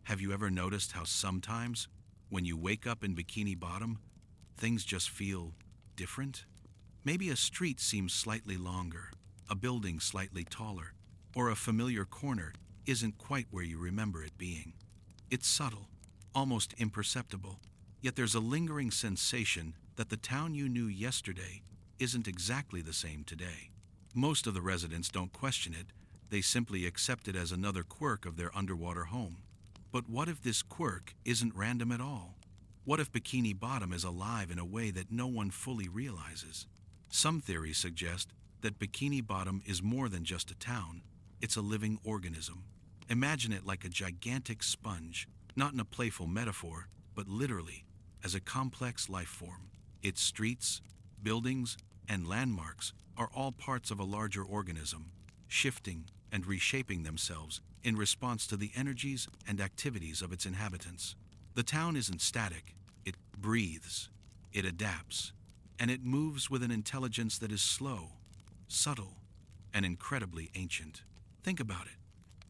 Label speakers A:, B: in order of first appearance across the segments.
A: Have you ever noticed how sometimes, when you wake up in Bikini Bottom, things just feel different? Maybe a street seems slightly longer, a building slightly taller, or a familiar corner isn't quite where you remember it being. It's subtle, almost imperceptible, yet there's a lingering sensation that the town you knew yesterday isn't exactly the same today. Most of the residents don't question it, they simply accept it as another quirk of their underwater home. But what if this quirk isn't random at all? What if Bikini Bottom is alive in a way that no one fully realizes? Some theories suggest that Bikini Bottom is more than just a town, it's a living organism. Imagine it like a gigantic sponge, not in a playful metaphor, but literally as a complex life form. Its streets, buildings, and landmarks are all parts of a larger organism, shifting and reshaping themselves in response to the energies and activities of its inhabitants. The town isn't static, it breathes, it adapts, and it moves with an intelligence that is slow, subtle, and incredibly ancient. Think about it.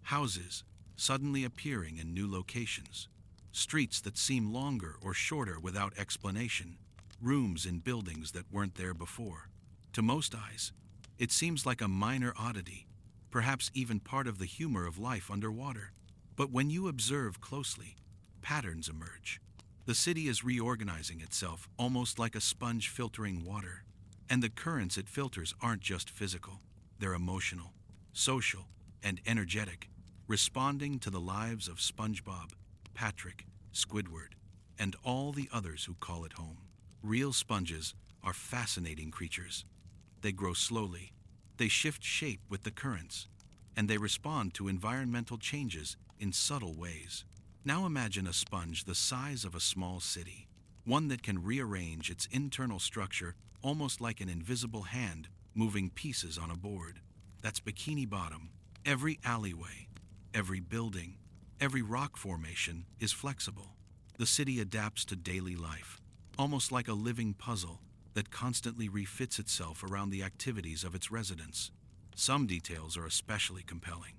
A: Houses suddenly appearing in new locations, streets that seem longer or shorter without explanation, rooms in buildings that weren't there before. To most eyes, it seems like a minor oddity, perhaps even part of the humor of life underwater. But when you observe closely, patterns emerge. The city is reorganizing itself almost like a sponge filtering water. And the currents it filters aren't just physical, they're emotional, social, and energetic, responding to the lives of SpongeBob, Patrick, Squidward, and all the others who call it home. Real sponges are fascinating creatures. They grow slowly, they shift shape with the currents, and they respond to environmental changes in subtle ways. Now imagine a sponge the size of a small city, one that can rearrange its internal structure almost like an invisible hand moving pieces on a board. That's Bikini Bottom. Every alleyway, every building, every rock formation is flexible. The city adapts to daily life, almost like a living puzzle that constantly refits itself around the activities of its residents. Some details are especially compelling.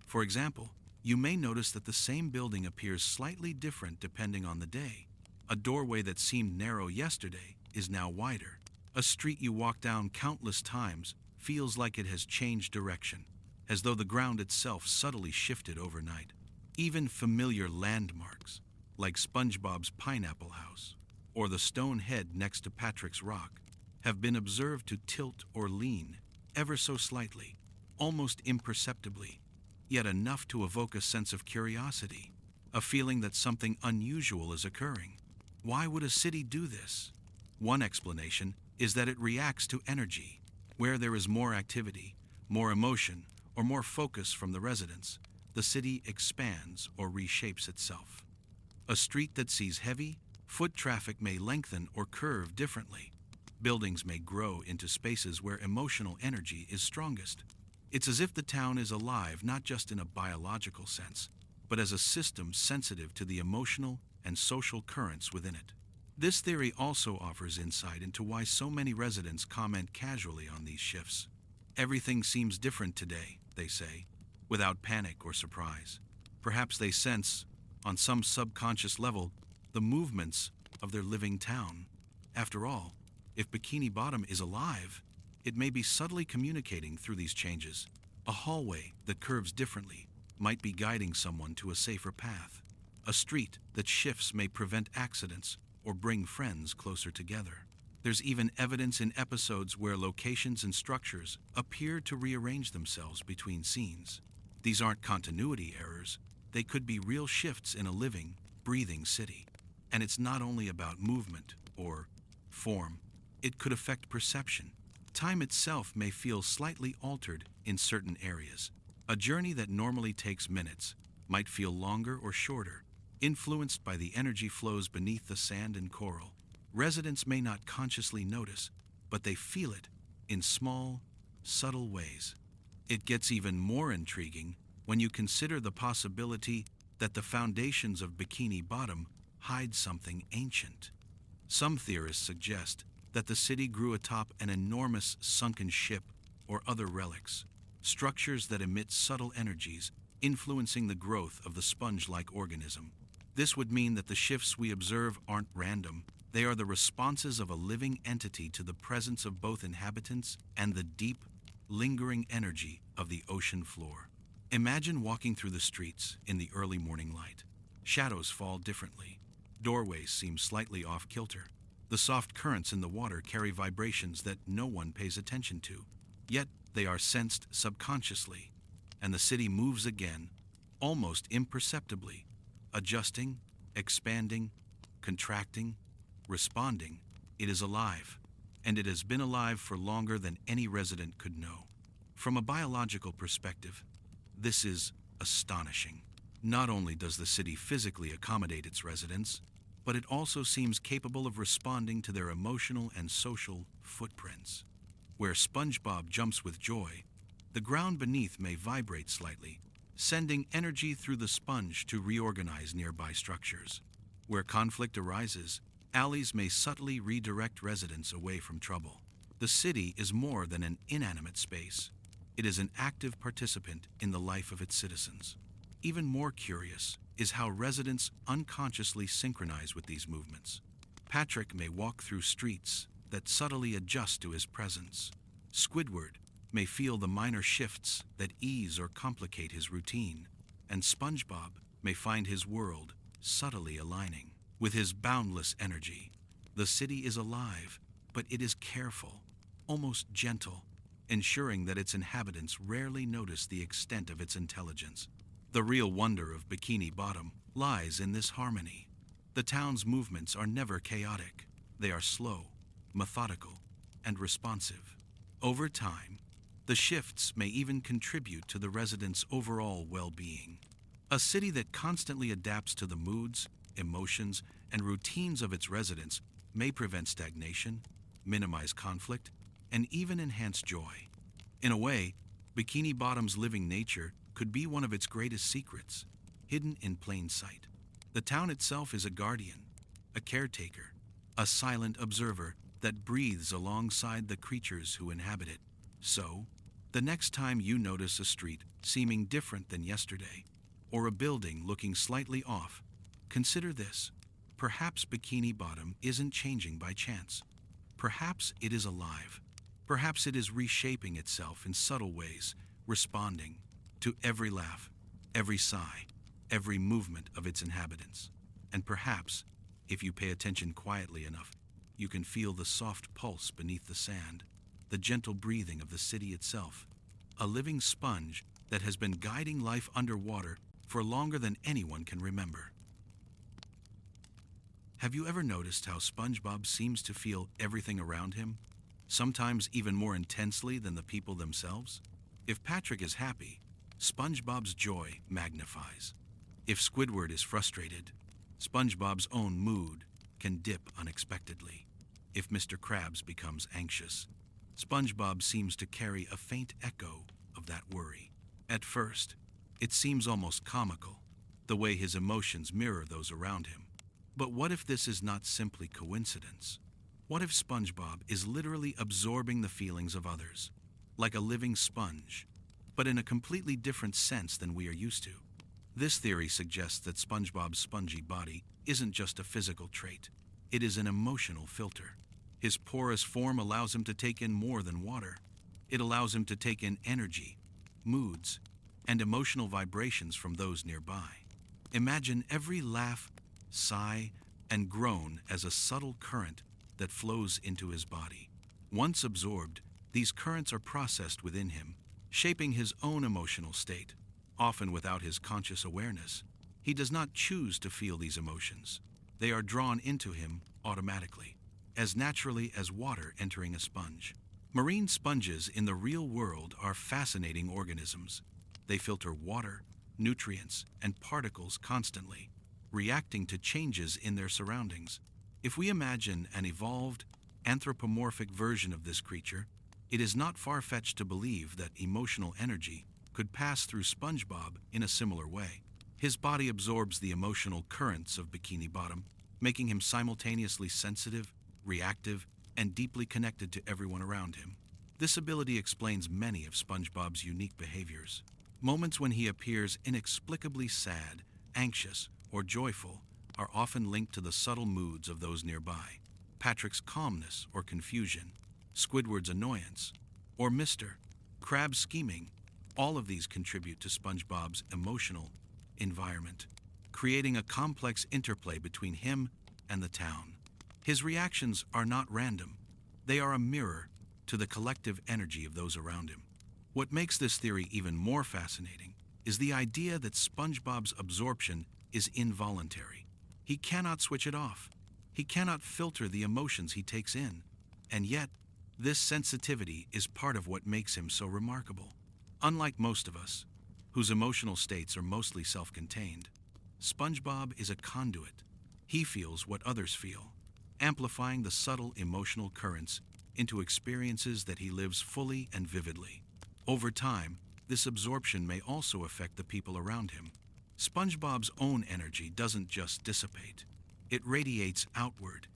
A: For example, you may notice that the same building appears slightly different depending on the day. A doorway that seemed narrow yesterday is now wider. A street you walk down countless times feels like it has changed direction, as though the ground itself subtly shifted overnight. Even familiar landmarks, like SpongeBob's pineapple house, or the stone head next to Patrick's rock, have been observed to tilt or lean, ever so slightly, almost imperceptibly, yet enough to evoke a sense of curiosity, a feeling that something unusual is occurring. Why would a city do this? One explanation is that it reacts to energy. Where there is more activity, more emotion, or more focus from the residents, the city expands or reshapes itself. A street that sees heavy foot traffic may lengthen or curve differently. Buildings may grow into spaces where emotional energy is strongest. It's as if the town is alive not just in a biological sense, but as a system sensitive to the emotional and social currents within it. This theory also offers insight into why so many residents comment casually on these shifts. Everything seems different today, they say, without panic or surprise. Perhaps they sense, on some subconscious level, the movements of their living town. After all, if Bikini Bottom is alive, it may be subtly communicating through these changes. A hallway that curves differently might be guiding someone to a safer path. A street that shifts may prevent accidents or bring friends closer together. There's even evidence in episodes where locations and structures appear to rearrange themselves between scenes. These aren't continuity errors, they could be real shifts in a living, breathing city. And it's not only about movement or form, it could affect perception. Time itself may feel slightly altered in certain areas. A journey that normally takes minutes might feel longer or shorter, influenced by the energy flows beneath the sand and coral. Residents may not consciously notice, but they feel it in small, subtle ways. It gets even more intriguing when you consider the possibility that the foundations of Bikini Bottom hide something ancient. Some theorists suggest that the city grew atop an enormous sunken ship or other relics, structures that emit subtle energies influencing the growth of the sponge-like organism. This would mean that the shifts we observe aren't random. They are the responses of a living entity to the presence of both inhabitants and the deep, lingering energy of the ocean floor. Imagine walking through the streets in the early morning light. Shadows fall differently. Doorways seem slightly off-kilter. The soft currents in the water carry vibrations that no one pays attention to. Yet they are sensed subconsciously, and the city moves again, almost imperceptibly, adjusting, expanding, contracting, responding. It is alive, and it has been alive for longer than any resident could know. From a biological perspective, this is astonishing. Not only does the city physically accommodate its residents, but it also seems capable of responding to their emotional and social footprints. Where SpongeBob jumps with joy, the ground beneath may vibrate slightly, sending energy through the sponge to reorganize nearby structures. Where conflict arises, alleys may subtly redirect residents away from trouble. The city is more than an inanimate space. It is an active participant in the life of its citizens. Even more curious is how residents unconsciously synchronize with these movements. Patrick may walk through streets that subtly adjust to his presence. Squidward may feel the minor shifts that ease or complicate his routine, and SpongeBob may find his world subtly aligning with his boundless energy. The city is alive, but it is careful, almost gentle, ensuring that its inhabitants rarely notice the extent of its intelligence. The real wonder of Bikini Bottom lies in this harmony. The town's movements are never chaotic. They are slow, methodical, and responsive. Over time, the shifts may even contribute to the residents' overall well-being. A city that constantly adapts to the moods, emotions, and routines of its residents may prevent stagnation, minimize conflict, and even enhance joy. In a way, Bikini Bottom's living nature could be one of its greatest secrets, hidden in plain sight. The town itself is a guardian, a caretaker, a silent observer that breathes alongside the creatures who inhabit it. So, the next time you notice a street seeming different than yesterday, or a building looking slightly off, consider this. Perhaps Bikini Bottom isn't changing by chance. Perhaps it is alive. Perhaps it is reshaping itself in subtle ways, responding to every laugh, every sigh, every movement of its inhabitants. And perhaps, if you pay attention quietly enough, you can feel the soft pulse beneath the sand, the gentle breathing of the city itself, a living sponge that has been guiding life underwater for longer than anyone can remember. Have you ever noticed how SpongeBob seems to feel everything around him, sometimes even more intensely than the people themselves? If Patrick is happy, SpongeBob's joy magnifies. If Squidward is frustrated, SpongeBob's own mood can dip unexpectedly. If Mr. Krabs becomes anxious, SpongeBob seems to carry a faint echo of that worry. At first, it seems almost comical, the way his emotions mirror those around him. But what if this is not simply coincidence? What if SpongeBob is literally absorbing the feelings of others, like a living sponge, but in a completely different sense than we are used to? This theory suggests that SpongeBob's spongy body isn't just a physical trait. It is an emotional filter. His porous form allows him to take in more than water. It allows him to take in energy, moods, and emotional vibrations from those nearby. Imagine every laugh, sigh, and groan as a subtle current that flows into his body. Once absorbed, these currents are processed within him, shaping his own emotional state, often without his conscious awareness. He does not choose to feel these emotions. They are drawn into him automatically, as naturally as water entering a sponge. Marine sponges in the real world are fascinating organisms. They filter water, nutrients, and particles constantly, reacting to changes in their surroundings. If we imagine an evolved, anthropomorphic version of this creature, it is not far-fetched to believe that emotional energy could pass through SpongeBob in a similar way. His body absorbs the emotional currents of Bikini Bottom, making him simultaneously sensitive, reactive, and deeply connected to everyone around him. This ability explains many of SpongeBob's unique behaviors. Moments when he appears inexplicably sad, anxious, or joyful are often linked to the subtle moods of those nearby. Patrick's calmness or confusion, Squidward's annoyance, or Mr. Krab's scheming, all of these contribute to SpongeBob's emotional environment, creating a complex interplay between him and the town. His reactions are not random. They are a mirror to the collective energy of those around him. What makes this theory even more fascinating is the idea that SpongeBob's absorption is involuntary. He cannot switch it off. He cannot filter the emotions he takes in. And yet, this sensitivity is part of what makes him so remarkable. Unlike most of us, whose emotional states are mostly self-contained, SpongeBob is a conduit. He feels what others feel, amplifying the subtle emotional currents into experiences that he lives fully and vividly. Over time, this absorption may also affect the people around him. SpongeBob's own energy doesn't just dissipate. It radiates outward,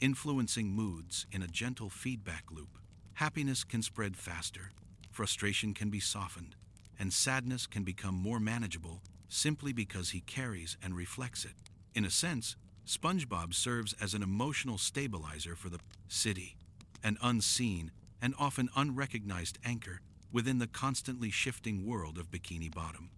A: influencing moods in a gentle feedback loop. Happiness can spread faster, frustration can be softened, and sadness can become more manageable simply because he carries and reflects it. In a sense, SpongeBob serves as an emotional stabilizer for the city, an unseen and often unrecognized anchor within the constantly shifting world of Bikini Bottom.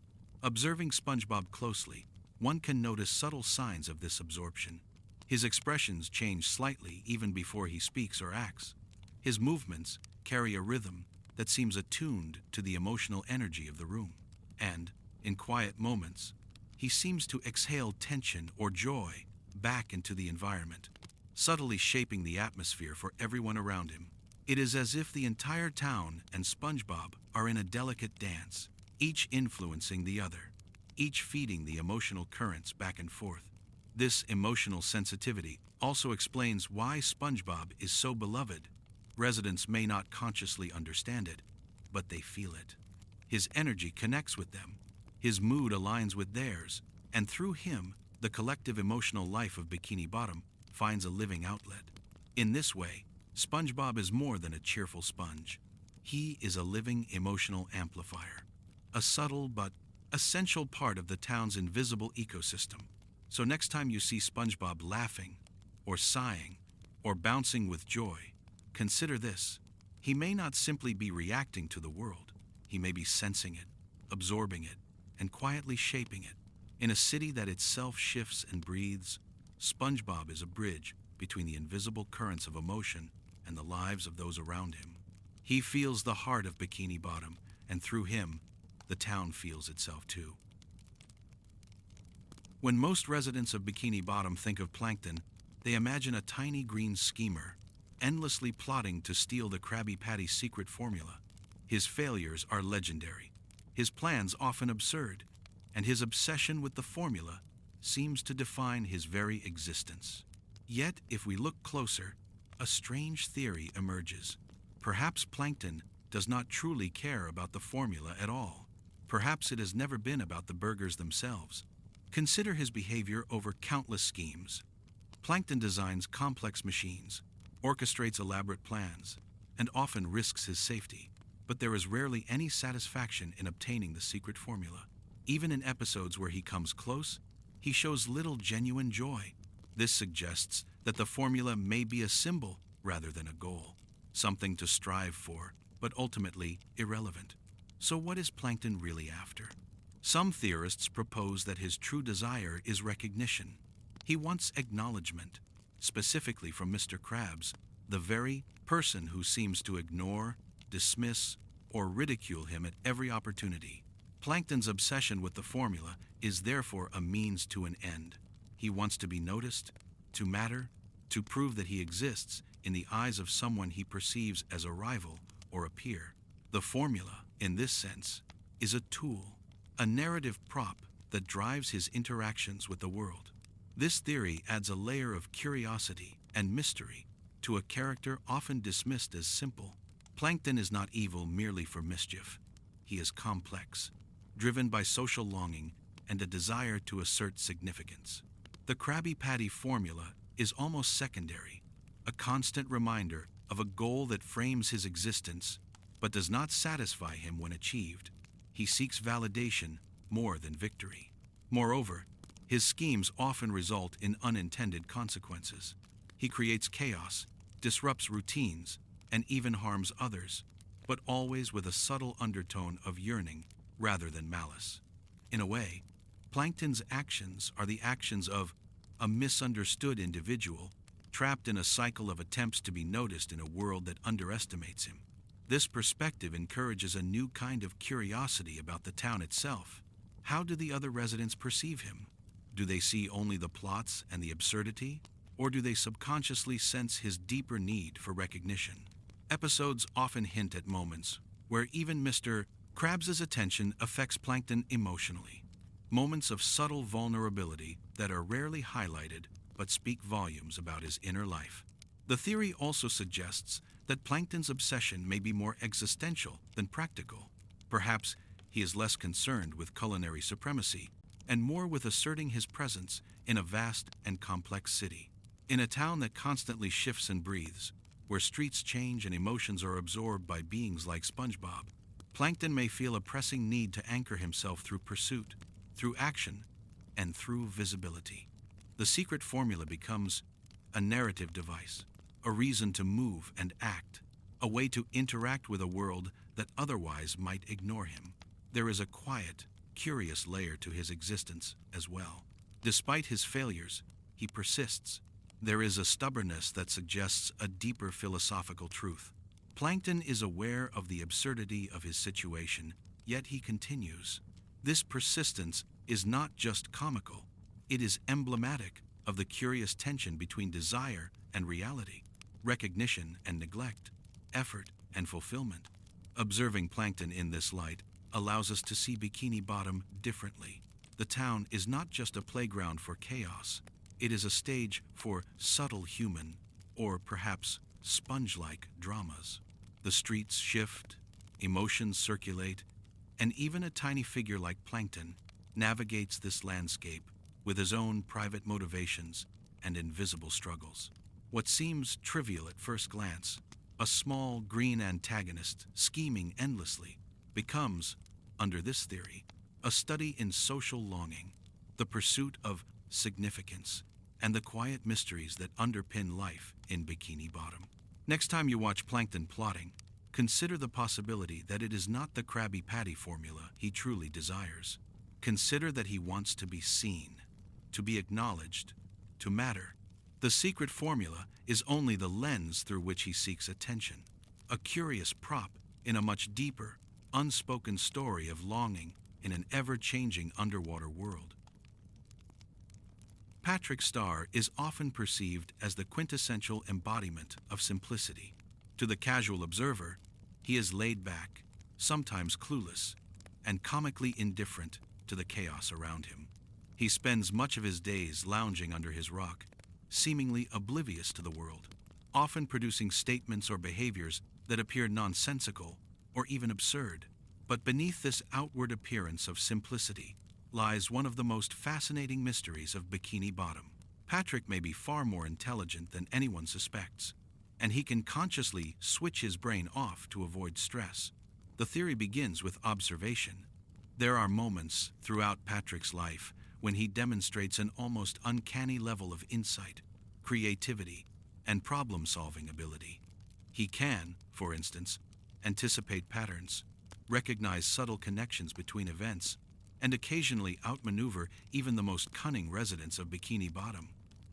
A: Observing SpongeBob closely, one can notice subtle signs of this absorption. His expressions change slightly even before he speaks or acts. His movements carry a rhythm that seems attuned to the emotional energy of the room. And, in quiet moments, he seems to exhale tension or joy back into the environment, subtly shaping the atmosphere for everyone around him. It is as if the entire town and SpongeBob are in a delicate dance, each influencing the other, each feeding the emotional currents back and forth. This emotional sensitivity also explains why SpongeBob is so beloved. Residents may not consciously understand it, but they feel it. His energy connects with them, his mood aligns with theirs, and through him, the collective emotional life of Bikini Bottom finds a living outlet. In this way, SpongeBob is more than a cheerful sponge. He is a living emotional amplifier, a subtle but essential part of the town's invisible ecosystem. So next time you see SpongeBob laughing, or sighing, or bouncing with joy, consider this. He may not simply be reacting to the world. He may be sensing it, absorbing it, and quietly shaping it. In a city that itself shifts and breathes, SpongeBob is a bridge between the invisible currents of emotion and the lives of those around him. He feels the heart of Bikini Bottom, and through him, the town feels itself too. When most residents of Bikini Bottom think of Plankton, they imagine a tiny green schemer, endlessly plotting to steal the Krabby Patty's secret formula. His failures are legendary, his plans often absurd, and his obsession with the formula seems to define his very existence. Yet, if we look closer, a strange theory emerges. Perhaps Plankton does not truly care about the formula at all. Perhaps it has never been about the burgers themselves. Consider his behavior over countless schemes. Plankton designs complex machines, orchestrates elaborate plans, and often risks his safety. But there is rarely any satisfaction in obtaining the secret formula. Even in episodes where he comes close, he shows little genuine joy. This suggests that the formula may be a symbol rather than a goal, something to strive for, but ultimately irrelevant. So what is Plankton really after? Some theorists propose that his true desire is recognition. He wants acknowledgement, specifically from Mr. Krabs, the very person who seems to ignore, dismiss, or ridicule him at every opportunity. Plankton's obsession with the formula is therefore a means to an end. He wants to be noticed, to matter, to prove that he exists in the eyes of someone he perceives as a rival or a peer. The formula, in this sense, is a tool, a narrative prop that drives his interactions with the world. This theory adds a layer of curiosity and mystery to a character often dismissed as simple. Plankton is not evil merely for mischief. He is complex, driven by social longing and a desire to assert significance. The Krabby Patty formula is almost secondary, a constant reminder of a goal that frames his existence but does not satisfy him when achieved. he seeks validation more than victory. Moreover, his schemes often result in unintended consequences. He creates chaos, disrupts routines, and even harms others, but always with a subtle undertone of yearning rather than malice. In a way, Plankton's actions are the actions of a misunderstood individual trapped in a cycle of attempts to be noticed in a world that underestimates him. This perspective encourages a new kind of curiosity about the town itself. How do the other residents perceive him? Do they see only the plots and the absurdity, or do they subconsciously sense his deeper need for recognition? Episodes often hint at moments where even Mr. Krabs' attention affects Plankton emotionally. Moments of subtle vulnerability that are rarely highlighted but speak volumes about his inner life. The theory also suggests that Plankton's obsession may be more existential than practical. Perhaps he is less concerned with culinary supremacy and more with asserting his presence in a vast and complex city. In a town that constantly shifts and breathes, where streets change and emotions are absorbed by beings like SpongeBob, Plankton may feel a pressing need to anchor himself through pursuit, through action, and through visibility. The secret formula becomes a narrative device, a reason to move and act, a way to interact with a world that otherwise might ignore him. There is a quiet, curious layer to his existence as well. Despite his failures, he persists. There is a stubbornness that suggests a deeper philosophical truth. Plankton is aware of the absurdity of his situation, yet he continues. This persistence is not just comical, it is emblematic of the curious tension between desire and reality, recognition and neglect, effort and fulfillment. Observing Plankton in this light allows us to see Bikini Bottom differently. The town is not just a playground for chaos, it is a stage for subtle human, or perhaps sponge-like dramas. The streets shift, emotions circulate, and even a tiny figure like Plankton navigates this landscape with his own private motivations and invisible struggles. What seems trivial at first glance, a small green antagonist scheming endlessly, becomes, under this theory, a study in social longing, the pursuit of significance, and the quiet mysteries that underpin life in Bikini Bottom. Next time you watch Plankton plotting, consider the possibility that it is not the Krabby Patty formula he truly desires. Consider that he wants to be seen, to be acknowledged, to matter. The secret formula is only the lens through which he seeks attention, a curious prop in a much deeper, unspoken story of longing in an ever-changing underwater world. Patrick Star is often perceived as the quintessential embodiment of simplicity. To the casual observer, he is laid back, sometimes clueless, and comically indifferent to the chaos around him. He spends much of his days lounging under his rock, seemingly oblivious to the world, often producing statements or behaviors that appear nonsensical or even absurd. But beneath this outward appearance of simplicity lies one of the most fascinating mysteries of Bikini Bottom. Patrick may be far more intelligent than anyone suspects, and he can consciously switch his brain off to avoid stress. The theory begins with observation. There are moments throughout Patrick's life when he demonstrates an almost uncanny level of insight, creativity, and problem-solving ability. He can, for instance, anticipate patterns, recognize subtle connections between events, and occasionally outmaneuver even the most cunning residents of Bikini Bottom.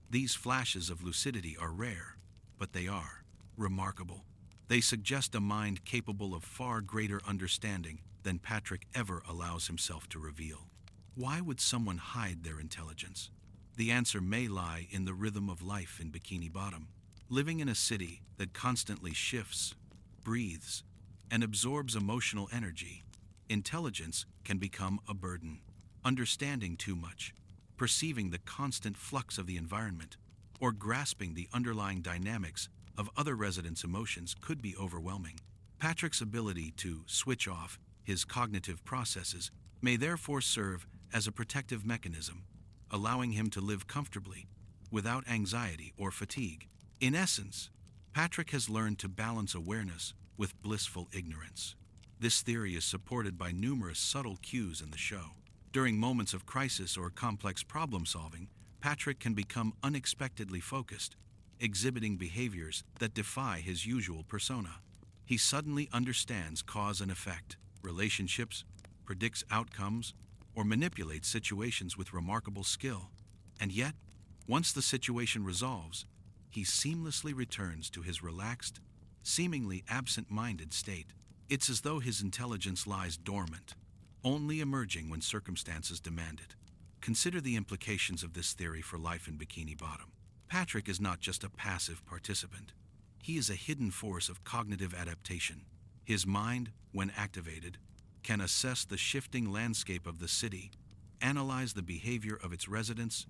A: These flashes of lucidity are rare, but they are remarkable. They suggest a mind capable of far greater understanding than Patrick ever allows himself to reveal. Why would someone hide their intelligence? The answer may lie in the rhythm of life in Bikini Bottom. Living in a city that constantly shifts, breathes, and absorbs emotional energy, intelligence can become a burden. Understanding too much, perceiving the constant flux of the environment, or grasping the underlying dynamics of other residents' emotions could be overwhelming. Patrick's ability to switch off his cognitive processes may therefore serve as a protective mechanism, allowing him to live comfortably, without anxiety or fatigue. In essence, Patrick has learned to balance awareness with blissful ignorance. This theory is supported by numerous subtle cues in the show. During moments of crisis or complex problem solving, Patrick can become unexpectedly focused, exhibiting behaviors that defy his usual persona. He suddenly understands cause and effect, relationships, predicts outcomes, or manipulates situations with remarkable skill. And yet, once the situation resolves, he seamlessly returns to his relaxed, seemingly absent-minded state. It's as though his intelligence lies dormant, only emerging when circumstances demand it. Consider the implications of this theory for life in Bikini Bottom. Patrick is not just a passive participant. He is a hidden force of cognitive adaptation. His mind, when activated, can assess the shifting landscape of the city, analyze the behavior of its residents,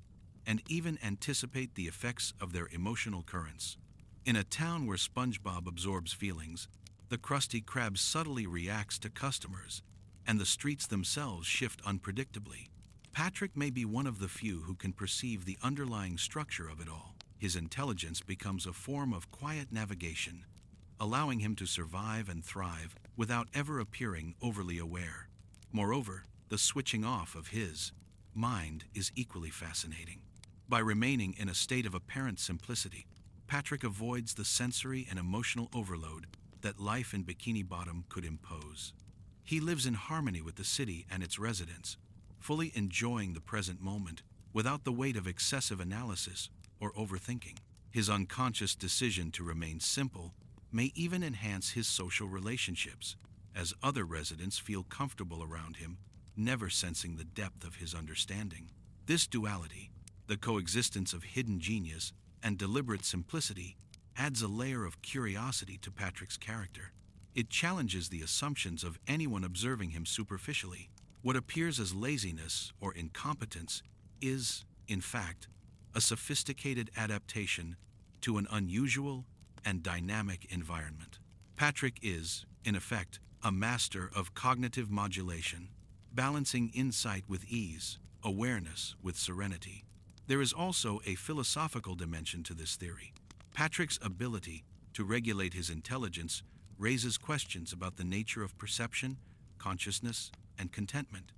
A: and even anticipate the effects of their emotional currents. In a town where SpongeBob absorbs feelings, the Krusty Krab subtly reacts to customers, and the streets themselves shift unpredictably. Patrick may be one of the few who can perceive the underlying structure of it all. His intelligence becomes a form of quiet navigation, allowing him to survive and thrive without ever appearing overly aware. Moreover, the switching off of his mind is equally fascinating. By remaining in a state of apparent simplicity, Patrick avoids the sensory and emotional overload that life in Bikini Bottom could impose. He lives in harmony with the city and its residents, fully enjoying the present moment without the weight of excessive analysis or overthinking. His unconscious decision to remain simple may even enhance his social relationships, as other residents feel comfortable around him, never sensing the depth of his understanding. This duality, the coexistence of hidden genius and deliberate simplicity, adds a layer of curiosity to Patrick's character. It challenges the assumptions of anyone observing him superficially. What appears as laziness or incompetence is, in fact, a sophisticated adaptation to an unusual and dynamic environment. Patrick is, in effect, a master of cognitive modulation, balancing insight with ease, awareness with serenity. There is also a philosophical dimension to this theory. Patrick's ability to regulate his intelligence raises questions about the nature of perception, consciousness, and contentment.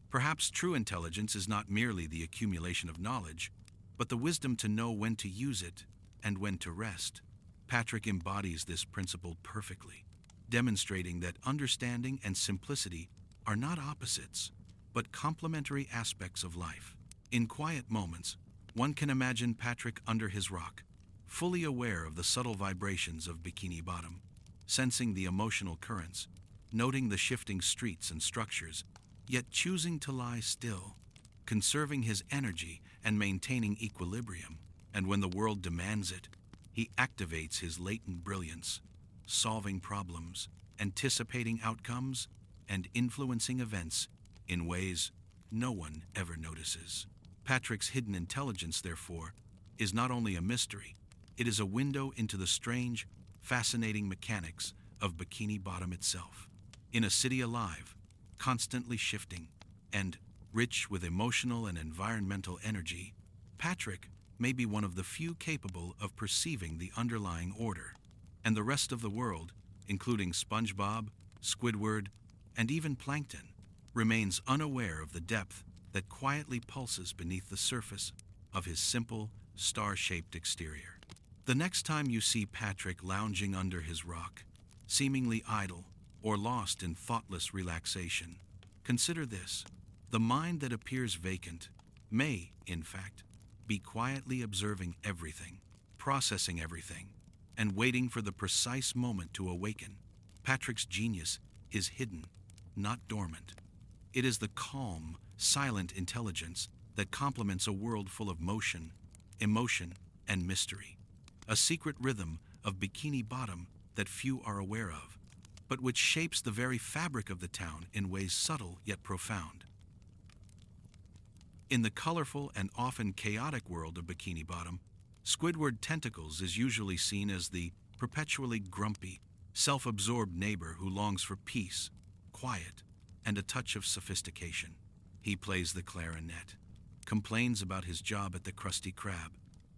A: Perhaps true intelligence is not merely the accumulation of knowledge, but the wisdom to know when to use it and when to rest. Patrick embodies this principle perfectly, demonstrating that understanding and simplicity are not opposites, but complementary aspects of life. In quiet moments, one can imagine Patrick under his rock, fully aware of the subtle vibrations of Bikini Bottom, sensing the emotional currents, noting the shifting streets and structures, yet choosing to lie still, conserving his energy and maintaining equilibrium. And when the world demands it, he activates his latent brilliance, solving problems, anticipating outcomes, and influencing events in ways no one ever notices. Patrick's hidden intelligence, therefore, is not only a mystery, it is a window into the strange, fascinating mechanics of Bikini Bottom itself. In a city alive, constantly shifting, and rich with emotional and environmental energy, Patrick may be one of the few capable of perceiving the underlying order, and the rest of the world, including SpongeBob, Squidward, and even Plankton, remains unaware of the depth that quietly pulses beneath the surface of his simple, star-shaped exterior. The next time you see Patrick lounging under his rock, seemingly idle or lost in thoughtless relaxation, consider this: the mind that appears vacant may, in fact, be quietly observing everything, processing everything, and waiting for the precise moment to awaken. Patrick's genius is hidden, not dormant. It is the calm, silent intelligence that complements a world full of motion, emotion, and mystery. A secret rhythm of Bikini Bottom that few are aware of, but which shapes the very fabric of the town in ways subtle yet profound. In the colorful and often chaotic world of Bikini Bottom, Squidward Tentacles is usually seen as the perpetually grumpy, self-absorbed neighbor who longs for peace, quiet, and a touch of sophistication. He plays the clarinet, complains about his job at the Krusty Krab,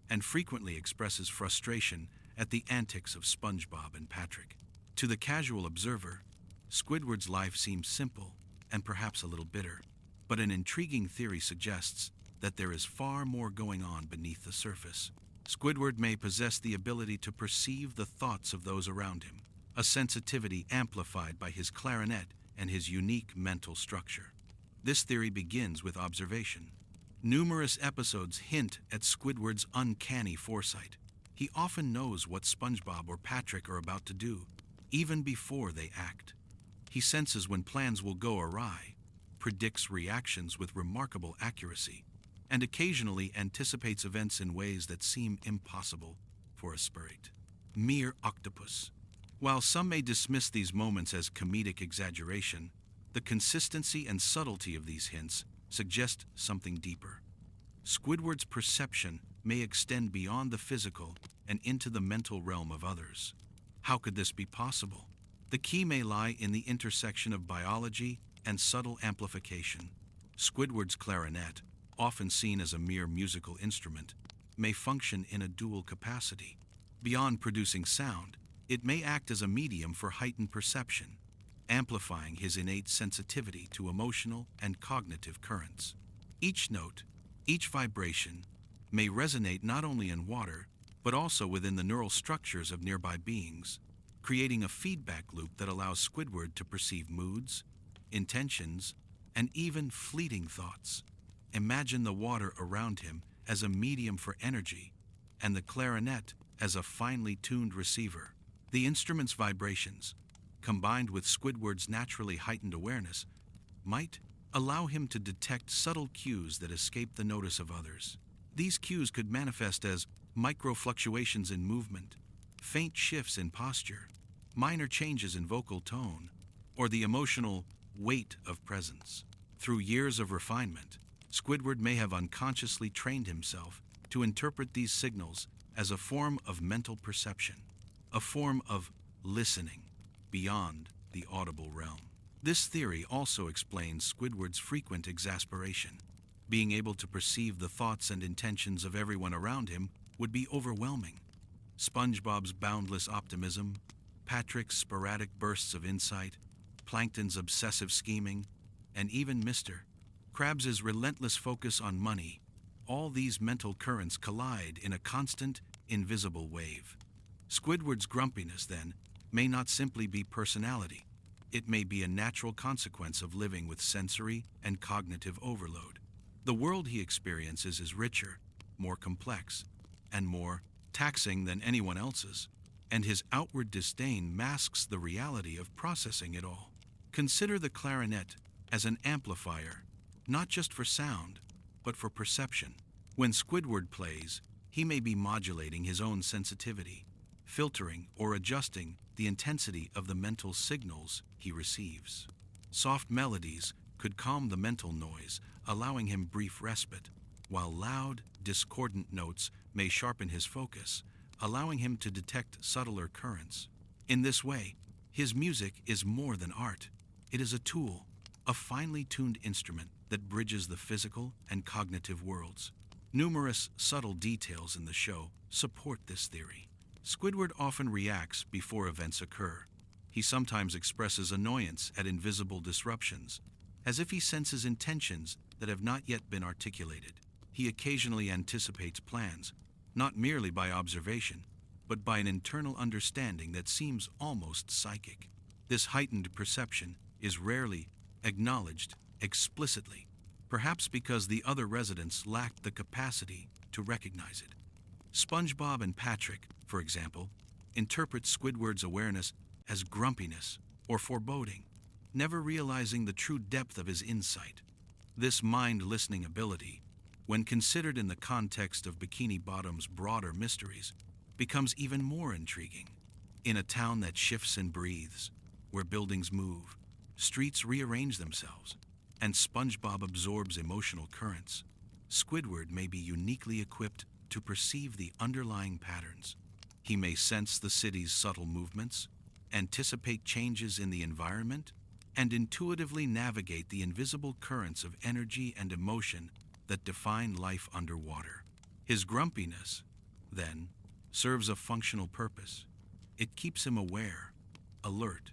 A: and frequently expresses frustration at the antics of SpongeBob and Patrick. To the casual observer, Squidward's life seems simple and perhaps a little bitter, but an intriguing theory suggests that there is far more going on beneath the surface. Squidward may possess the ability to perceive the thoughts of those around him, a sensitivity amplified by his clarinet and his unique mental structure. This theory begins with observation. Numerous episodes hint at Squidward's uncanny foresight. He often knows what SpongeBob or Patrick are about to do, even before they act. He senses when plans will go awry, predicts reactions with remarkable accuracy, and occasionally anticipates events in ways that seem impossible for a sprite. Mere octopus. While some may dismiss these moments as comedic exaggeration, the consistency and subtlety of these hints suggest something deeper. Squidward's perception may extend beyond the physical and into the mental realm of others. How could this be possible? The key may lie in the intersection of biology and subtle amplification. Squidward's clarinet, often seen as a mere musical instrument, may function in a dual capacity. Beyond producing sound, it may act as a medium for heightened perception, amplifying his innate sensitivity to emotional and cognitive currents. Each note, each vibration, may resonate not only in water, but also within the neural structures of nearby beings, creating a feedback loop that allows Squidward to perceive moods, intentions, and even fleeting thoughts. Imagine the water around him as a medium for energy, and the clarinet as a finely tuned receiver. The instrument's vibrations, combined with Squidward's naturally heightened awareness, might allow him to detect subtle cues that escape the notice of others. These cues could manifest as micro-fluctuations in movement, faint shifts in posture, minor changes in vocal tone, or the emotional weight of presence. Through years of refinement, Squidward may have unconsciously trained himself to interpret these signals as a form of mental perception, a form of listening beyond the audible realm. This theory also explains Squidward's frequent exasperation. Being able to perceive the thoughts and intentions of everyone around him would be overwhelming. SpongeBob's boundless optimism, Patrick's sporadic bursts of insight, Plankton's obsessive scheming, and even Mr. Krabs' relentless focus on money, all these mental currents collide in a constant, invisible wave. Squidward's grumpiness, then, may not simply be personality. It may be a natural consequence of living with sensory and cognitive overload. The world he experiences is richer, more complex, and more taxing than anyone else's, and his outward disdain masks the reality of processing it all. Consider the clarinet as an amplifier, not just for sound, but for perception. When Squidward plays, he may be modulating his own sensitivity, filtering or adjusting the intensity of the mental signals he receives. Soft melodies could calm the mental noise, allowing him brief respite, while loud, discordant notes may sharpen his focus, allowing him to detect subtler currents. In this way, his music is more than art. It is a tool, a finely tuned instrument that bridges the physical and cognitive worlds. Numerous subtle details in the show support this theory. Squidward often reacts before events occur. He sometimes expresses annoyance at invisible disruptions, as if he senses intentions that have not yet been articulated. He occasionally anticipates plans, not merely by observation, but by an internal understanding that seems almost psychic. This heightened perception is rarely acknowledged explicitly, perhaps because the other residents lack the capacity to recognize it. SpongeBob and Patrick, for example, interpret Squidward's awareness as grumpiness or foreboding, never realizing the true depth of his insight. This mind-listening ability, when considered in the context of Bikini Bottom's broader mysteries, becomes even more intriguing. In a town that shifts and breathes, where buildings move, streets rearrange themselves, and SpongeBob absorbs emotional currents, Squidward may be uniquely equipped to perceive the underlying patterns. He may sense the city's subtle movements, anticipate changes in the environment, and intuitively navigate the invisible currents of energy and emotion that define life underwater. His grumpiness, then, serves a functional purpose. It keeps him aware, alert,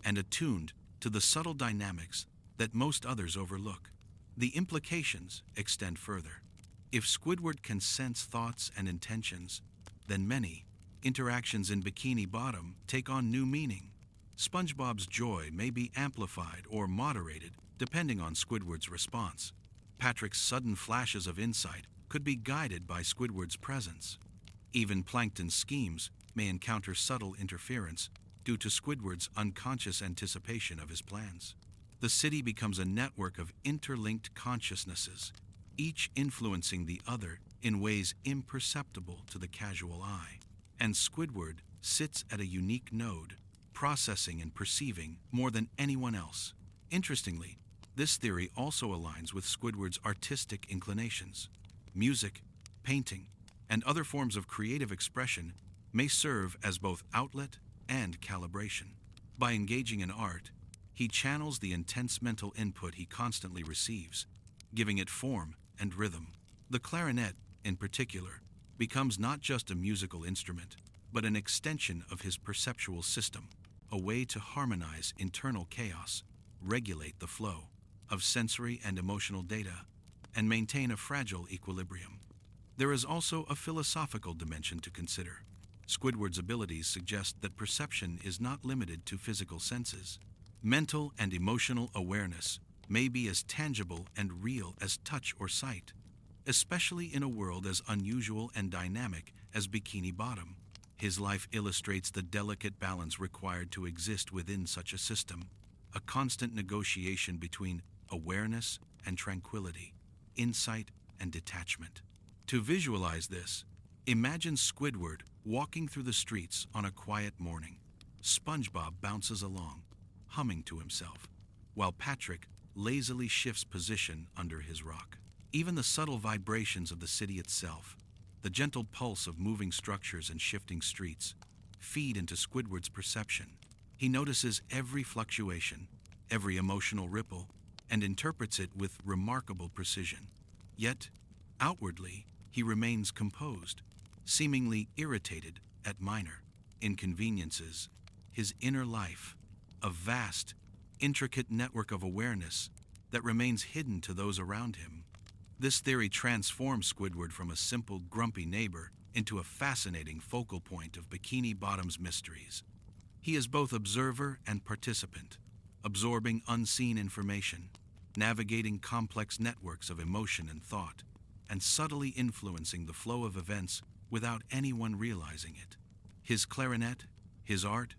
A: and attuned to the subtle dynamics that most others overlook. The implications extend further. If Squidward can sense thoughts and intentions, then many interactions in Bikini Bottom take on new meaning. SpongeBob's joy may be amplified or moderated depending on Squidward's response. Patrick's sudden flashes of insight could be guided by Squidward's presence. Even Plankton's schemes may encounter subtle interference due to Squidward's unconscious anticipation of his plans. The city becomes a network of interlinked consciousnesses, each influencing the other in ways imperceptible to the casual eye. And Squidward sits at a unique node, processing and perceiving more than anyone else. Interestingly, this theory also aligns with Squidward's artistic inclinations. Music, painting, and other forms of creative expression may serve as both outlet and calibration. By engaging in art, he channels the intense mental input he constantly receives, giving it form and rhythm. The clarinet, in particular, becomes not just a musical instrument, but an extension of his perceptual system, a way to harmonize internal chaos, regulate the flow of sensory and emotional data, and maintain a fragile equilibrium. There is also a philosophical dimension to consider. Squidward's abilities suggest that perception is not limited to physical senses. Mental and emotional awareness may be as tangible and real as touch or sight, especially in a world as unusual and dynamic as Bikini Bottom. His life illustrates the delicate balance required to exist within such a system, a constant negotiation between awareness and tranquility, insight and detachment. To visualize this, imagine Squidward walking through the streets on a quiet morning. SpongeBob bounces along, humming to himself, while Patrick lazily shifts position under his rock. Even the subtle vibrations of the city itself, the gentle pulse of moving structures and shifting streets, feed into Squidward's perception. He notices every fluctuation, every emotional ripple, and interprets it with remarkable precision. Yet, outwardly, he remains composed, seemingly irritated at minor inconveniences. His inner life, a vast, intricate network of awareness that remains hidden to those around him. This theory transforms Squidward from a simple, grumpy neighbor into a fascinating focal point of Bikini Bottom's mysteries. He is both observer and participant, absorbing unseen information, navigating complex networks of emotion and thought, and subtly influencing the flow of events without anyone realizing it. His clarinet, his art,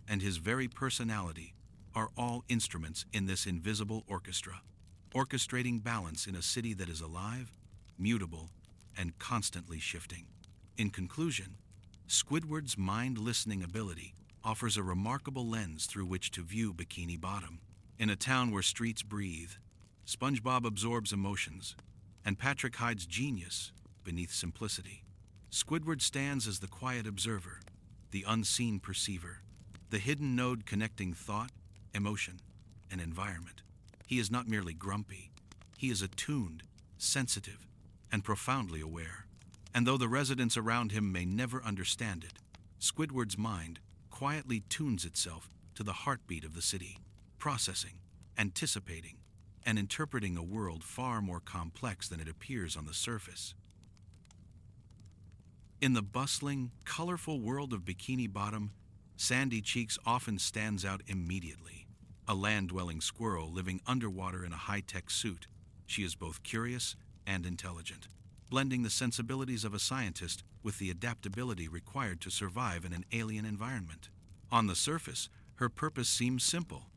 A: and his very personality are all instruments in this invisible orchestra, orchestrating balance in a city that is alive, mutable, and constantly shifting. In conclusion, Squidward's mind-listening ability offers a remarkable lens through which to view Bikini Bottom. In a town where streets breathe, SpongeBob absorbs emotions, and Patrick hides genius beneath simplicity. Squidward stands as the quiet observer, the unseen perceiver, the hidden node connecting thought, emotion, and environment. He is not merely grumpy. He is attuned, sensitive, and profoundly aware. And though the residents around him may never understand it, Squidward's mind quietly tunes itself to the heartbeat of the city, processing, anticipating, and interpreting a world far more complex than it appears on the surface. In the bustling, colorful world of Bikini Bottom, Sandy Cheeks often stands out immediately. A land-dwelling squirrel living underwater in a high-tech suit, she is both curious and intelligent, blending the sensibilities of a scientist with the adaptability required to survive in an alien environment. On the surface, her purpose seems simple: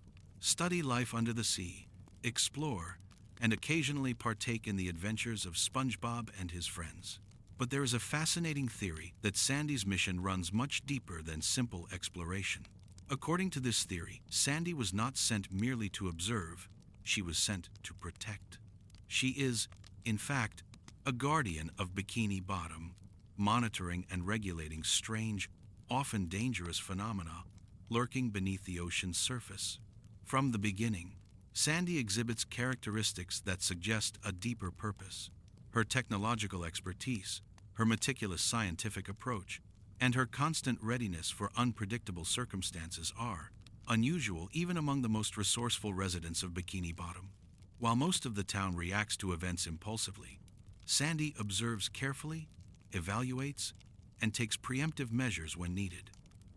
A: study life under the sea, explore, and occasionally partake in the adventures of SpongeBob and his friends. But there is a fascinating theory that Sandy's mission runs much deeper than simple exploration. According to this theory, Sandy was not sent merely to observe, she was sent to protect. She is, in fact, a guardian of Bikini Bottom, monitoring and regulating strange, often dangerous phenomena lurking beneath the ocean's surface. From the beginning, Sandy exhibits characteristics that suggest a deeper purpose. Her technological expertise, her meticulous scientific approach, and her constant readiness for unpredictable circumstances are, unusual even among the most resourceful residents of Bikini Bottom. While most of the town reacts to events impulsively, Sandy observes carefully, evaluates, and takes preemptive measures when needed.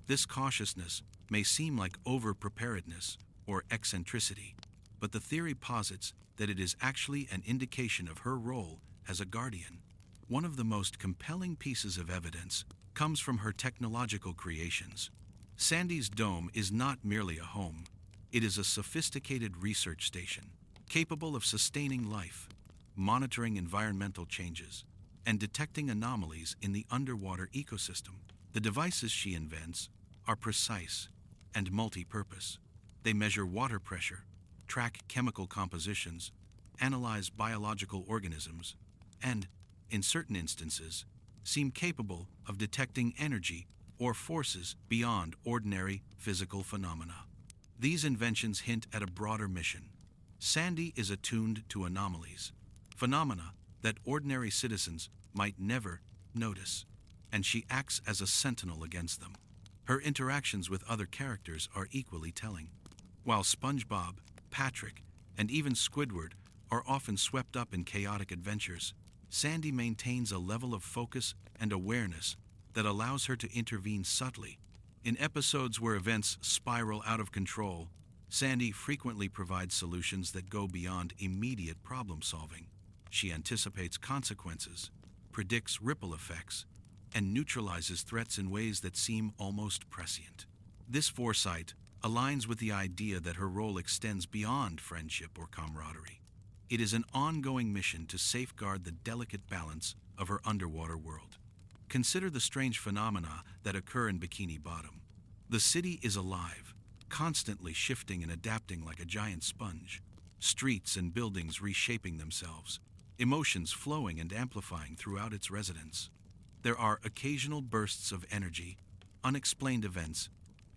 A: This cautiousness may seem like over-preparedness or eccentricity, but the theory posits that it is actually an indication of her role as a guardian. One of the most compelling pieces of evidence comes from her technological creations. Sandy's dome is not merely a home, it is a sophisticated research station, capable of sustaining life, monitoring environmental changes, and detecting anomalies in the underwater ecosystem. The devices she invents are precise and multi-purpose. They measure water pressure, track chemical compositions, analyze biological organisms, and, in certain instances, seem capable of detecting energy or forces beyond ordinary physical phenomena. These inventions hint at a broader mission. Sandy is attuned to anomalies, phenomena that ordinary citizens might never notice, and she acts as a sentinel against them. Her interactions with other characters are equally telling. While SpongeBob, Patrick, and even Squidward are often swept up in chaotic adventures, Sandy maintains a level of focus and awareness that allows her to intervene subtly. In episodes where events spiral out of control, Sandy frequently provides solutions that go beyond immediate problem solving. She anticipates consequences, predicts ripple effects, and neutralizes threats in ways that seem almost prescient. This foresight aligns with the idea that her role extends beyond friendship or camaraderie. It is an ongoing mission to safeguard the delicate balance of her underwater world. Consider the strange phenomena that occur in Bikini Bottom. The city is alive, constantly shifting and adapting like a giant sponge. Streets and buildings reshaping themselves, emotions flowing and amplifying throughout its residents. There are occasional bursts of energy, unexplained events,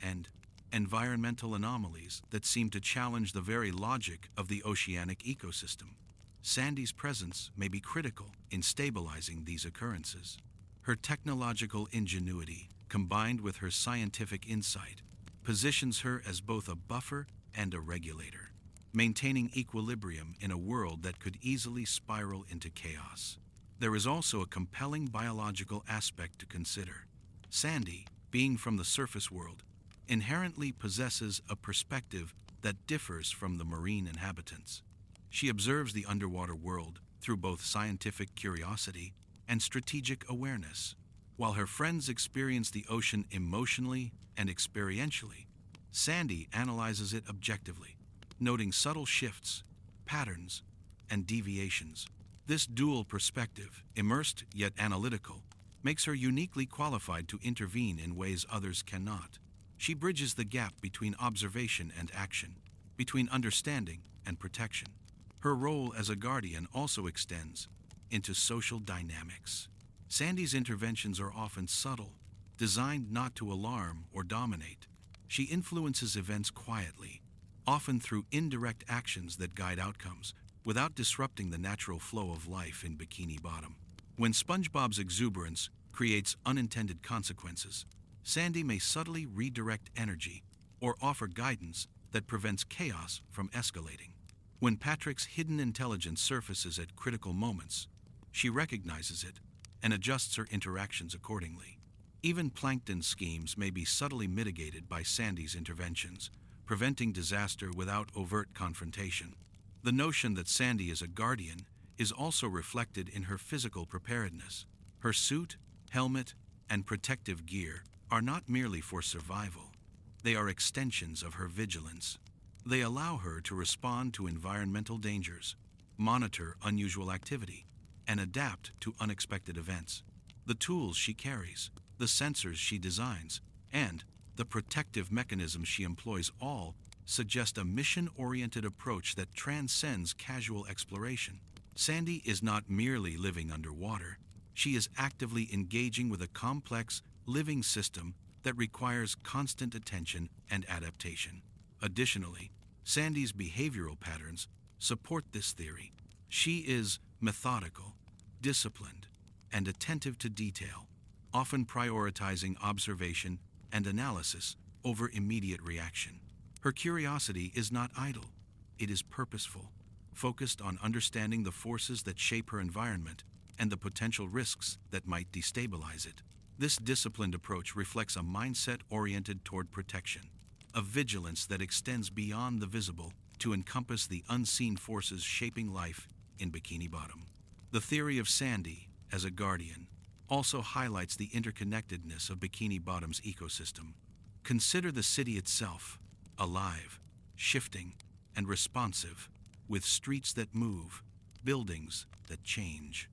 A: and environmental anomalies that seem to challenge the very logic of the oceanic ecosystem. Sandy's presence may be critical in stabilizing these occurrences. Her technological ingenuity, combined with her scientific insight, positions her as both a buffer and a regulator, maintaining equilibrium in a world that could easily spiral into chaos. There is also a compelling biological aspect to consider. Sandy, being from the surface world, inherently possesses a perspective that differs from the marine inhabitants. She observes the underwater world through both scientific curiosity and strategic awareness. While her friends experience the ocean emotionally and experientially, Sandy analyzes it objectively, noting subtle shifts, patterns, and deviations. This dual perspective, immersed yet analytical, makes her uniquely qualified to intervene in ways others cannot. She bridges the gap between observation and action, between understanding and protection. Her role as a guardian also extends into social dynamics. Sandy's interventions are often subtle, designed not to alarm or dominate. She influences events quietly, often through indirect actions that guide outcomes, without disrupting the natural flow of life in Bikini Bottom. When SpongeBob's exuberance creates unintended consequences, Sandy may subtly redirect energy or offer guidance that prevents chaos from escalating. When Patrick's hidden intelligence surfaces at critical moments, she recognizes it and adjusts her interactions accordingly. Even Plankton's schemes may be subtly mitigated by Sandy's interventions, preventing disaster without overt confrontation. The notion that Sandy is a guardian is also reflected in her physical preparedness. Her suit, helmet, and protective gear are not merely for survival. They are extensions of her vigilance. They allow her to respond to environmental dangers, monitor unusual activity, and adapt to unexpected events. The tools she carries, the sensors she designs, and the protective mechanisms she employs all suggest a mission-oriented approach that transcends casual exploration. Sandy is not merely living underwater. She is actively engaging with a complex, living system that requires constant attention and adaptation. Additionally, Sandy's behavioral patterns support this theory. She is methodical, disciplined, and attentive to detail, often prioritizing observation and analysis over immediate reaction. Her curiosity is not idle, it is purposeful, focused on understanding the forces that shape her environment and the potential risks that might destabilize it. This disciplined approach reflects a mindset oriented toward protection, a vigilance that extends beyond the visible to encompass the unseen forces shaping life in Bikini Bottom. The theory of Sandy as a guardian also highlights the interconnectedness of Bikini Bottom's ecosystem. Consider the city itself, alive, shifting, and responsive, with streets that move, buildings that change,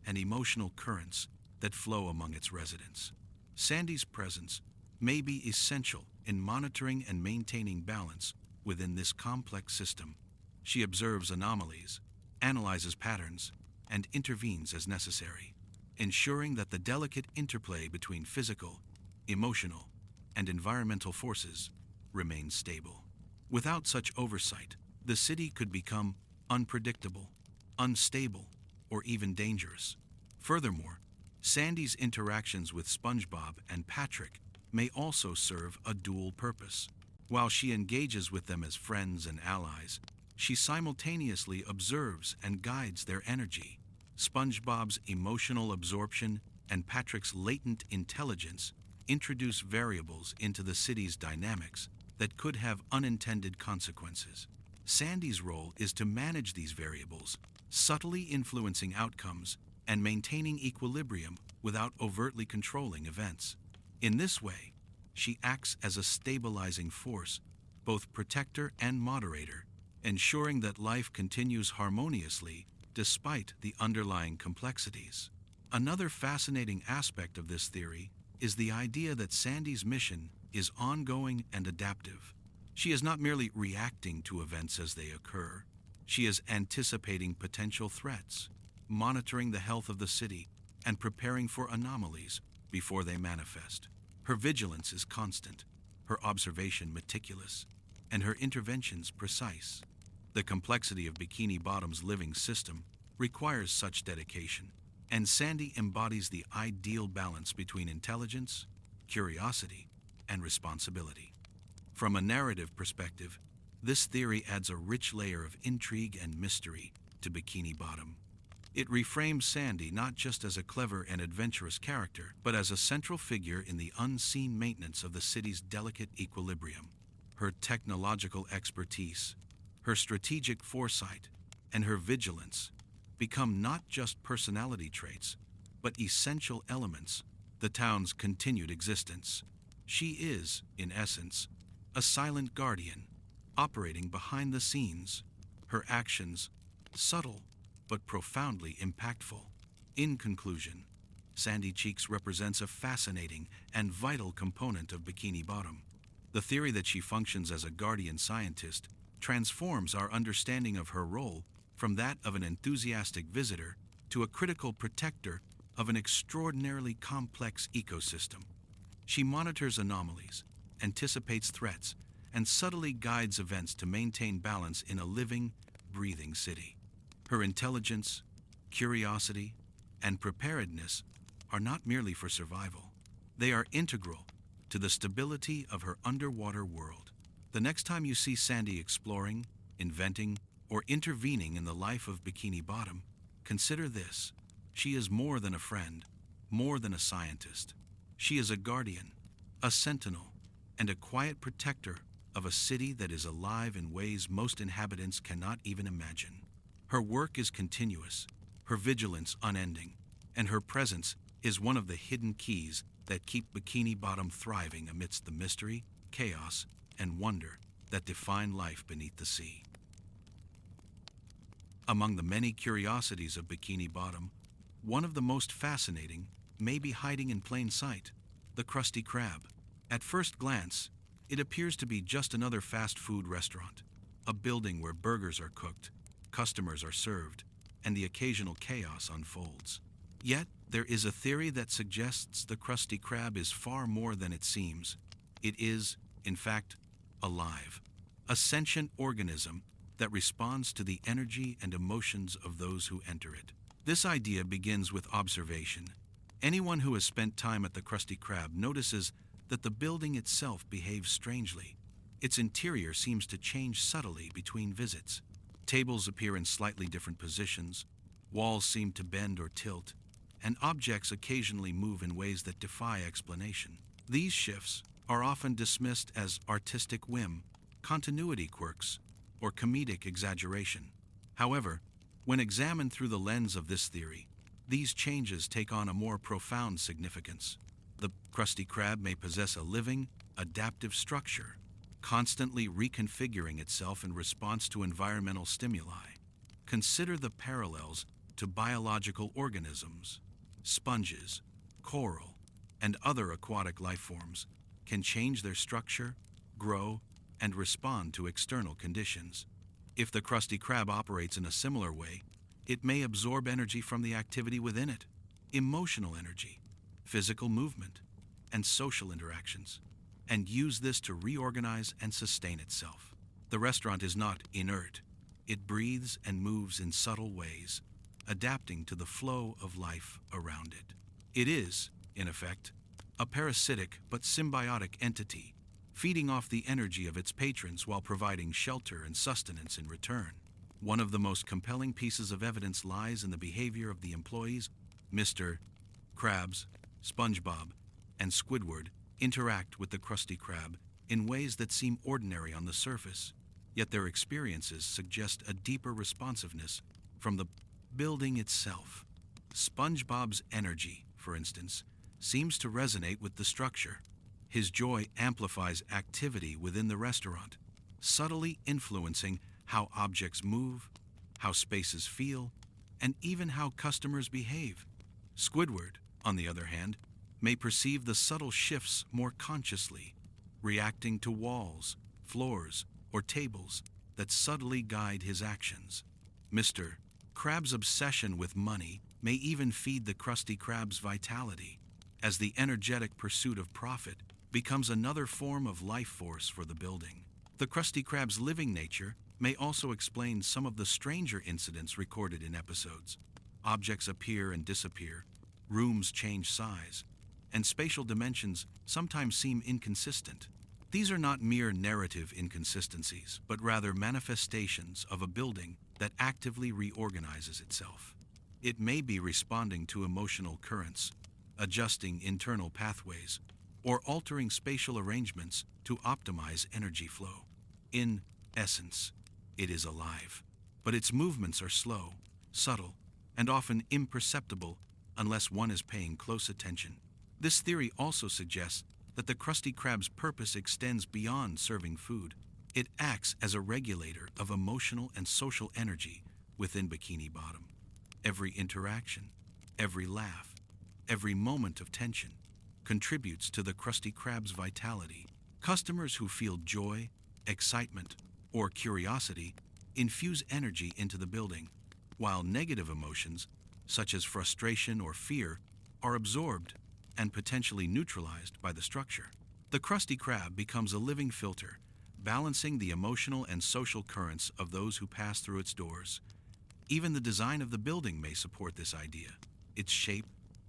A: and emotional currents that flow among its residents. Sandy's presence may be essential in monitoring and maintaining balance within this complex system. She observes anomalies, analyzes patterns, and intervenes as necessary, ensuring that the delicate interplay between physical, emotional, and environmental forces remains stable. Without such oversight, the city could become unpredictable, unstable, or even dangerous. Furthermore, Sandy's interactions with SpongeBob and Patrick may also serve a dual purpose. While she engages with them as friends and allies, she simultaneously observes and guides their energy. SpongeBob's emotional absorption and Patrick's latent intelligence introduce variables into the city's dynamics that could have unintended consequences. Sandy's role is to manage these variables, subtly influencing outcomes and maintaining equilibrium without overtly controlling events. In this way, she acts as a stabilizing force, both protector and moderator, ensuring that life continues harmoniously despite the underlying complexities. Another fascinating aspect of this theory is the idea that Sandy's mission is ongoing and adaptive. She is not merely reacting to events as they occur. She is anticipating potential threats, monitoring the health of the city, and preparing for anomalies before they manifest. Her vigilance is constant, her observation meticulous, and her interventions precise. The complexity of Bikini Bottom's living system requires such dedication, and Sandy embodies the ideal balance between intelligence, curiosity, and responsibility. From a narrative perspective, this theory adds a rich layer of intrigue and mystery to Bikini Bottom. It reframes Sandy not just as a clever and adventurous character, but as a central figure in the unseen maintenance of the city's delicate equilibrium. Her technological expertise, her strategic foresight, and her vigilance become not just personality traits, but essential elements the town's continued existence. She is, in essence, a silent guardian, operating behind the scenes, her actions subtle but profoundly impactful. In conclusion, Sandy Cheeks represents a fascinating and vital component of Bikini Bottom. The theory that she functions as a guardian scientist transforms our understanding of her role from that of an enthusiastic visitor to a critical protector of an extraordinarily complex ecosystem. She monitors anomalies, anticipates threats, and subtly guides events to maintain balance in a living, breathing city. Her intelligence, curiosity, and preparedness are not merely for survival. They are integral to the stability of her underwater world. The next time you see Sandy exploring, inventing, or intervening in the life of Bikini Bottom, consider this. She is more than a friend, more than a scientist. She is a guardian, a sentinel, and a quiet protector of a city that is alive in ways most inhabitants cannot even imagine. Her work is continuous, her vigilance unending, and her presence is one of the hidden keys that keep Bikini Bottom thriving amidst the mystery, chaos, and wonder that define life beneath the sea. Among the many curiosities of Bikini Bottom, one of the most fascinating may be hiding in plain sight: the Krusty Krab. At first glance, it appears to be just another fast food restaurant, a building where burgers are cooked, customers are served, and the occasional chaos unfolds. Yet, there is a theory that suggests the Krusty Krab is far more than it seems. It is, in fact, alive, a sentient organism that responds to the energy and emotions of those who enter it. This idea begins with observation. Anyone who has spent time at the Krusty Krab notices that the building itself behaves strangely. its interior seems to change subtly between visits. Tables appear in slightly different positions, walls seem to bend or tilt, and objects occasionally move in ways that defy explanation. These shifts are often dismissed as artistic whim, continuity quirks, or comedic exaggeration. However, when examined through the lens of this theory, these changes take on a more profound significance. The Krusty Krab may possess a living, adaptive structure, constantly reconfiguring itself in response to environmental stimuli. Consider the parallels to biological organisms. Sponges, coral, and other aquatic life forms can change their structure, grow, and respond to external conditions. If the Krusty Krab operates in a similar way, it may absorb energy from the activity within it, emotional energy, physical movement, and social interactions, and use this to reorganize and sustain itself. The restaurant is not inert. It breathes and moves in subtle ways, adapting to the flow of life around it. It is, in effect, a parasitic but symbiotic entity, feeding off the energy of its patrons while providing shelter and sustenance in return. One of the most compelling pieces of evidence lies in the behavior of the employees. Mr. Krabs, SpongeBob, and Squidward interact with the Krusty Krab in ways that seem ordinary on the surface, yet their experiences suggest a deeper responsiveness from the building itself. SpongeBob's energy, for instance, seems to resonate with the structure. His joy amplifies activity within the restaurant, subtly influencing how objects move, how spaces feel, and even how customers behave. Squidward, on the other hand, may perceive the subtle shifts more consciously, reacting to walls, floors, or tables that subtly guide his actions. Mr. Krab's obsession with money may even feed the Krusty Krab's vitality, as the energetic pursuit of profit becomes another form of life force for the building. The Krusty Krab's living nature may also explain some of the stranger incidents recorded in episodes. Objects appear and disappear, rooms change size, and spatial dimensions sometimes seem inconsistent. These are not mere narrative inconsistencies, but rather manifestations of a building that actively reorganizes itself. It may be responding to emotional currents, adjusting internal pathways, or altering spatial arrangements to optimize energy flow. In essence, it is alive, but its movements are slow, subtle, and often imperceptible unless one is paying close attention. This theory also suggests that the Krusty Krab's purpose extends beyond serving food. It acts as a regulator of emotional and social energy within Bikini Bottom. Every interaction, every laugh, every moment of tension contributes to the Krusty Krab's vitality. Customers who feel joy, excitement, or curiosity infuse energy into the building, while negative emotions, such as frustration or fear, are absorbed and potentially neutralized by the structure. The Krusty Krab becomes a living filter, balancing the emotional and social currents of those who pass through its doors. Even the design of the building may support this idea. Its shape,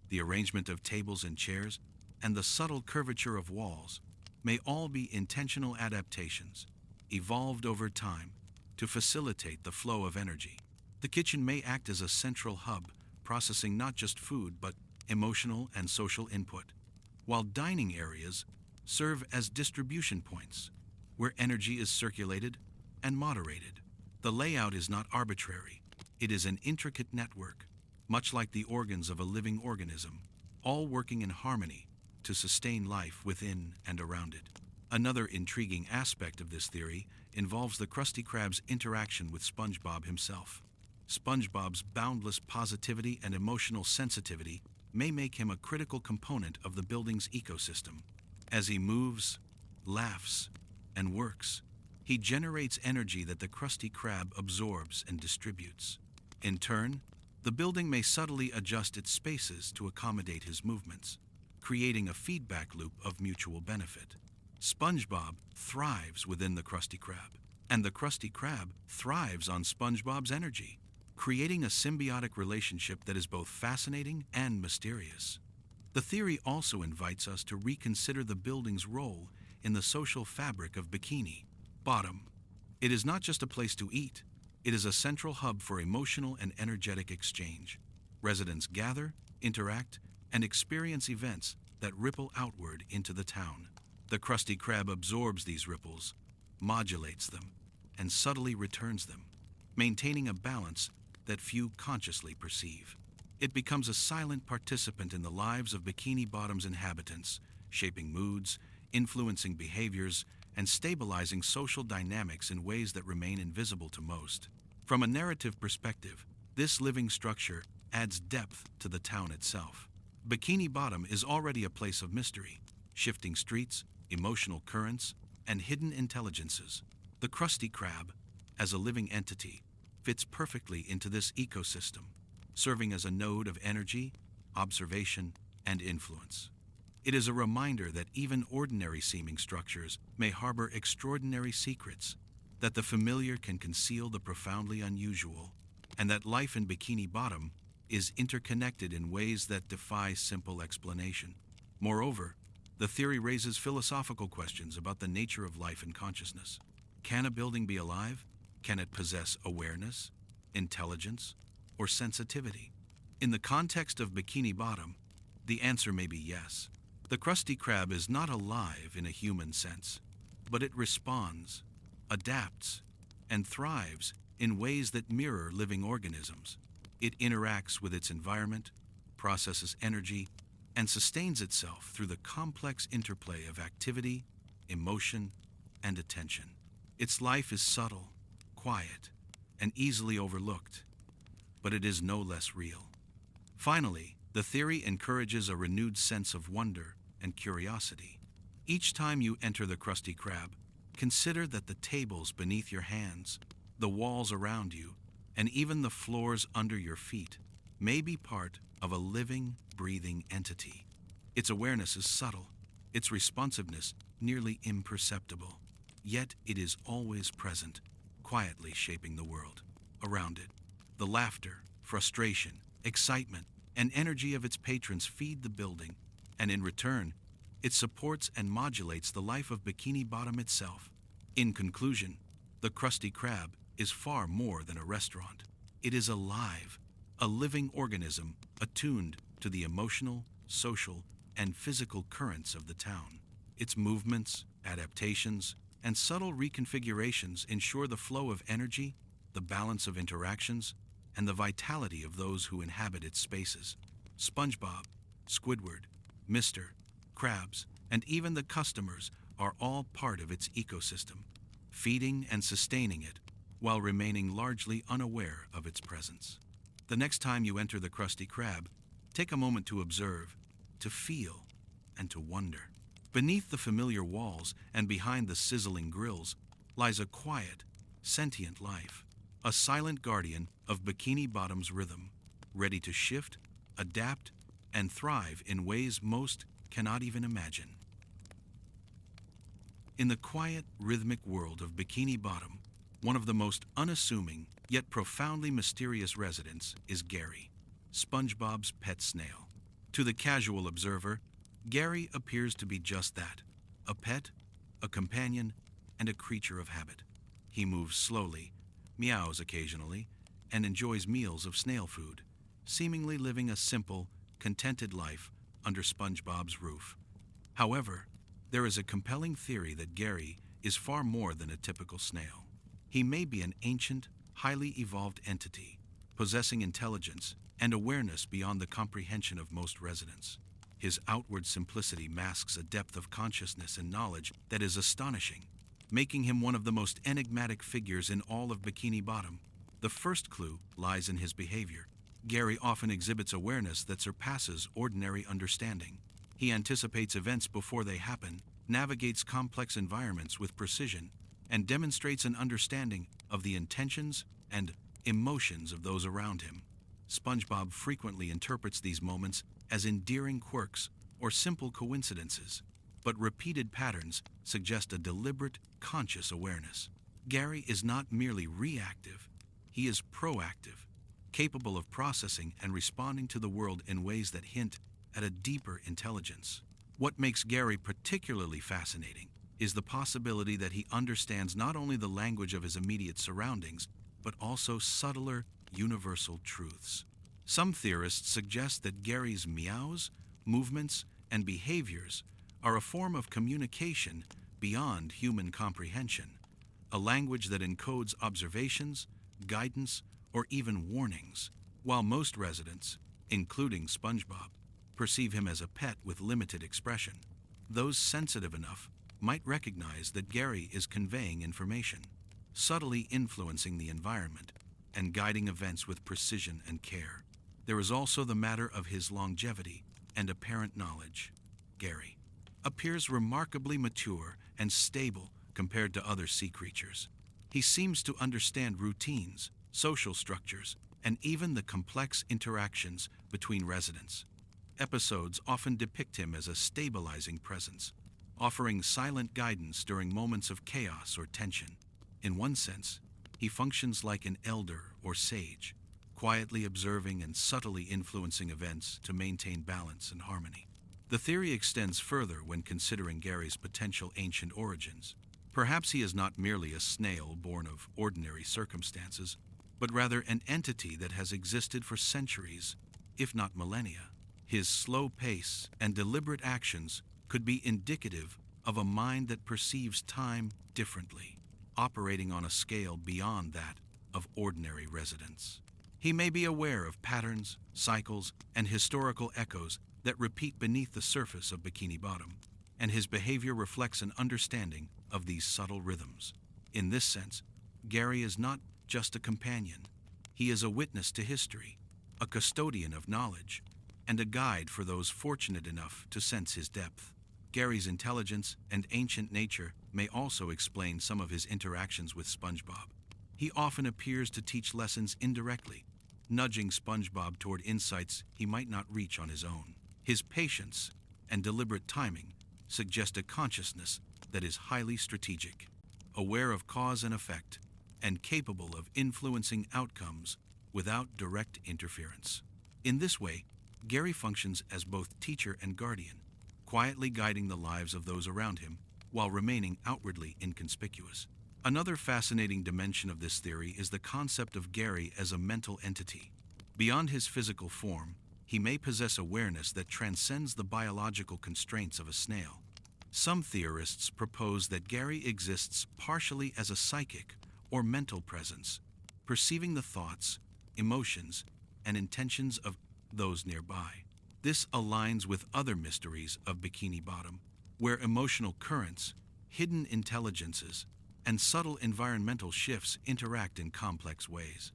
A: the arrangement of tables and chairs, and the subtle curvature of walls may all be intentional adaptations, evolved over time to facilitate the flow of energy. The kitchen may act as a central hub, processing not just food but emotional and social input, while dining areas serve as distribution points where energy is circulated and moderated. The layout is not arbitrary. It is an intricate network, much like the organs of a living organism, all working in harmony to sustain life within and around it. Another intriguing aspect of this theory involves the Krusty Krab's interaction with SpongeBob himself. SpongeBob's boundless positivity and emotional sensitivity may make him a critical component of the building's ecosystem. As he moves, laughs, and works, he generates energy that the Krusty Krab absorbs and distributes. In turn, the building may subtly adjust its spaces to accommodate his movements, creating a feedback loop of mutual benefit. SpongeBob thrives within the Krusty Krab, and the Krusty Krab thrives on SpongeBob's energy, creating a symbiotic relationship that is both fascinating and mysterious. The theory also invites us to reconsider the building's role in the social fabric of Bikini Bottom. It is not just a place to eat, it is a central hub for emotional and energetic exchange. Residents gather, interact, and experience events that ripple outward into the town. The Krusty Krab absorbs these ripples, modulates them, and subtly returns them, maintaining a balance that few consciously perceive. It becomes a silent participant in the lives of Bikini Bottom's inhabitants, shaping moods, influencing behaviors, and stabilizing social dynamics in ways that remain invisible to most. From a narrative perspective, this living structure adds depth to the town itself. Bikini Bottom is already a place of mystery, shifting streets, emotional currents, and hidden intelligences. The Krusty Krab, as a living entity, fits perfectly into this ecosystem, serving as a node of energy, observation, and influence. It is a reminder that even ordinary seeming structures may harbor extraordinary secrets, that the familiar can conceal the profoundly unusual, and that life in Bikini Bottom is interconnected in ways that defy simple explanation. Moreover, the theory raises philosophical questions about the nature of life and consciousness. Can a building be alive? Can it possess awareness, intelligence, or sensitivity? In the context of Bikini Bottom, the answer may be yes. The Krusty Krab is not alive in a human sense, but it responds, adapts, and thrives in ways that mirror living organisms. It interacts with its environment, processes energy, and sustains itself through the complex interplay of activity, emotion, and attention. Its life is subtle, quiet, and easily overlooked, but it is no less real. Finally, the theory encourages a renewed sense of wonder and curiosity. Each time you enter the Krusty Krab, consider that the tables beneath your hands, the walls around you, and even the floors under your feet may be part of a living, breathing entity. Its awareness is subtle, its responsiveness nearly imperceptible, yet it is always present, quietly shaping the world around it. The laughter, frustration, excitement, and energy of its patrons feed the building, and in return, it supports and modulates the life of Bikini Bottom itself. In conclusion, the Krusty Krab is far more than a restaurant. It is alive, a living organism attuned to the emotional, social, and physical currents of the town. Its movements, adaptations, and subtle reconfigurations ensure the flow of energy, the balance of interactions, and the vitality of those who inhabit its spaces. SpongeBob, Squidward, Mr. Krabs, and even the customers are all part of its ecosystem, feeding and sustaining it while remaining largely unaware of its presence. The next time you enter the Krusty Krab, take a moment to observe, to feel, and to wonder. Beneath the familiar walls and behind the sizzling grills lies a quiet, sentient life, a silent guardian of Bikini Bottom's rhythm, ready to shift, adapt, and thrive in ways most cannot even imagine. In the quiet, rhythmic world of Bikini Bottom, one of the most unassuming yet profoundly mysterious residents is Gary, SpongeBob's pet snail. To the casual observer, Gary appears to be just that, a pet, a companion, and a creature of habit. He moves slowly, meows occasionally, and enjoys meals of snail food, seemingly living a simple, contented life under SpongeBob's roof. However, there is a compelling theory that Gary is far more than a typical snail. He may be an ancient, highly evolved entity, possessing intelligence and awareness beyond the comprehension of most residents. His outward simplicity masks a depth of consciousness and knowledge that is astonishing, making him one of the most enigmatic figures in all of Bikini Bottom. The first clue lies in his behavior. Gary often exhibits awareness that surpasses ordinary understanding. He anticipates events before they happen, navigates complex environments with precision, and demonstrates an understanding of the intentions and emotions of those around him. SpongeBob frequently interprets these moments as endearing quirks or simple coincidences, but repeated patterns suggest a deliberate, conscious awareness. Gary is not merely reactive, he is proactive, capable of processing and responding to the world in ways that hint at a deeper intelligence. What makes Gary particularly fascinating is the possibility that he understands not only the language of his immediate surroundings, but also subtler, universal truths. Some theorists suggest that Gary's meows, movements, and behaviors are a form of communication beyond human comprehension, a language that encodes observations, guidance, or even warnings, while most residents, including SpongeBob, perceive him as a pet with limited expression. Those sensitive enough might recognize that Gary is conveying information, subtly influencing the environment, and guiding events with precision and care. There is also the matter of his longevity and apparent knowledge. Gary appears remarkably mature and stable compared to other sea creatures. He seems to understand routines, social structures, and even the complex interactions between residents. Episodes often depict him as a stabilizing presence, offering silent guidance during moments of chaos or tension. In one sense, he functions like an elder or sage, quietly observing and subtly influencing events to maintain balance and harmony. The theory extends further when considering Gary's potential ancient origins. Perhaps he is not merely a snail born of ordinary circumstances, but rather an entity that has existed for centuries, if not millennia. His slow pace and deliberate actions could be indicative of a mind that perceives time differently, operating on a scale beyond that of ordinary residents. He may be aware of patterns, cycles, and historical echoes that repeat beneath the surface of Bikini Bottom, and his behavior reflects an understanding of these subtle rhythms. In this sense, Gary is not just a companion. He is a witness to history, a custodian of knowledge, and a guide for those fortunate enough to sense his depth. Gary's intelligence and ancient nature may also explain some of his interactions with SpongeBob. He often appears to teach lessons indirectly, nudging SpongeBob toward insights he might not reach on his own. His patience and deliberate timing suggest a consciousness that is highly strategic, aware of cause and effect, and capable of influencing outcomes without direct interference. In this way, Gary functions as both teacher and guardian, quietly guiding the lives of those around him while remaining outwardly inconspicuous. Another fascinating dimension of this theory is the concept of Gary as a mental entity. Beyond his physical form, he may possess awareness that transcends the biological constraints of a snail. Some theorists propose that Gary exists partially as a psychic or mental presence, perceiving the thoughts, emotions, and intentions of those nearby. This aligns with other mysteries of Bikini Bottom, where emotional currents, hidden intelligences, and subtle environmental shifts interact in complex ways.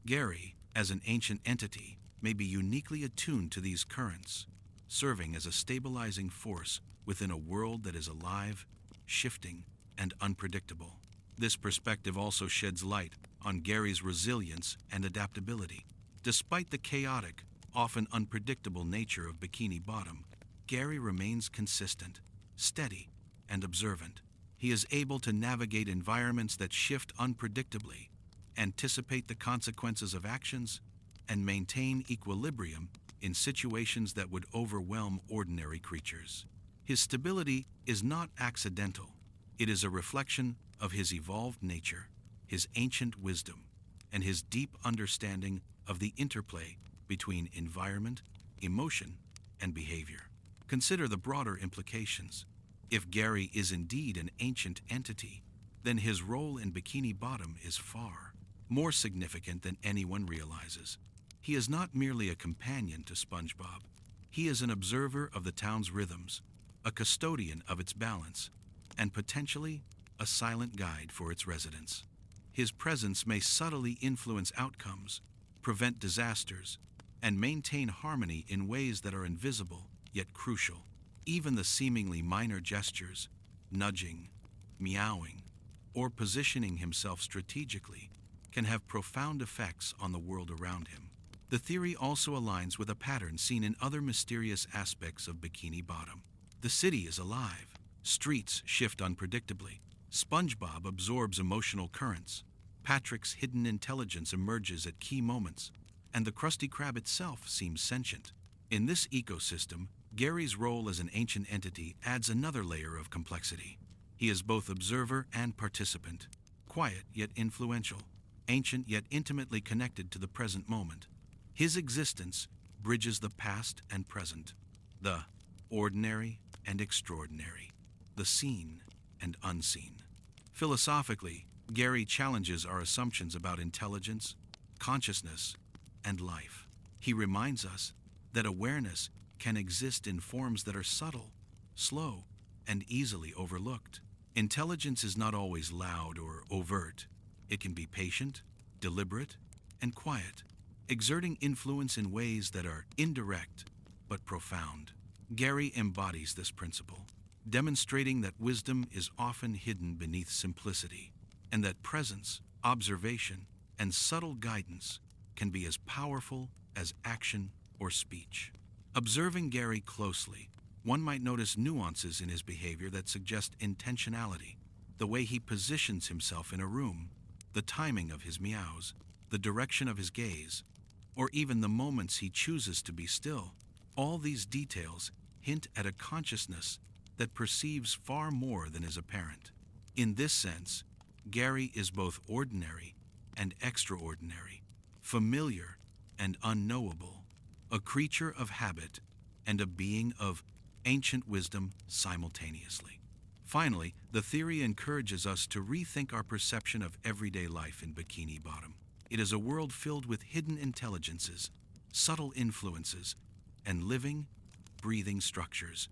A: Gary, as an ancient entity, may be uniquely attuned to these currents, serving as a stabilizing force within a world that is alive, shifting, and unpredictable. This perspective also sheds light on Gary's resilience and adaptability. Despite the chaotic, often unpredictable nature of Bikini Bottom, Gary remains consistent, steady, and observant. He is able to navigate environments that shift unpredictably, anticipate the consequences of actions, and maintain equilibrium in situations that would overwhelm ordinary creatures. His stability is not accidental. It is a reflection of his evolved nature, his ancient wisdom, and his deep understanding of the interplay between environment, emotion, and behavior. Consider the broader implications. If Gary is indeed an ancient entity, then his role in Bikini Bottom is far more significant than anyone realizes. He is not merely a companion to SpongeBob. He is an observer of the town's rhythms, a custodian of its balance, and potentially a silent guide for its residents. His presence may subtly influence outcomes, prevent disasters, and maintain harmony in ways that are invisible yet crucial. Even the seemingly minor gestures, nudging, meowing, or positioning himself strategically, can have profound effects on the world around him. The theory also aligns with a pattern seen in other mysterious aspects of Bikini Bottom. The city is alive. Streets shift unpredictably. SpongeBob absorbs emotional currents. Patrick's hidden intelligence emerges at key moments, and the Krusty Krab itself seems sentient. In this ecosystem, Gary's role as an ancient entity adds another layer of complexity. He is both observer and participant, quiet yet influential, ancient yet intimately connected to the present moment. His existence bridges the past and present, the ordinary and extraordinary, the seen and unseen. Philosophically, Gary challenges our assumptions about intelligence, consciousness, and life. He reminds us that awareness can exist in forms that are subtle, slow, and easily overlooked. Intelligence is not always loud or overt. It can be patient, deliberate, and quiet, exerting influence in ways that are indirect but profound. Gary embodies this principle, demonstrating that wisdom is often hidden beneath simplicity, and that presence, observation, and subtle guidance can be as powerful as action or speech. Observing Gary closely, one might notice nuances in his behavior that suggest intentionality, the way he positions himself in a room, the timing of his meows, the direction of his gaze, or even the moments he chooses to be still. All these details hint at a consciousness that perceives far more than is apparent. In this sense, Gary is both ordinary and extraordinary, familiar and unknowable, a creature of habit and a being of ancient wisdom simultaneously. Finally, the theory encourages us to rethink our perception of everyday life in Bikini Bottom. It is a world filled with hidden intelligences, subtle influences, and living, breathing structures.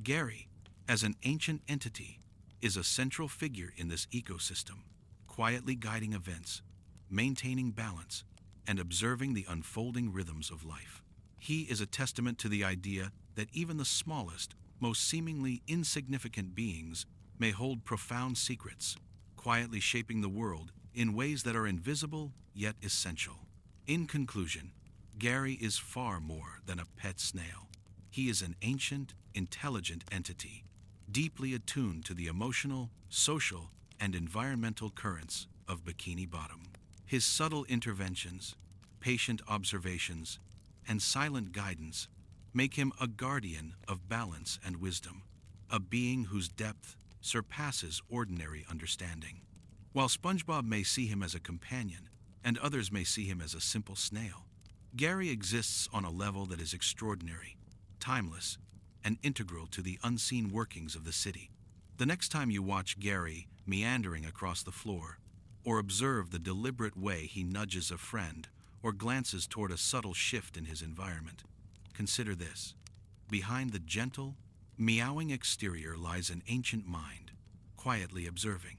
A: Gary, as an ancient entity, is a central figure in this ecosystem, quietly guiding events, maintaining balance, and observing the unfolding rhythms of life. He is a testament to the idea that even the smallest, most seemingly insignificant beings may hold profound secrets, quietly shaping the world in ways that are invisible yet essential. In conclusion, Gary is far more than a pet snail. He is an ancient, intelligent entity, deeply attuned to the emotional, social, and environmental currents of Bikini Bottom. His subtle interventions, patient observations, and silent guidance make him a guardian of balance and wisdom, a being whose depth surpasses ordinary understanding. While SpongeBob may see him as a companion, and others may see him as a simple snail, Gary exists on a level that is extraordinary, timeless, and integral to the unseen workings of the city. The next time you watch Gary meandering across the floor, or observe the deliberate way he nudges a friend or glances toward a subtle shift in his environment, consider this. Behind the gentle, meowing exterior lies an ancient mind, quietly observing,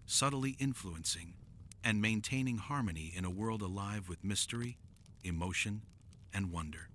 A: subtly influencing, and maintaining harmony in a world alive with mystery, emotion, and wonder.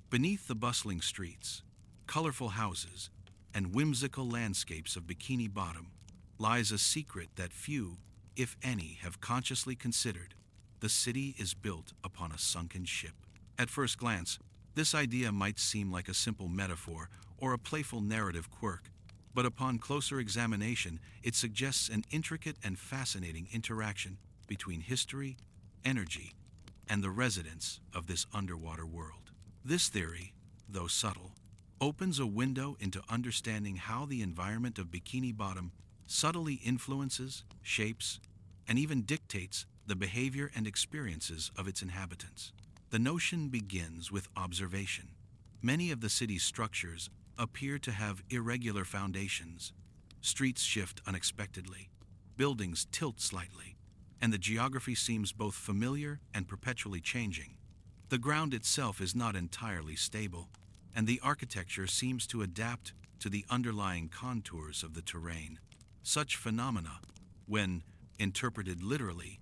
A: Beneath the bustling streets, colorful houses, and whimsical landscapes of Bikini Bottom lies a secret that few, if any, have consciously considered. The city is built upon a sunken ship. At first glance, this idea might seem like a simple metaphor or a playful narrative quirk, but upon closer examination, it suggests an intricate and fascinating interaction between history, energy, and the residents of this underwater world. This theory, though subtle, opens a window into understanding how the environment of Bikini Bottom subtly influences, shapes, and even dictates the behavior and experiences of its inhabitants. The notion begins with observation. Many of the city's structures appear to have irregular foundations. Streets shift unexpectedly, buildings tilt slightly, and the geography seems both familiar and perpetually changing. The ground itself is not entirely stable, and the architecture seems to adapt to the underlying contours of the terrain. Such phenomena, when interpreted literally,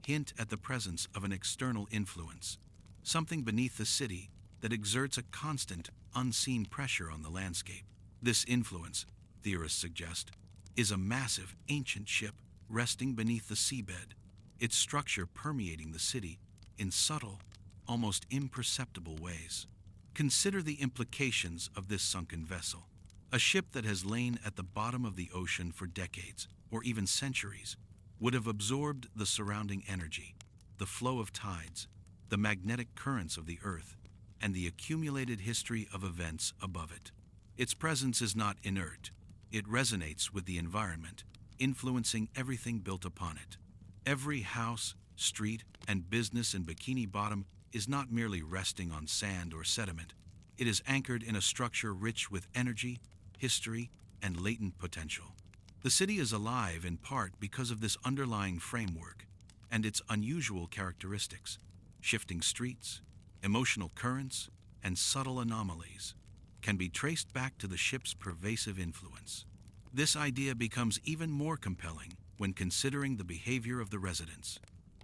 A: hint at the presence of an external influence, something beneath the city that exerts a constant, unseen pressure on the landscape. This influence, theorists suggest, is a massive, ancient ship resting beneath the seabed, its structure permeating the city in subtle, almost imperceptible ways. Consider the implications of this sunken vessel. A ship that has lain at the bottom of the ocean for decades, or even centuries, would have absorbed the surrounding energy, the flow of tides, the magnetic currents of the earth, and the accumulated history of events above it. Its presence is not inert. It resonates with the environment, influencing everything built upon it. Every house, street, and business in Bikini Bottom is not merely resting on sand or sediment. It is anchored in a structure rich with energy, history, and latent potential. The city is alive in part because of this underlying framework and its unusual characteristics: shifting streets, emotional currents, and subtle anomalies can be traced back to the ship's pervasive influence. This idea becomes even more compelling when considering the behavior of the residents.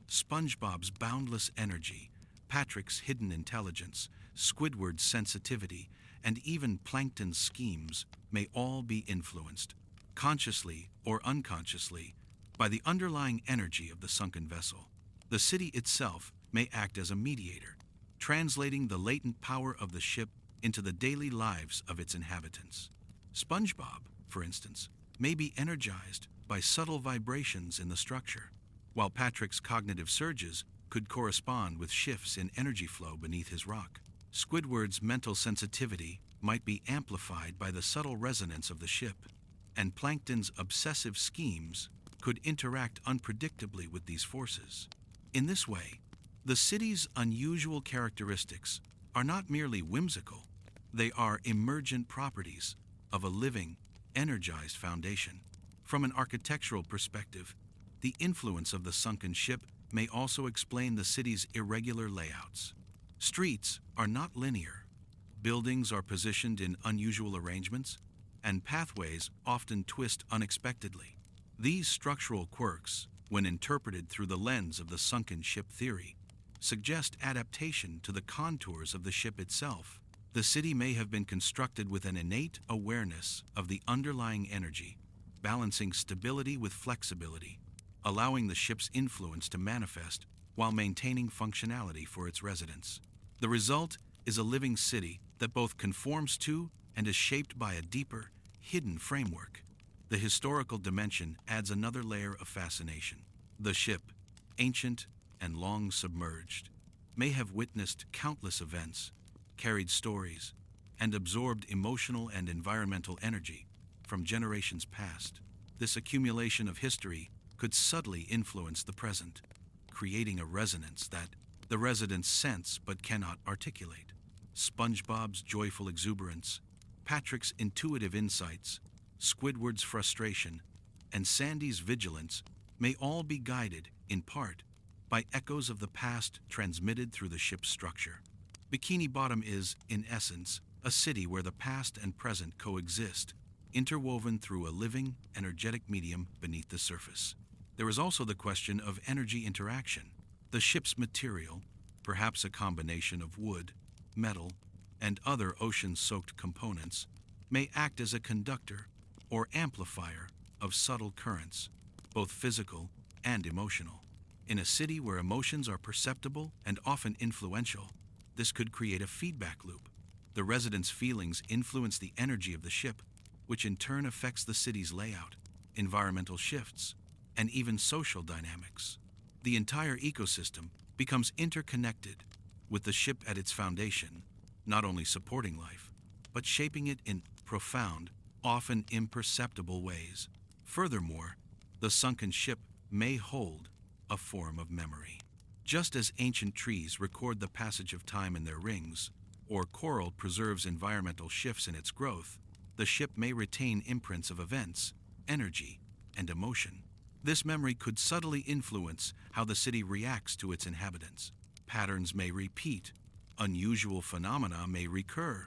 A: SpongeBob's boundless energy, Patrick's hidden intelligence, Squidward's sensitivity, and even Plankton's schemes may all be influenced, consciously or unconsciously, by the underlying energy of the sunken vessel. The city itself may act as a mediator, translating the latent power of the ship into the daily lives of its inhabitants. SpongeBob, for instance, may be energized by subtle vibrations in the structure, while Patrick's cognitive surges could correspond with shifts in energy flow beneath his rock. Squidward's mental sensitivity might be amplified by the subtle resonance of the ship, and Plankton's obsessive schemes could interact unpredictably with these forces. In this way, the city's unusual characteristics are not merely whimsical, they are emergent properties of a living, energized foundation. From an architectural perspective, the influence of the sunken ship may also explain the city's irregular layouts. Streets are not linear, buildings are positioned in unusual arrangements, and pathways often twist unexpectedly. These structural quirks, when interpreted through the lens of the sunken ship theory, suggest adaptation to the contours of the ship itself. The city may have been constructed with an innate awareness of the underlying energy, balancing stability with flexibility, allowing the ship's influence to manifest while maintaining functionality for its residents. The result is a living city that both conforms to and is shaped by a deeper, hidden framework. The historical dimension adds another layer of fascination. The ship, ancient and long submerged, may have witnessed countless events, carried stories, and absorbed emotional and environmental energy from generations past. This accumulation of history could subtly influence the present, creating a resonance that the residents sense but cannot articulate. SpongeBob's joyful exuberance, Patrick's intuitive insights, Squidward's frustration, and Sandy's vigilance may all be guided, in part, by echoes of the past transmitted through the ship's structure. Bikini Bottom is, in essence, a city where the past and present coexist, interwoven through a living, energetic medium beneath the surface. There is also the question of energy interaction. The ship's material, perhaps a combination of wood, metal, and other ocean-soaked components, may act as a conductor or amplifier of subtle currents, both physical and emotional. In a city where emotions are perceptible and often influential, this could create a feedback loop. The residents' feelings influence the energy of the ship, which in turn affects the city's layout, environmental shifts, and even social dynamics. The entire ecosystem becomes interconnected, with the ship at its foundation, not only supporting life, but shaping it in profound, often imperceptible ways. Furthermore, the sunken ship may hold a form of memory. Just as ancient trees record the passage of time in their rings, or coral preserves environmental shifts in its growth, the ship may retain imprints of events, energy, and emotion. This memory could subtly influence how the city reacts to its inhabitants. Patterns may repeat, unusual phenomena may recur,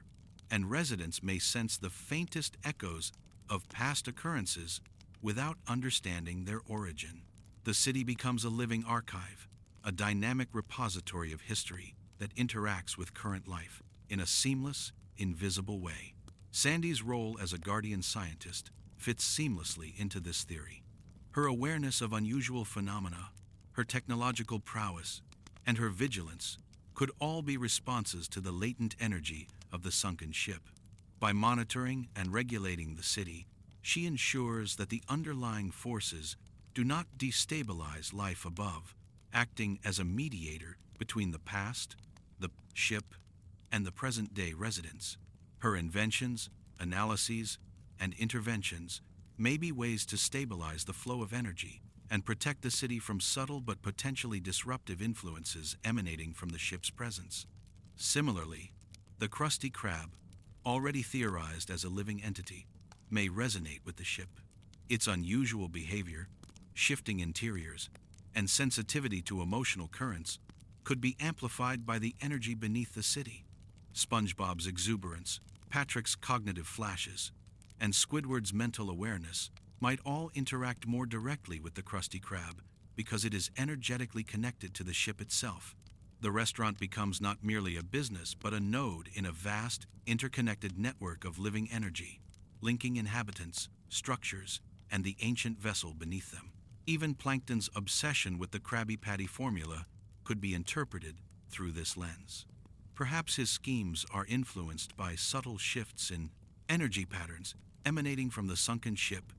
A: and residents may sense the faintest echoes of past occurrences without understanding their origin. The city becomes a living archive, a dynamic repository of history that interacts with current life in a seamless, invisible way. Sandy's role as a guardian scientist fits seamlessly into this theory. Her awareness of unusual phenomena, her technological prowess, and her vigilance could all be responses to the latent energy of the sunken ship. By monitoring and regulating the city, she ensures that the underlying forces do not destabilize life above, acting as a mediator between the past, the ship, and the present-day residents. Her inventions, analyses, and interventions may be ways to stabilize the flow of energy and protect the city from subtle but potentially disruptive influences emanating from the ship's presence. Similarly, the Krusty Krab, already theorized as a living entity, may resonate with the ship. Its unusual behavior, shifting interiors, and sensitivity to emotional currents could be amplified by the energy beneath the city. SpongeBob's exuberance, Patrick's cognitive flashes, and Squidward's mental awareness might all interact more directly with the Krusty Krab because it is energetically connected to the ship itself. The restaurant becomes not merely a business but a node in a vast, interconnected network of living energy, linking inhabitants, structures, and the ancient vessel beneath them. Even Plankton's obsession with the Krabby Patty formula could be interpreted through this lens. Perhaps his schemes are influenced by subtle shifts in energy patterns emanating from the sunken ship,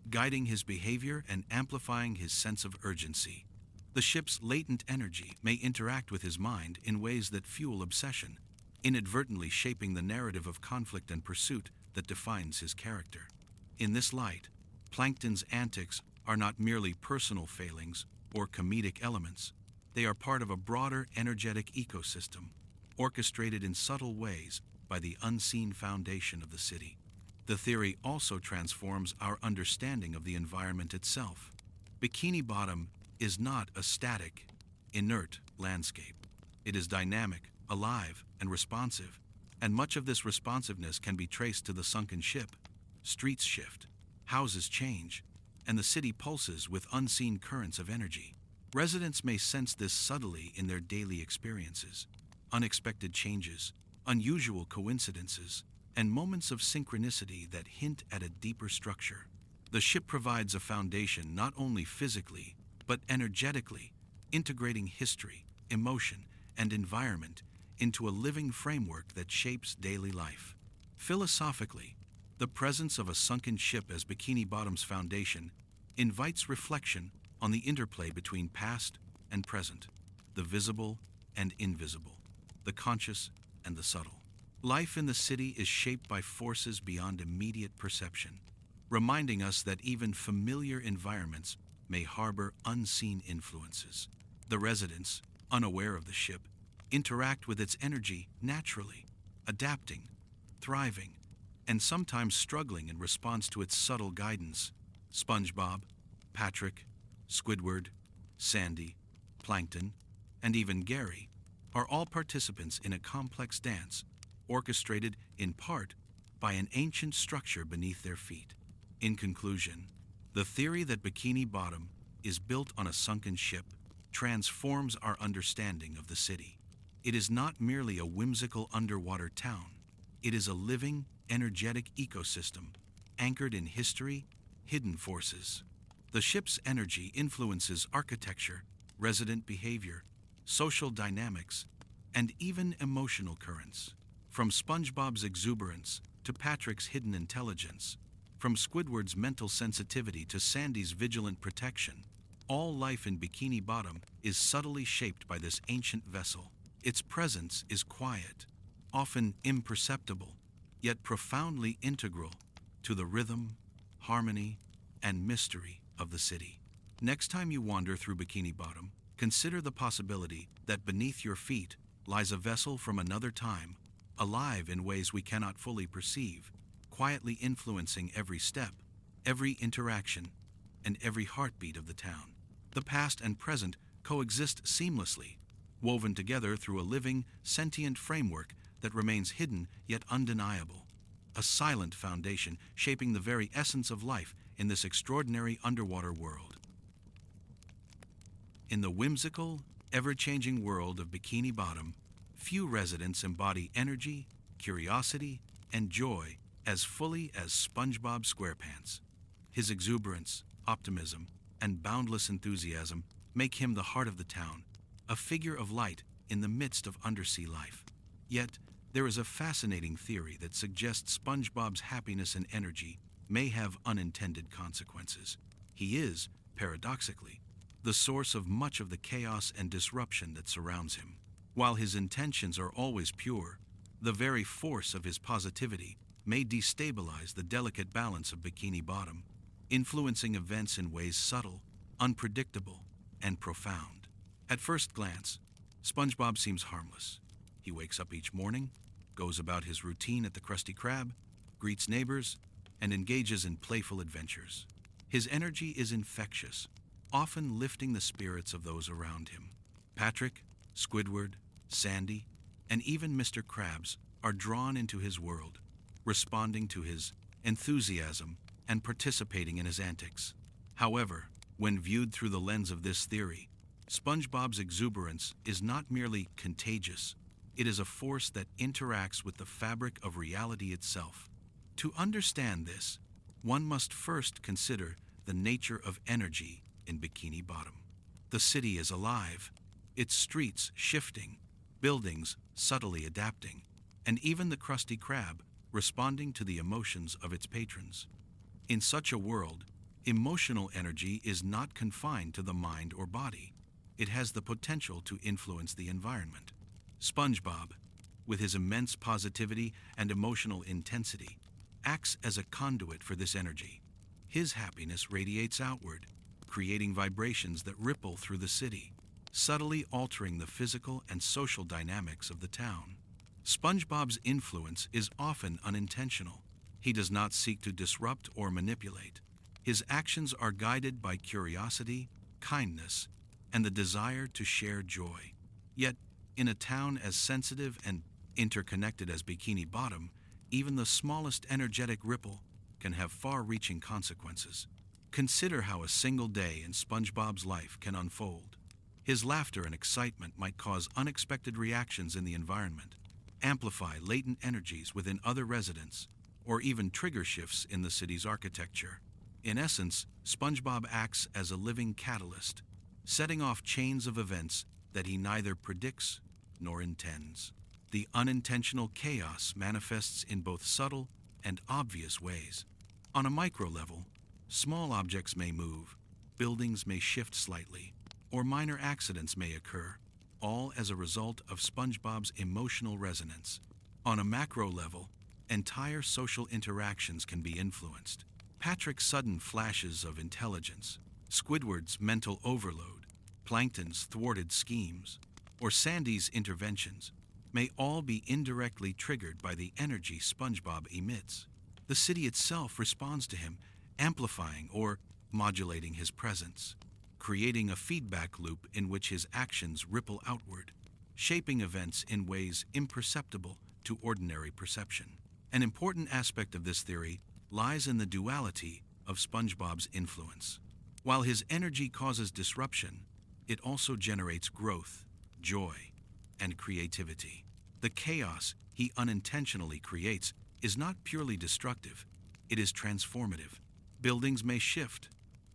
A: guiding his behavior and amplifying his sense of urgency. The ship's latent energy may interact with his mind in ways that fuel obsession, inadvertently shaping the narrative of conflict and pursuit that defines his character. In this light, Plankton's antics are not merely personal failings or comedic elements. They are part of a broader energetic ecosystem, orchestrated in subtle ways by the unseen foundation of the city. The theory also transforms our understanding of the environment itself. Bikini Bottom is not a static, inert landscape. It is dynamic, alive, and responsive, and much of this responsiveness can be traced to the sunken ship. Streets shift, houses change, and the city pulses with unseen currents of energy. Residents may sense this subtly in their daily experiences. Unexpected changes, unusual coincidences, and moments of synchronicity that hint at a deeper structure. The ship provides a foundation not only physically, but energetically, integrating history, emotion, and environment into a living framework that shapes daily life. Philosophically, the presence of a sunken ship as Bikini Bottom's foundation invites reflection on the interplay between past and present, the visible and invisible, the conscious and the subtle. Life in the city is shaped by forces beyond immediate perception, reminding us that even familiar environments may harbor unseen influences. The residents, unaware of the ship, interact with its energy naturally, adapting, thriving, and sometimes struggling in response to its subtle guidance. SpongeBob, Patrick, Squidward, Sandy, Plankton, and even Gary are all participants in a complex dance, orchestrated in part by an ancient structure beneath their feet. In conclusion, the theory that Bikini Bottom is built on a sunken ship transforms our understanding of the city. It is not merely a whimsical underwater town. It is a living, energetic ecosystem, anchored in history, hidden forces. The ship's energy influences architecture, resident behavior, social dynamics, and even emotional currents. From SpongeBob's exuberance to Patrick's hidden intelligence, from Squidward's mental sensitivity to Sandy's vigilant protection, all life in Bikini Bottom is subtly shaped by this ancient vessel. Its presence is quiet, often imperceptible, yet profoundly integral to the rhythm, harmony, and mystery of the city. Next time you wander through Bikini Bottom, consider the possibility that beneath your feet lies a vessel from another time, alive in ways we cannot fully perceive, quietly influencing every step, every interaction, and every heartbeat of the town. The past and present coexist seamlessly, woven together through a living, sentient framework that remains hidden yet undeniable, a silent foundation shaping the very essence of life in this extraordinary underwater world. In the whimsical, ever-changing world of Bikini Bottom, few residents embody energy, curiosity, and joy as fully as SpongeBob SquarePants. His exuberance, optimism, and boundless enthusiasm make him the heart of the town, a figure of light in the midst of undersea life. Yet, there is a fascinating theory that suggests SpongeBob's happiness and energy may have unintended consequences. He is, paradoxically, the source of much of the chaos and disruption that surrounds him. While his intentions are always pure, the very force of his positivity may destabilize the delicate balance of Bikini Bottom, influencing events in ways subtle, unpredictable, and profound. At first glance, SpongeBob seems harmless. He wakes up each morning, goes about his routine at the Krusty Krab, greets neighbors, and engages in playful adventures. His energy is infectious, often lifting the spirits of those around him. Patrick, Squidward, Sandy, and even Mr. Krabs are drawn into his world, responding to his enthusiasm and participating in his antics. However, when viewed through the lens of this theory, SpongeBob's exuberance is not merely contagious, it is a force that interacts with the fabric of reality itself. To understand this, one must first consider the nature of energy in Bikini Bottom. The city is alive, its streets shifting, buildings subtly adapting, and even the Krusty Krab responding to the emotions of its patrons. In such a world, emotional energy is not confined to the mind or body. It has the potential to influence the environment. SpongeBob, with his immense positivity and emotional intensity, acts as a conduit for this energy. His happiness radiates outward, creating vibrations that ripple through the city, subtly altering the physical and social dynamics of the town. SpongeBob's influence is often unintentional. He does not seek to disrupt or manipulate. His actions are guided by curiosity, kindness, and the desire to share joy. Yet, in a town as sensitive and interconnected as Bikini Bottom, even the smallest energetic ripple can have far-reaching consequences. Consider how a single day in SpongeBob's life can unfold. His laughter and excitement might cause unexpected reactions in the environment, amplify latent energies within other residents, or even trigger shifts in the city's architecture. In essence, SpongeBob acts as a living catalyst, setting off chains of events that he neither predicts nor intends. The unintentional chaos manifests in both subtle and obvious ways. On a micro level, small objects may move, buildings may shift slightly, or minor accidents may occur, all as a result of SpongeBob's emotional resonance. On a macro level, entire social interactions can be influenced. Patrick's sudden flashes of intelligence, Squidward's mental overload, Plankton's thwarted schemes, or Sandy's interventions may all be indirectly triggered by the energy SpongeBob emits. The city itself responds to him, amplifying or modulating his presence, creating a feedback loop in which his actions ripple outward, shaping events in ways imperceptible to ordinary perception. An important aspect of this theory lies in the duality of SpongeBob's influence. While his energy causes disruption, it also generates growth, joy, and creativity. The chaos he unintentionally creates is not purely destructive, it is transformative. Buildings may shift,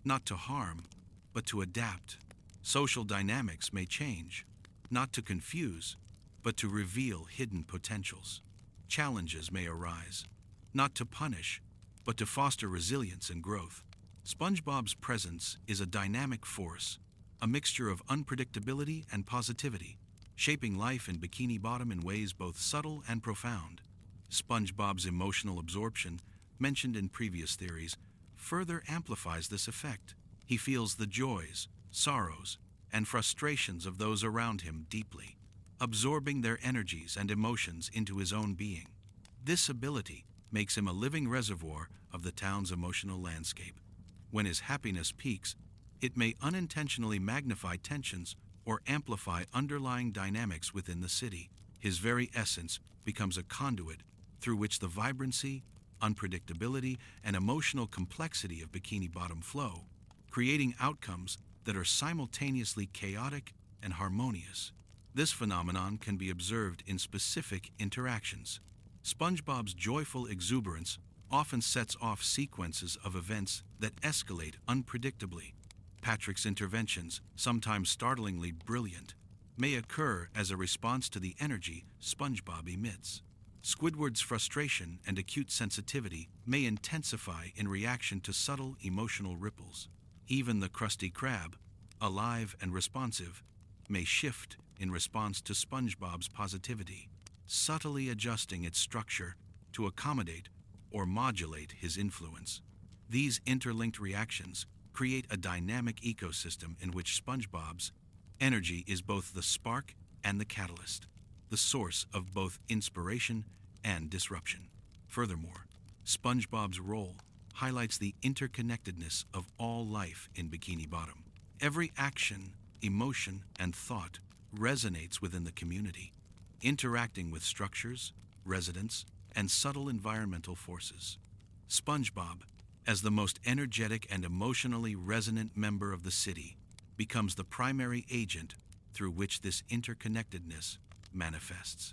A: not to harm, but to adapt. Social dynamics may change, not to confuse, but to reveal hidden potentials. Challenges may arise, not to punish, but to foster resilience and growth. SpongeBob's presence is a dynamic force, a mixture of unpredictability and positivity, shaping life in Bikini Bottom in ways both subtle and profound. SpongeBob's emotional absorption, mentioned in previous theories, further amplifies this effect. He feels the joys, sorrows, and frustrations of those around him deeply, absorbing their energies and emotions into his own being. This ability makes him a living reservoir of the town's emotional landscape. When his happiness peaks, it may unintentionally magnify tensions or amplify underlying dynamics within the city. His very essence becomes a conduit through which the vibrancy, unpredictability, and emotional complexity of Bikini Bottom flow, creating outcomes that are simultaneously chaotic and harmonious. This phenomenon can be observed in specific interactions. SpongeBob's joyful exuberance often sets off sequences of events that escalate unpredictably. Patrick's interventions, sometimes startlingly brilliant, may occur as a response to the energy SpongeBob emits. Squidward's frustration and acute sensitivity may intensify in reaction to subtle emotional ripples. Even the Krusty Krab, alive and responsive, may shift in response to SpongeBob's positivity, subtly adjusting its structure to accommodate or modulate his influence. These interlinked reactions create a dynamic ecosystem in which SpongeBob's energy is both the spark and the catalyst, the source of both inspiration and disruption. Furthermore, SpongeBob's role highlights the interconnectedness of all life in Bikini Bottom. Every action, emotion, and thought resonates within the community, interacting with structures, residents, and subtle environmental forces. SpongeBob, as the most energetic and emotionally resonant member of the city, becomes the primary agent through which this interconnectedness manifests.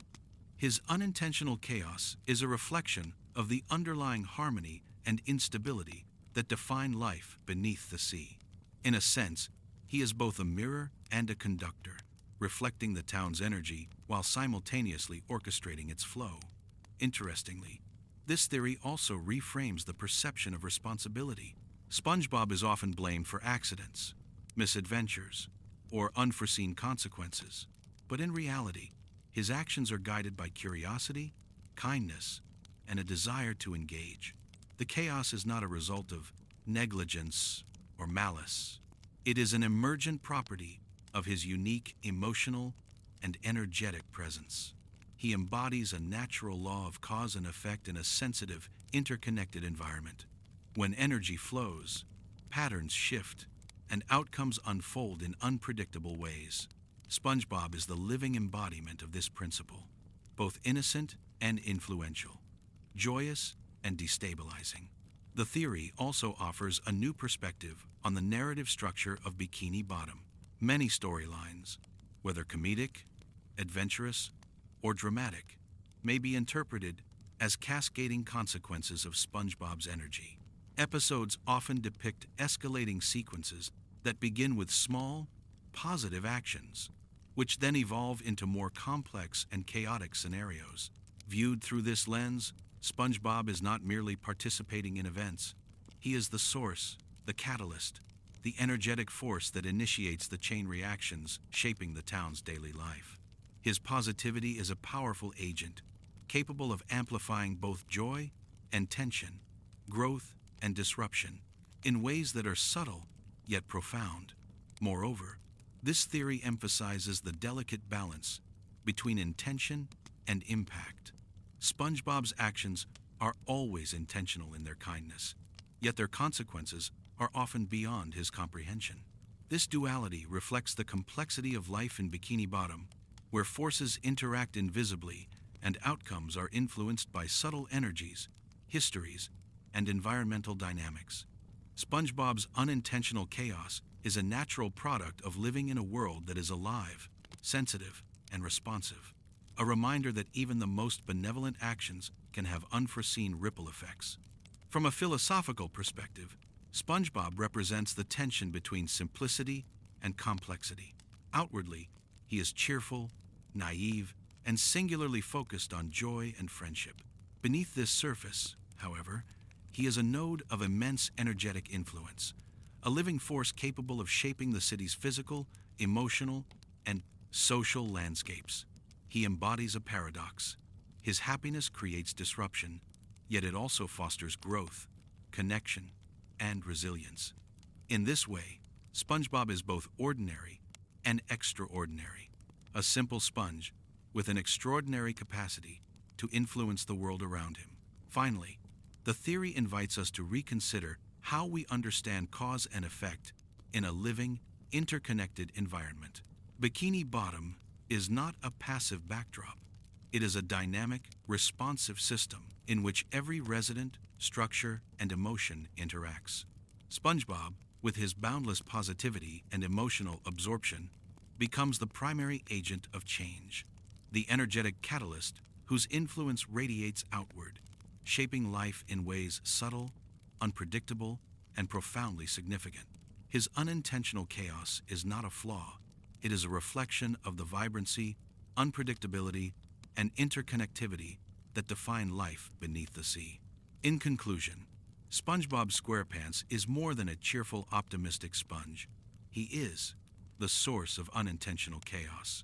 A: His unintentional chaos is a reflection of the underlying harmony and instability that define life beneath the sea. In a sense, he is both a mirror and a conductor, reflecting the town's energy while simultaneously orchestrating its flow. Interestingly, this theory also reframes the perception of responsibility. SpongeBob is often blamed for accidents, misadventures, or unforeseen consequences, but in reality, his actions are guided by curiosity, kindness, and a desire to engage. The chaos is not a result of negligence or malice. It is an emergent property of his unique emotional and energetic presence. He embodies a natural law of cause and effect in a sensitive, interconnected environment. When energy flows, patterns shift, and outcomes unfold in unpredictable ways. SpongeBob is the living embodiment of this principle, both innocent and influential, joyous and destabilizing. The theory also offers a new perspective on the narrative structure of Bikini Bottom. Many storylines, whether comedic, adventurous, or dramatic, may be interpreted as cascading consequences of SpongeBob's energy. Episodes often depict escalating sequences that begin with small, positive actions, which then evolve into more complex and chaotic scenarios. Viewed through this lens, SpongeBob is not merely participating in events. He is the source, the catalyst, the energetic force that initiates the chain reactions shaping the town's daily life. His positivity is a powerful agent, capable of amplifying both joy and tension, growth and disruption, in ways that are subtle yet profound. Moreover, this theory emphasizes the delicate balance between intention and impact. SpongeBob's actions are always intentional in their kindness, yet their consequences are often beyond his comprehension. This duality reflects the complexity of life in Bikini Bottom, where forces interact invisibly and outcomes are influenced by subtle energies, histories, and environmental dynamics. SpongeBob's unintentional chaos is a natural product of living in a world that is alive, sensitive, and responsive, a reminder that even the most benevolent actions can have unforeseen ripple effects. From a philosophical perspective, SpongeBob represents the tension between simplicity and complexity. Outwardly, he is cheerful, naive, and singularly focused on joy and friendship. Beneath this surface, however, he is a node of immense energetic influence, a living force capable of shaping the city's physical, emotional, and social landscapes. He embodies a paradox. His happiness creates disruption, yet it also fosters growth, connection, and resilience. In this way, SpongeBob is both ordinary and extraordinary, a simple sponge with an extraordinary capacity to influence the world around him. Finally, the theory invites us to reconsider how we understand cause and effect in a living, interconnected environment. Bikini Bottom is not a passive backdrop. It is a dynamic, responsive system in which every resident, structure, and emotion interacts. SpongeBob, with his boundless positivity and emotional absorption, becomes the primary agent of change, the energetic catalyst whose influence radiates outward, shaping life in ways subtle, unpredictable, and profoundly significant. His unintentional chaos is not a flaw. It is a reflection of the vibrancy, unpredictability, and interconnectivity that define life beneath the sea. In conclusion, SpongeBob SquarePants is more than a cheerful, optimistic sponge. He is the source of unintentional chaos,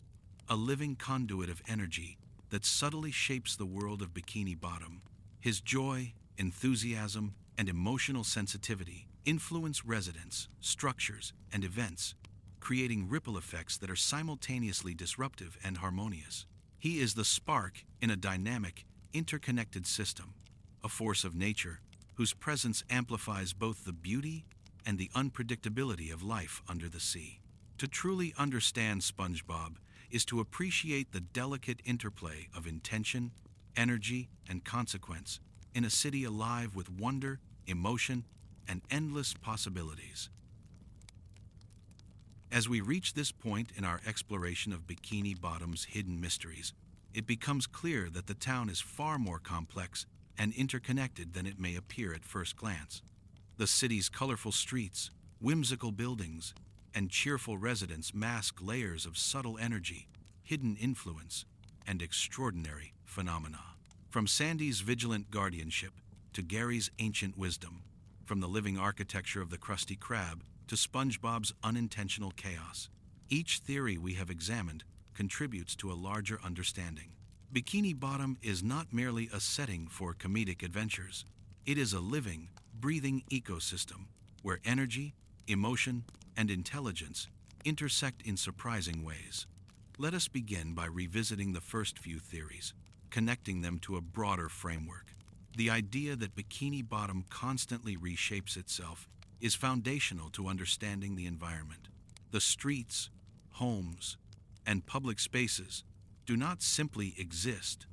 A: a living conduit of energy that subtly shapes the world of Bikini Bottom. His joy, enthusiasm, and emotional sensitivity influence residents, structures, and events, creating ripple effects that are simultaneously disruptive and harmonious. He is the spark in a dynamic, interconnected system, a force of nature whose presence amplifies both the beauty and the unpredictability of life under the sea. To truly understand SpongeBob is to appreciate the delicate interplay of intention, energy, and consequence in a city alive with wonder, emotion, and endless possibilities. As we reach this point in our exploration of Bikini Bottom's hidden mysteries, it becomes clear that the town is far more complex and interconnected than it may appear at first glance. The city's colorful streets, whimsical buildings, and cheerful residents mask layers of subtle energy, hidden influence, and extraordinary phenomena. From Sandy's vigilant guardianship to Gary's ancient wisdom, from the living architecture of the Krusty Krab to SpongeBob's unintentional chaos, each theory we have examined contributes to a larger understanding. Bikini Bottom is not merely a setting for comedic adventures. It is a living, breathing ecosystem where energy, emotion, and intelligence intersect in surprising ways. Let us begin by revisiting the first few theories, connecting them to a broader framework. The idea that Bikini Bottom constantly reshapes itself is foundational to understanding the environment. The streets, homes, and public spaces do not simply exist.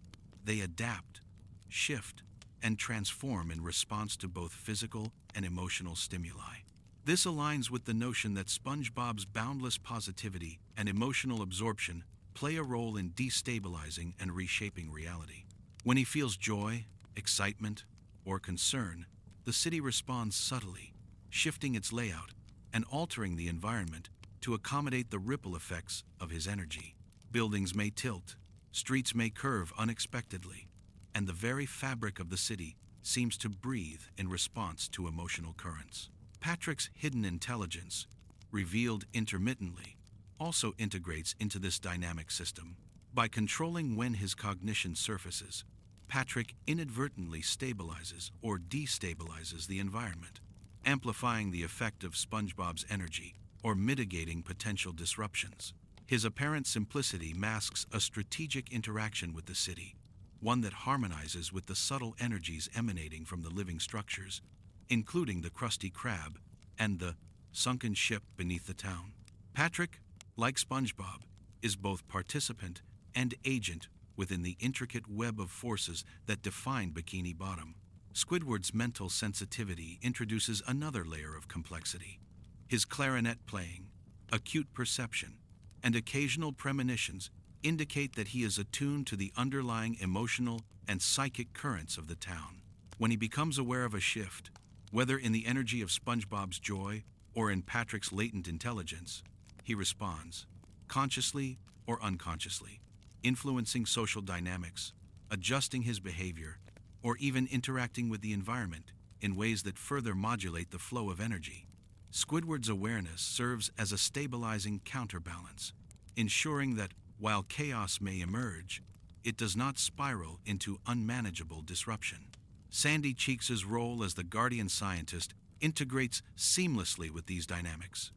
A: They adapt, shift, and transform in response to both physical and emotional stimuli. This aligns with the notion that SpongeBob's boundless positivity and emotional absorption play a role in destabilizing and reshaping reality. When he feels joy, excitement, or concern, the city responds subtly, shifting its layout and altering the environment to accommodate the ripple effects of his energy. Buildings may tilt, streets may curve unexpectedly, and the very fabric of the city seems to breathe in response to emotional currents. Patrick's hidden intelligence, revealed intermittently, also integrates into this dynamic system. By controlling when his cognition surfaces, Patrick inadvertently stabilizes or destabilizes the environment, amplifying the effect of SpongeBob's energy or mitigating potential disruptions. His apparent simplicity masks a strategic interaction with the city, one that harmonizes with the subtle energies emanating from the living structures, including the Krusty Krab and the sunken ship beneath the town. Patrick, like SpongeBob, is both participant and agent within the intricate web of forces that define Bikini Bottom. Squidward's mental sensitivity introduces another layer of complexity. His clarinet playing, acute perception, and occasional premonitions indicate that he is attuned to the underlying emotional and psychic currents of the town. When he becomes aware of a shift, whether in the energy of SpongeBob's joy or in Patrick's latent intelligence, he responds, consciously or unconsciously, influencing social dynamics, adjusting his behavior, or even interacting with the environment in ways that further modulate the flow of energy. Squidward's awareness serves as a stabilizing counterbalance, ensuring that while chaos may emerge, it does not spiral into unmanageable disruption. Sandy Cheeks' role as the guardian scientist integrates seamlessly with these dynamics.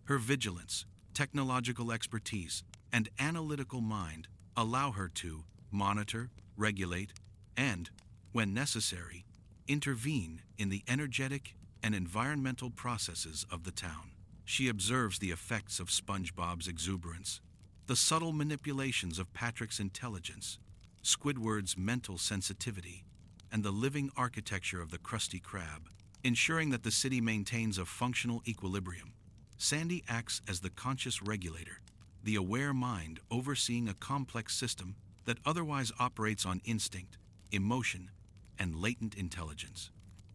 A: Her vigilance, technological expertise, and analytical mind allow her to monitor, regulate, and, when necessary, intervene in the energetic and environmental processes of the town. She observes the effects of SpongeBob's exuberance, the subtle manipulations of Patrick's intelligence, Squidward's mental sensitivity, and the living architecture of the Krusty Krab, ensuring that the city maintains a functional equilibrium. Sandy acts as the conscious regulator, the aware mind overseeing a complex system that otherwise operates on instinct, emotion, and latent intelligence.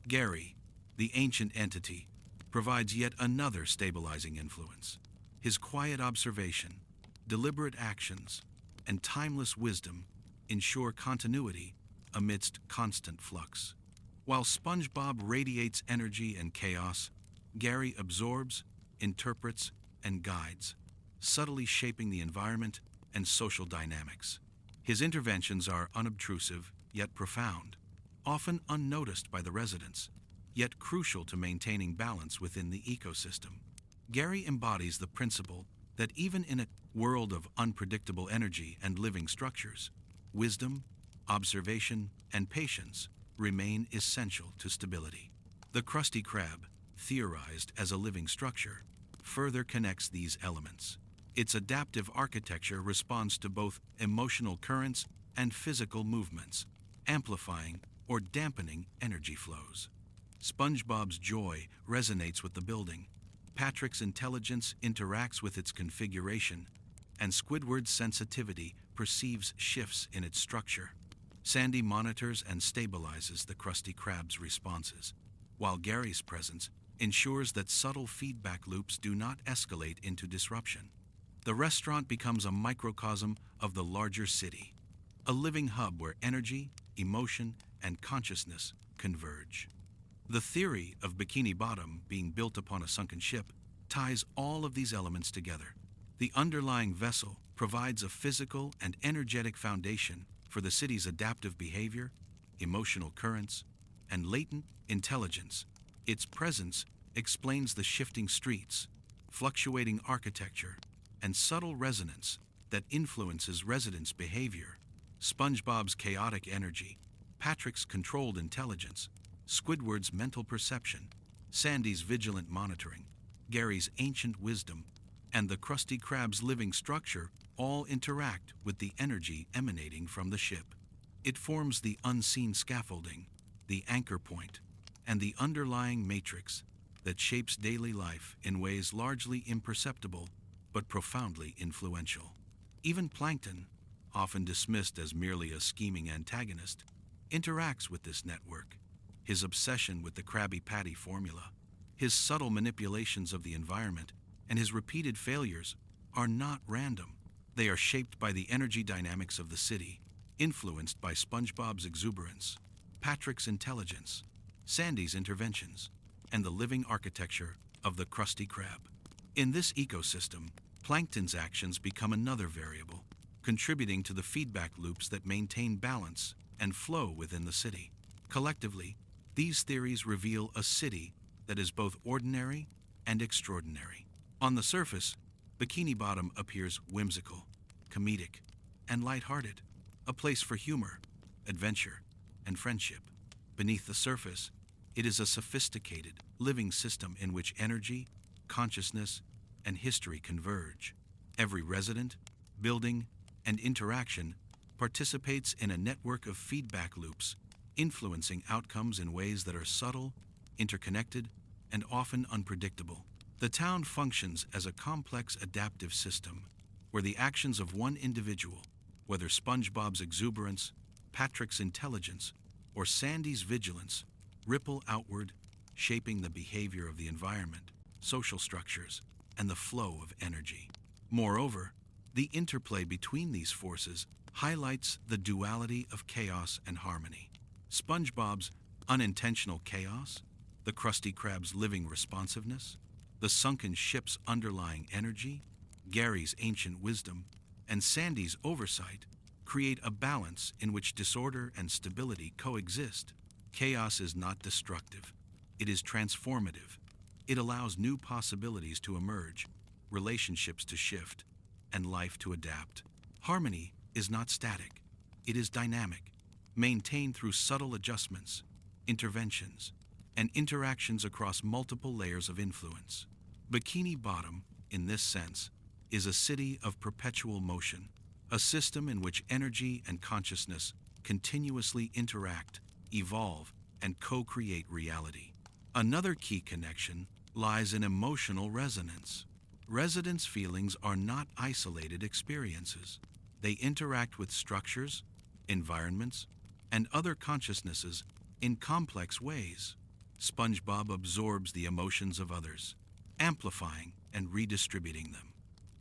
A: Gary, the ancient entity, provides yet another stabilizing influence. His quiet observation, deliberate actions, and timeless wisdom ensure continuity amidst constant flux. While SpongeBob radiates energy and chaos, Gary absorbs, interprets, and guides, subtly shaping the environment and social dynamics. His interventions are unobtrusive, yet profound, often unnoticed by the residents, yet crucial to maintaining balance within the ecosystem. Gary embodies the principle that even in a world of unpredictable energy and living structures, wisdom, observation, and patience remain essential to stability. The Krusty Krab, theorized as a living structure, further connects these elements. Its adaptive architecture responds to both emotional currents and physical movements, amplifying or dampening energy flows. SpongeBob's joy resonates with the building, Patrick's intelligence interacts with its configuration, and Squidward's sensitivity perceives shifts in its structure. Sandy monitors and stabilizes the Krusty Krab's responses, while Gary's presence ensures that subtle feedback loops do not escalate into disruption. The restaurant becomes a microcosm of the larger city, a living hub where energy, emotion, and consciousness converge. The theory of Bikini Bottom being built upon a sunken ship ties all of these elements together. The underlying vessel provides a physical and energetic foundation for the city's adaptive behavior, emotional currents, and latent intelligence. Its presence explains the shifting streets, fluctuating architecture, and subtle resonance that influences residents' behavior. SpongeBob's chaotic energy, Patrick's controlled intelligence, Squidward's mental perception, Sandy's vigilant monitoring, Gary's ancient wisdom, and the Krusty Krab's living structure all interact with the energy emanating from the ship. It forms the unseen scaffolding, the anchor point, and the underlying matrix that shapes daily life in ways largely imperceptible but profoundly influential. Even Plankton, often dismissed as merely a scheming antagonist, interacts with this network. His obsession with the Krabby Patty formula, his subtle manipulations of the environment, and his repeated failures are not random. They are shaped by the energy dynamics of the city, influenced by SpongeBob's exuberance, Patrick's intelligence, Sandy's interventions, and the living architecture of the Krusty Krab. In this ecosystem, Plankton's actions become another variable, contributing to the feedback loops that maintain balance and flow within the city. Collectively, these theories reveal a city that is both ordinary and extraordinary. On the surface, Bikini Bottom appears whimsical, comedic, and lighthearted, a place for humor, adventure, and friendship. Beneath the surface, it is a sophisticated, living system in which energy, consciousness, and history converge. Every resident, building, and interaction participates in a network of feedback loops, influencing outcomes in ways that are subtle, interconnected, and often unpredictable. The town functions as a complex adaptive system where the actions of one individual, whether SpongeBob's exuberance, Patrick's intelligence, or Sandy's vigilance, ripple outward, shaping the behavior of the environment, social structures, and the flow of energy. Moreover, the interplay between these forces highlights the duality of chaos and harmony. SpongeBob's unintentional chaos, the Krusty Krab's living responsiveness, the sunken ship's underlying energy, Gary's ancient wisdom, and Sandy's oversight create a balance in which disorder and stability coexist. Chaos is not destructive. It is transformative. It allows new possibilities to emerge, relationships to shift, and life to adapt. Harmony is not static. It is dynamic, maintained through subtle adjustments, interventions, and interactions across multiple layers of influence. Bikini Bottom, in this sense, is a city of perpetual motion, a system in which energy and consciousness continuously interact, evolve, and co-create reality. Another key connection lies in emotional resonance. Residents' feelings are not isolated experiences. They interact with structures, environments, and other consciousnesses in complex ways. SpongeBob absorbs the emotions of others, amplifying and redistributing them.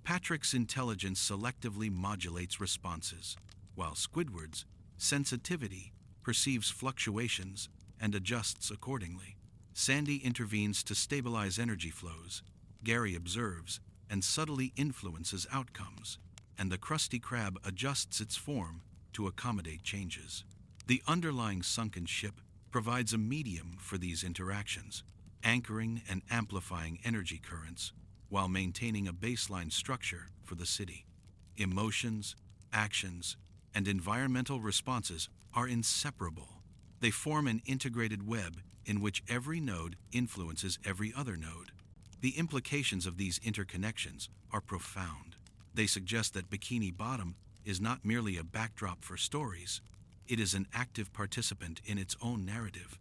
A: Patrick's intelligence selectively modulates responses, while Squidward's sensitivity perceives fluctuations and adjusts accordingly. Sandy intervenes to stabilize energy flows, Gary observes and subtly influences outcomes, and the Krusty Krab adjusts its form to accommodate changes. The underlying sunken ship provides a medium for these interactions, anchoring and amplifying energy currents while maintaining a baseline structure for the city. Emotions, actions, and environmental responses are inseparable. They form an integrated web in which every node influences every other node. The implications of these interconnections are profound. They suggest that Bikini Bottom is not merely a backdrop for stories, it is an active participant in its own narrative.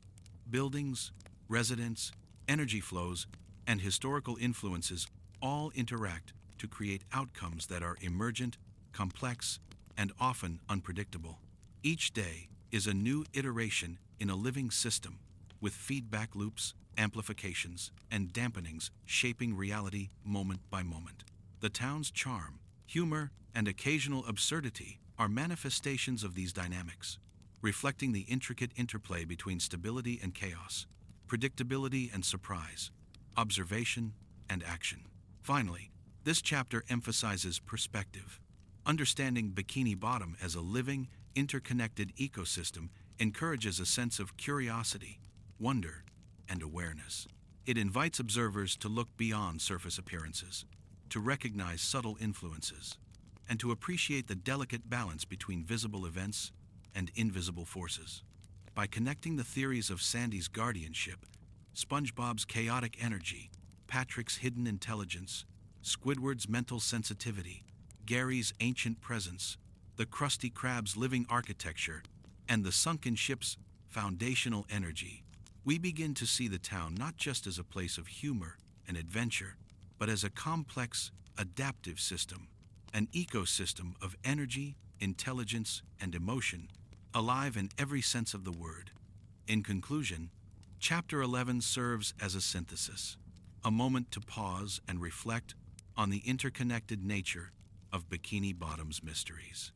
A: Buildings, residents, energy flows, and historical influences all interact to create outcomes that are emergent, complex, and often unpredictable. Each day is a new iteration in a living system, with feedback loops, amplifications, and dampenings shaping reality moment by moment. The town's charm, humor, and occasional absurdity are manifestations of these dynamics, reflecting the intricate interplay between stability and chaos, predictability and surprise, observation and action. Finally, this chapter emphasizes perspective. Understanding Bikini Bottom as a living, interconnected ecosystem encourages a sense of curiosity, wonder, and awareness. It invites observers to look beyond surface appearances, to recognize subtle influences, and to appreciate the delicate balance between visible events and invisible forces. By connecting the theories of Sandy's guardianship, SpongeBob's chaotic energy, Patrick's hidden intelligence, Squidward's mental sensitivity, Gary's ancient presence, the Krusty Krab's living architecture, and the sunken ship's foundational energy, we begin to see the town not just as a place of humor and adventure, but as a complex, adaptive system, an ecosystem of energy, intelligence, and emotion, alive in every sense of the word. In conclusion, Chapter 11 serves as a synthesis, a moment to pause and reflect on the interconnected nature of Bikini Bottom's mysteries.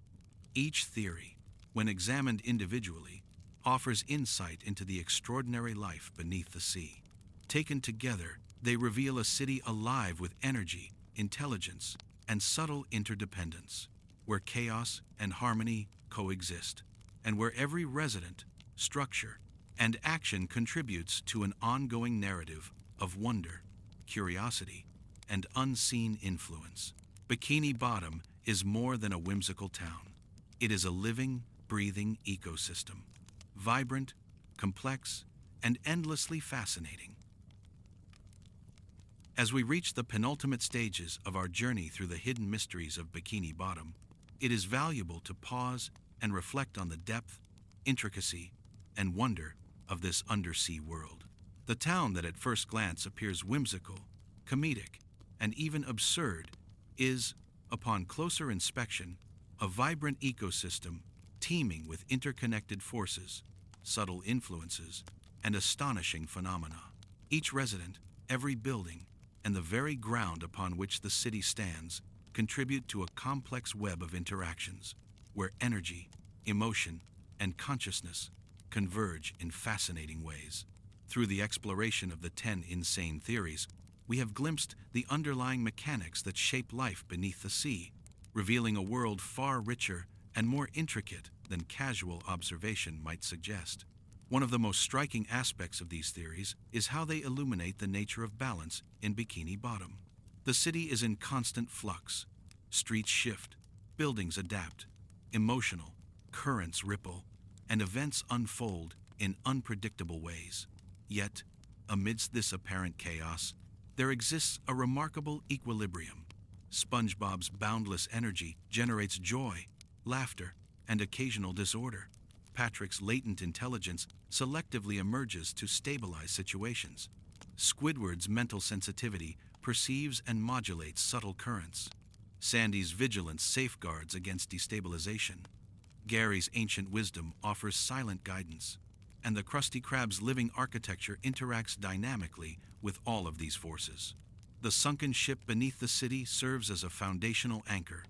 A: Each theory, when examined individually, offers insight into the extraordinary life beneath the sea. Taken together, they reveal a city alive with energy, intelligence, and subtle interdependence, where chaos and harmony coexist, and where every resident, structure, and action contributes to an ongoing narrative of wonder, curiosity, and unseen influence. Bikini Bottom is more than a whimsical town. It is a living, breathing ecosystem, vibrant, complex, and endlessly fascinating. As we reach the penultimate stages of our journey through the hidden mysteries of Bikini Bottom, it is valuable to pause and reflect on the depth, intricacy, and wonder of this undersea world. The town that at first glance appears whimsical, comedic, and even absurd is, upon closer inspection, a vibrant ecosystem teeming with interconnected forces, subtle influences, and astonishing phenomena. Each resident, every building, and the very ground upon which the city stands contribute to a complex web of interactions, where energy, emotion, and consciousness converge in fascinating ways. Through the exploration of the 10 insane theories, we have glimpsed the underlying mechanics that shape life beneath the sea, revealing a world far richer and more intricate than casual observation might suggest. One of the most striking aspects of these theories is how they illuminate the nature of balance in Bikini Bottom. The city is in constant flux. Streets shift, buildings adapt, emotional currents ripple, and events unfold in unpredictable ways. Yet, amidst this apparent chaos, there exists a remarkable equilibrium. SpongeBob's boundless energy generates joy, laughter, and occasional disorder. Patrick's latent intelligence selectively emerges to stabilize situations. Squidward's mental sensitivity perceives and modulates subtle currents. Sandy's vigilance safeguards against destabilization. Gary's ancient wisdom offers silent guidance, and the Krusty Krab's living architecture interacts dynamically with all of these forces. The sunken ship beneath the city serves as a foundational anchor,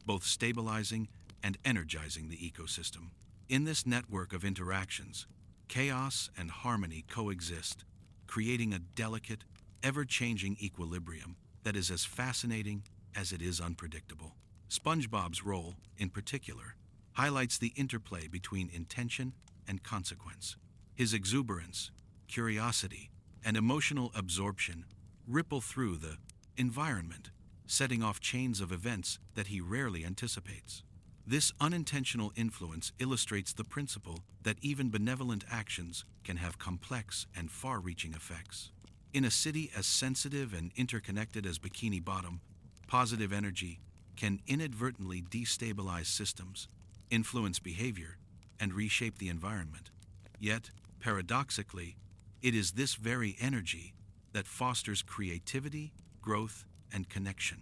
A: both stabilizing and energizing the ecosystem. In this network of interactions, chaos and harmony coexist, creating a delicate, ever-changing equilibrium that is as fascinating as it is unpredictable. SpongeBob's role, in particular, highlights the interplay between intention and consequence. His exuberance, curiosity, and emotional absorption ripple through the environment, setting off chains of events that he rarely anticipates. This unintentional influence illustrates the principle that even benevolent actions can have complex and far-reaching effects. In a city as sensitive and interconnected as Bikini Bottom, positive energy can inadvertently destabilize systems, influence behavior, and reshape the environment. Yet, paradoxically, it is this very energy that fosters creativity, growth, and connection.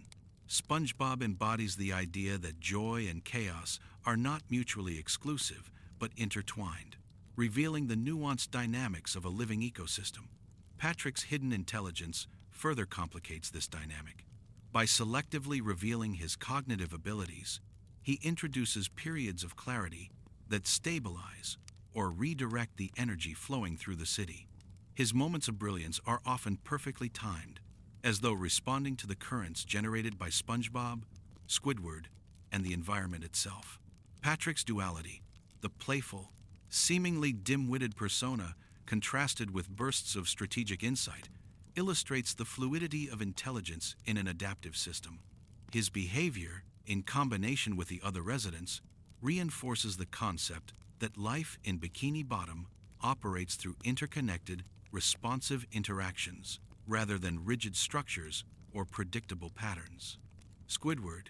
A: SpongeBob embodies the idea that joy and chaos are not mutually exclusive, but intertwined, revealing the nuanced dynamics of a living ecosystem. Patrick's hidden intelligence further complicates this dynamic. By selectively revealing his cognitive abilities, he introduces periods of clarity that stabilize or redirect the energy flowing through the city. His moments of brilliance are often perfectly timed, as though responding to the currents generated by SpongeBob, Squidward, and the environment itself. Patrick's duality, the playful, seemingly dim-witted persona contrasted with bursts of strategic insight, illustrates the fluidity of intelligence in an adaptive system. His behavior, in combination with the other residents, reinforces the concept that life in Bikini Bottom operates through interconnected, responsive interactions, rather than rigid structures or predictable patterns. Squidward,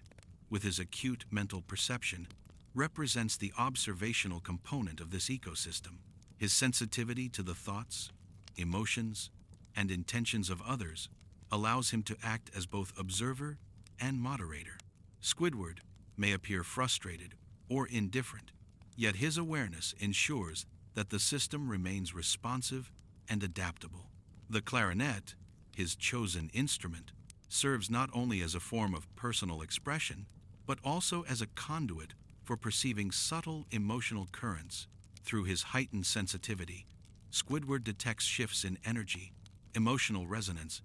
A: with his acute mental perception, represents the observational component of this ecosystem. His sensitivity to the thoughts, emotions, and intentions of others allows him to act as both observer and moderator. Squidward may appear frustrated or indifferent, yet his awareness ensures that the system remains responsive and adaptable. The clarinet, his chosen instrument, serves not only as a form of personal expression, but also as a conduit for perceiving subtle emotional currents. Through his heightened sensitivity, Squidward detects shifts in energy, emotional resonance,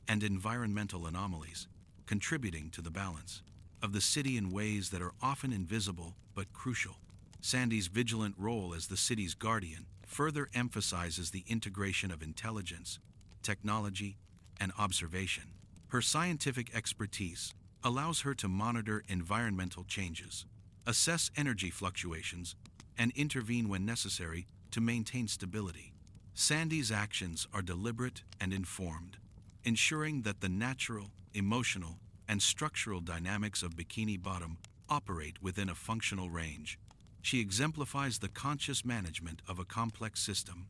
A: and environmental anomalies, contributing to the balance of the city in ways that are often invisible but crucial. Sandy's vigilant role as the city's guardian further emphasizes the integration of intelligence, technology, and observation. Her scientific expertise allows her to monitor environmental changes, assess energy fluctuations, and intervene when necessary to maintain stability. Sandy's actions are deliberate and informed, ensuring that the natural, emotional, and structural dynamics of Bikini Bottom operate within a functional range. She exemplifies the conscious management of a complex system,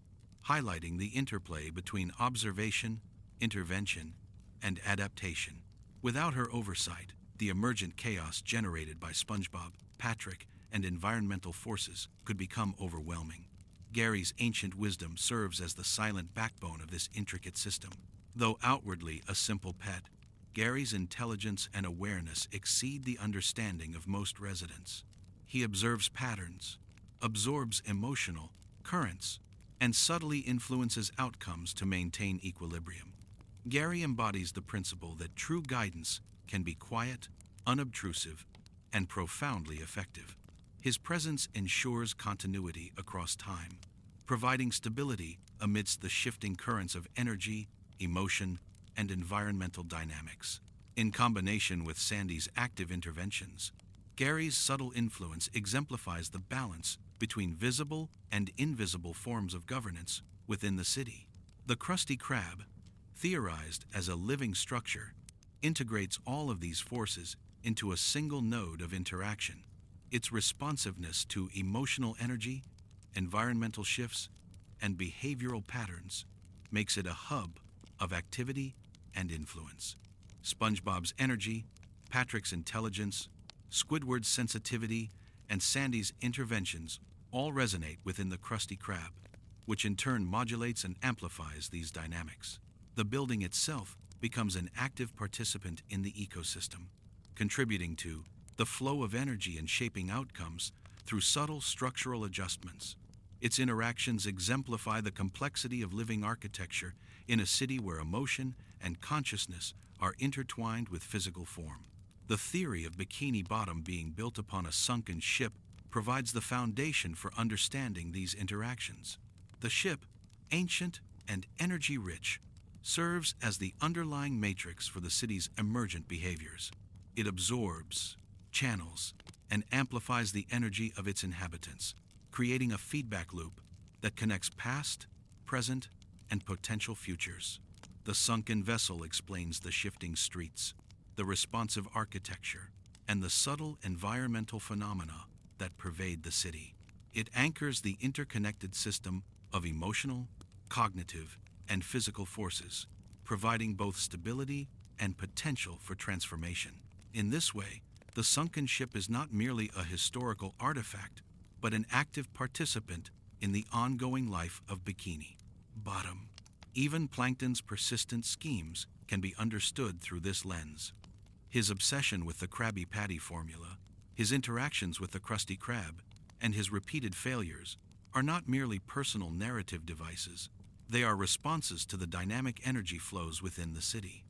A: highlighting the interplay between observation, intervention, and adaptation. Without her oversight, the emergent chaos generated by SpongeBob, Patrick, and environmental forces could become overwhelming. Gary's ancient wisdom serves as the silent backbone of this intricate system. Though outwardly a simple pet, Gary's intelligence and awareness exceed the understanding of most residents. He observes patterns, absorbs emotional currents, and subtly influences outcomes to maintain equilibrium. Gary embodies the principle that true guidance can be quiet, unobtrusive, and profoundly effective. His presence ensures continuity across time, providing stability amidst the shifting currents of energy, emotion, and environmental dynamics. In combination with Sandy's active interventions, Gary's subtle influence exemplifies the balance between visible and invisible forms of governance within the city. The Krusty Krab, theorized as a living structure, integrates all of these forces into a single node of interaction. Its responsiveness to emotional energy, environmental shifts, and behavioral patterns makes it a hub of activity and influence. SpongeBob's energy, Patrick's intelligence, Squidward's sensitivity, and Sandy's interventions all resonate within the Krusty Krab, which in turn modulates and amplifies these dynamics. The building itself becomes an active participant in the ecosystem, contributing to the flow of energy and shaping outcomes through subtle structural adjustments. Its interactions exemplify the complexity of living architecture in a city where emotion and consciousness are intertwined with physical form. The theory of Bikini Bottom being built upon a sunken ship provides the foundation for understanding these interactions. The ship, ancient and energy-rich, serves as the underlying matrix for the city's emergent behaviors. It absorbs, channels, and amplifies the energy of its inhabitants, creating a feedback loop that connects past, present, and potential futures. The sunken vessel explains the shifting streets, the responsive architecture, and the subtle environmental phenomena that pervade the city. It anchors the interconnected system of emotional, cognitive, and physical forces, providing both stability and potential for transformation. In this way, the sunken ship is not merely a historical artifact, but an active participant in the ongoing life of Bikini Bottom. Even Plankton's persistent schemes can be understood through this lens. His obsession with the Krabby Patty formula, his interactions with the Krusty Krab, and his repeated failures are not merely personal narrative devices. They are responses to the dynamic energy flows within the city.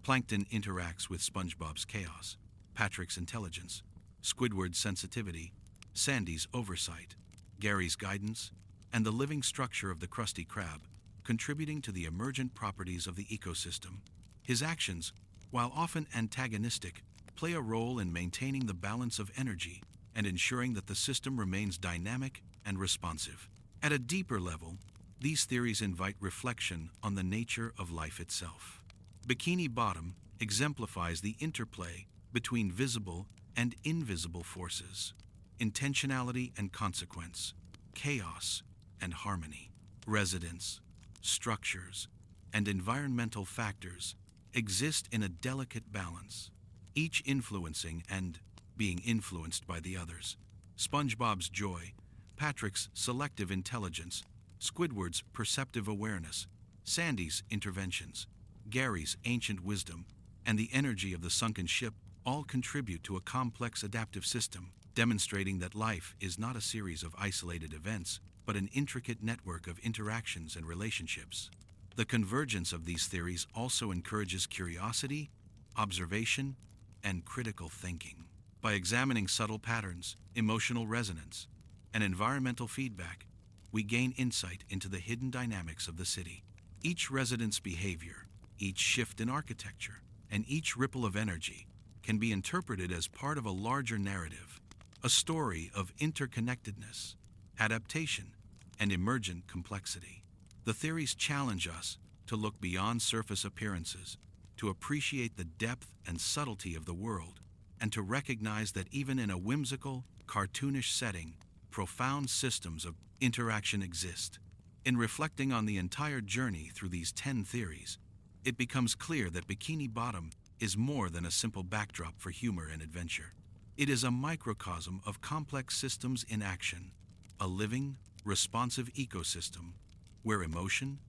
A: Plankton interacts with SpongeBob's chaos, Patrick's intelligence, Squidward's sensitivity, Sandy's oversight, Gary's guidance, and the living structure of the Krusty Krab, contributing to the emergent properties of the ecosystem. His actions, while often antagonistic, play a role in maintaining the balance of energy and ensuring that the system remains dynamic and responsive. At a deeper level, these theories invite reflection on the nature of life itself. Bikini Bottom exemplifies the interplay between visible and invisible forces, intentionality and consequence, chaos and harmony. Residents, structures, and environmental factors exist in a delicate balance, each influencing and being influenced by the others. SpongeBob's joy, Patrick's selective intelligence, Squidward's perceptive awareness, Sandy's interventions, Gary's ancient wisdom, and the energy of the sunken ship all contribute to a complex adaptive system, demonstrating that life is not a series of isolated events, but an intricate network of interactions and relationships. The convergence of these theories also encourages curiosity, observation, and critical thinking. By examining subtle patterns, emotional resonance, and environmental feedback, we gain insight into the hidden dynamics of the city. Each resident's behavior, each shift in architecture, and each ripple of energy can be interpreted as part of a larger narrative, a story of interconnectedness, adaptation, and emergent complexity. The theories challenge us to look beyond surface appearances, to appreciate the depth and subtlety of the world, and to recognize that even in a whimsical, cartoonish setting, profound systems of interaction exist. In reflecting on the entire journey through these 10 theories, it becomes clear that Bikini Bottom is more than a simple backdrop for humor and adventure. It is a microcosm of complex systems in action, a living, responsive ecosystem where emotion,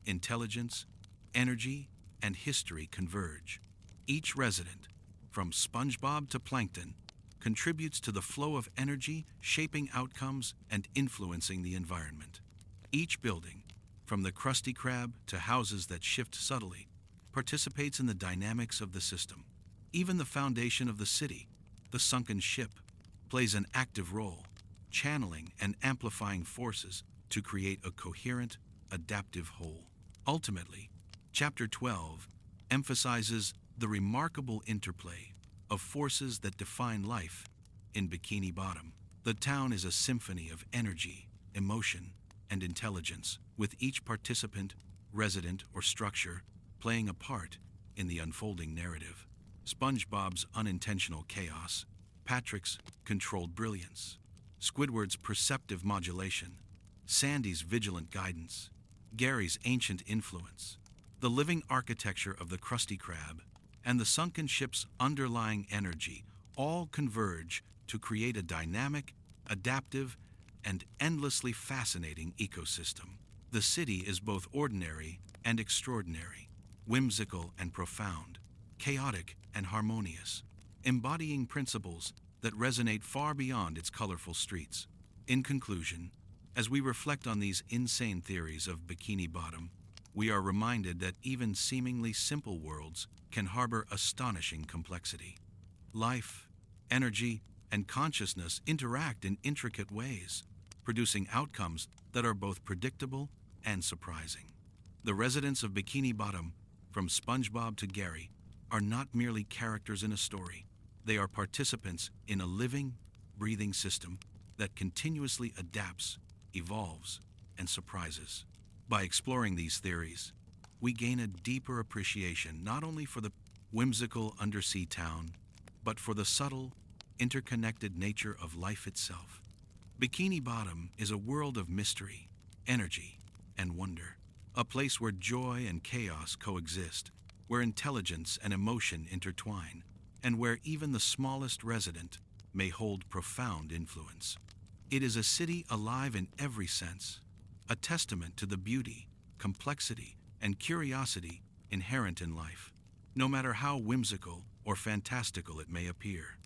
A: intelligence, energy, and history converge. Each resident, from SpongeBob to Plankton, contributes to the flow of energy, shaping outcomes and influencing the environment. Each building, from the Krusty Krab to houses that shift subtly, participates in the dynamics of the system. Even the foundation of the city, the sunken ship, plays an active role, channeling and amplifying forces to create a coherent, adaptive whole. Ultimately, Chapter 12 emphasizes the remarkable interplay of forces that define life in Bikini Bottom. The town is a symphony of energy, emotion, and intelligence, with each participant, resident, or structure playing a part in the unfolding narrative. SpongeBob's unintentional chaos, Patrick's controlled brilliance, Squidward's perceptive modulation, Sandy's vigilant guidance, Gary's ancient influence, the living architecture of the Krusty Krab, and the sunken ship's underlying energy all converge to create a dynamic, adaptive, and endlessly fascinating ecosystem. The city is both ordinary and extraordinary, whimsical and profound, chaotic and harmonious, embodying principles that resonate far beyond its colorful streets. In conclusion, as we reflect on these insane theories of Bikini Bottom, we are reminded that even seemingly simple worlds can harbor astonishing complexity. Life, energy, and consciousness interact in intricate ways, producing outcomes that are both predictable and surprising. The residents of Bikini Bottom, from SpongeBob to Gary, are not merely characters in a story. They are participants in a living, breathing system that continuously adapts, evolves, and surprises. By exploring these theories, we gain a deeper appreciation not only for the whimsical undersea town, but for the subtle, interconnected nature of life itself. Bikini Bottom is a world of mystery, energy, and wonder, a place where joy and chaos coexist, where intelligence and emotion intertwine, and where even the smallest resident may hold profound influence. It is a city alive in every sense, a testament to the beauty, complexity, and curiosity inherent in life, no matter how whimsical or fantastical it may appear.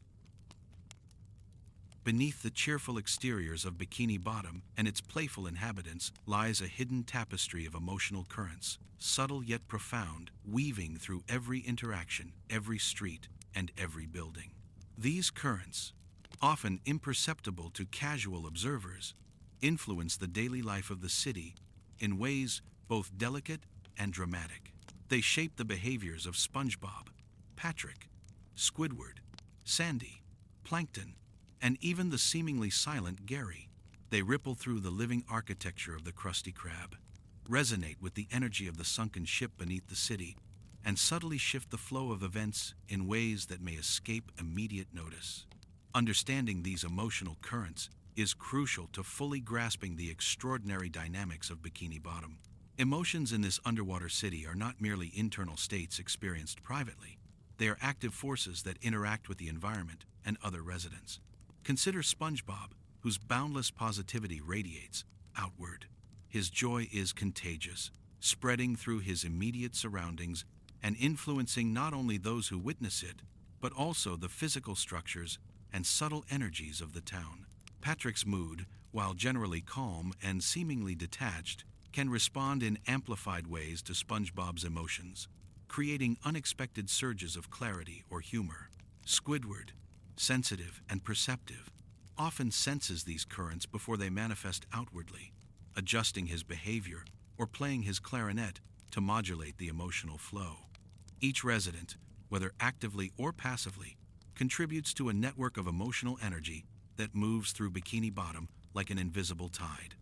A: Beneath the cheerful exteriors of Bikini Bottom and its playful inhabitants lies a hidden tapestry of emotional currents, subtle yet profound, weaving through every interaction, every street, and every building. These currents, often imperceptible to casual observers, influence the daily life of the city in ways both delicate and dramatic. They shape the behaviors of SpongeBob, Patrick, Squidward, Sandy, Plankton, and even the seemingly silent Gary. They ripple through the living architecture of the Krusty Krab, resonate with the energy of the sunken ship beneath the city, and subtly shift the flow of events in ways that may escape immediate notice. Understanding these emotional currents is crucial to fully grasping the extraordinary dynamics of Bikini Bottom. Emotions in this underwater city are not merely internal states experienced privately. They are active forces that interact with the environment and other residents. Consider SpongeBob, whose boundless positivity radiates outward. His joy is contagious, spreading through his immediate surroundings and influencing not only those who witness it, but also the physical structures and subtle energies of the town. Patrick's mood, while generally calm and seemingly detached, can respond in amplified ways to SpongeBob's emotions, creating unexpected surges of clarity or humor. Squidward, sensitive and perceptive, often senses these currents before they manifest outwardly, adjusting his behavior or playing his clarinet to modulate the emotional flow. Each resident, whether actively or passively, contributes to a network of emotional energy that moves through Bikini Bottom like an invisible tide.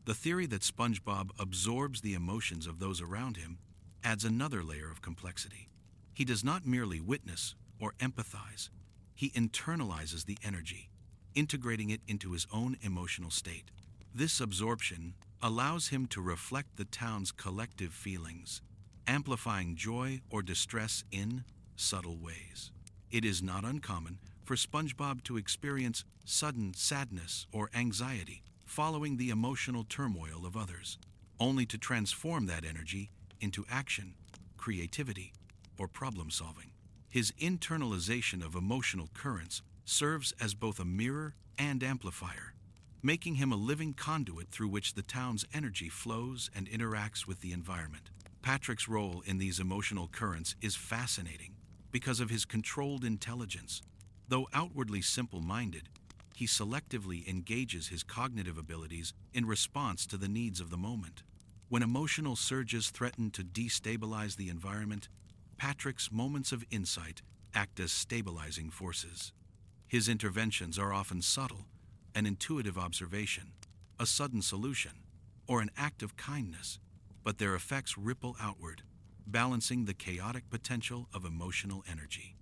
A: The theory that SpongeBob absorbs the emotions of those around him adds another layer of complexity. He does not merely witness or empathize, he internalizes the energy, integrating it into his own emotional state. This absorption allows him to reflect the town's collective feelings, amplifying joy or distress in subtle ways. It is not uncommon for SpongeBob to experience sudden sadness or anxiety following the emotional turmoil of others, only to transform that energy into action, creativity, or problem solving. His internalization of emotional currents serves as both a mirror and amplifier, making him a living conduit through which the town's energy flows and interacts with the environment. Patrick's role in these emotional currents is fascinating because of his controlled intelligence. Though outwardly simple-minded, he selectively engages his cognitive abilities in response to the needs of the moment. When emotional surges threaten to destabilize the environment, Patrick's moments of insight act as stabilizing forces. His interventions are often subtle, an intuitive observation, a sudden solution, or an act of kindness, but their effects ripple outward, balancing the chaotic potential of emotional energy.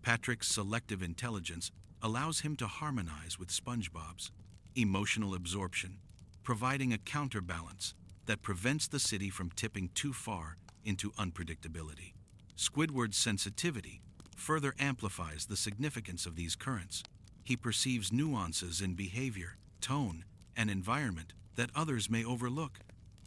A: Patrick's selective intelligence allows him to harmonize with SpongeBob's emotional absorption, providing a counterbalance that prevents the city from tipping too far into unpredictability. Squidward's sensitivity further amplifies the significance of these currents. He perceives nuances in behavior, tone, and environment that others may overlook,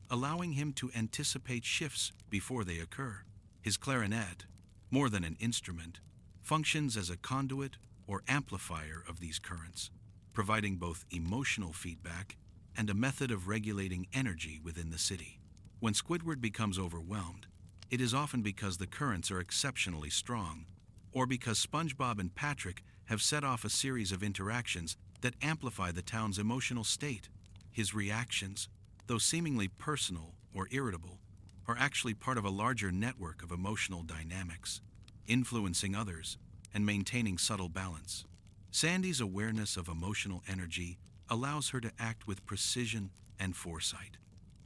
A: allowing him to anticipate shifts before they occur. His clarinet, more than an instrument, functions as a conduit or amplifier of these currents, providing both emotional feedback and a method of regulating energy within the city. When Squidward becomes overwhelmed, it is often because the currents are exceptionally strong, or because SpongeBob and Patrick have have set off a series of interactions that amplify the town's emotional state. His reactions, though seemingly personal or irritable, are actually part of a larger network of emotional dynamics, influencing others and maintaining subtle balance. Sandy's awareness of emotional energy allows her to act with precision and foresight.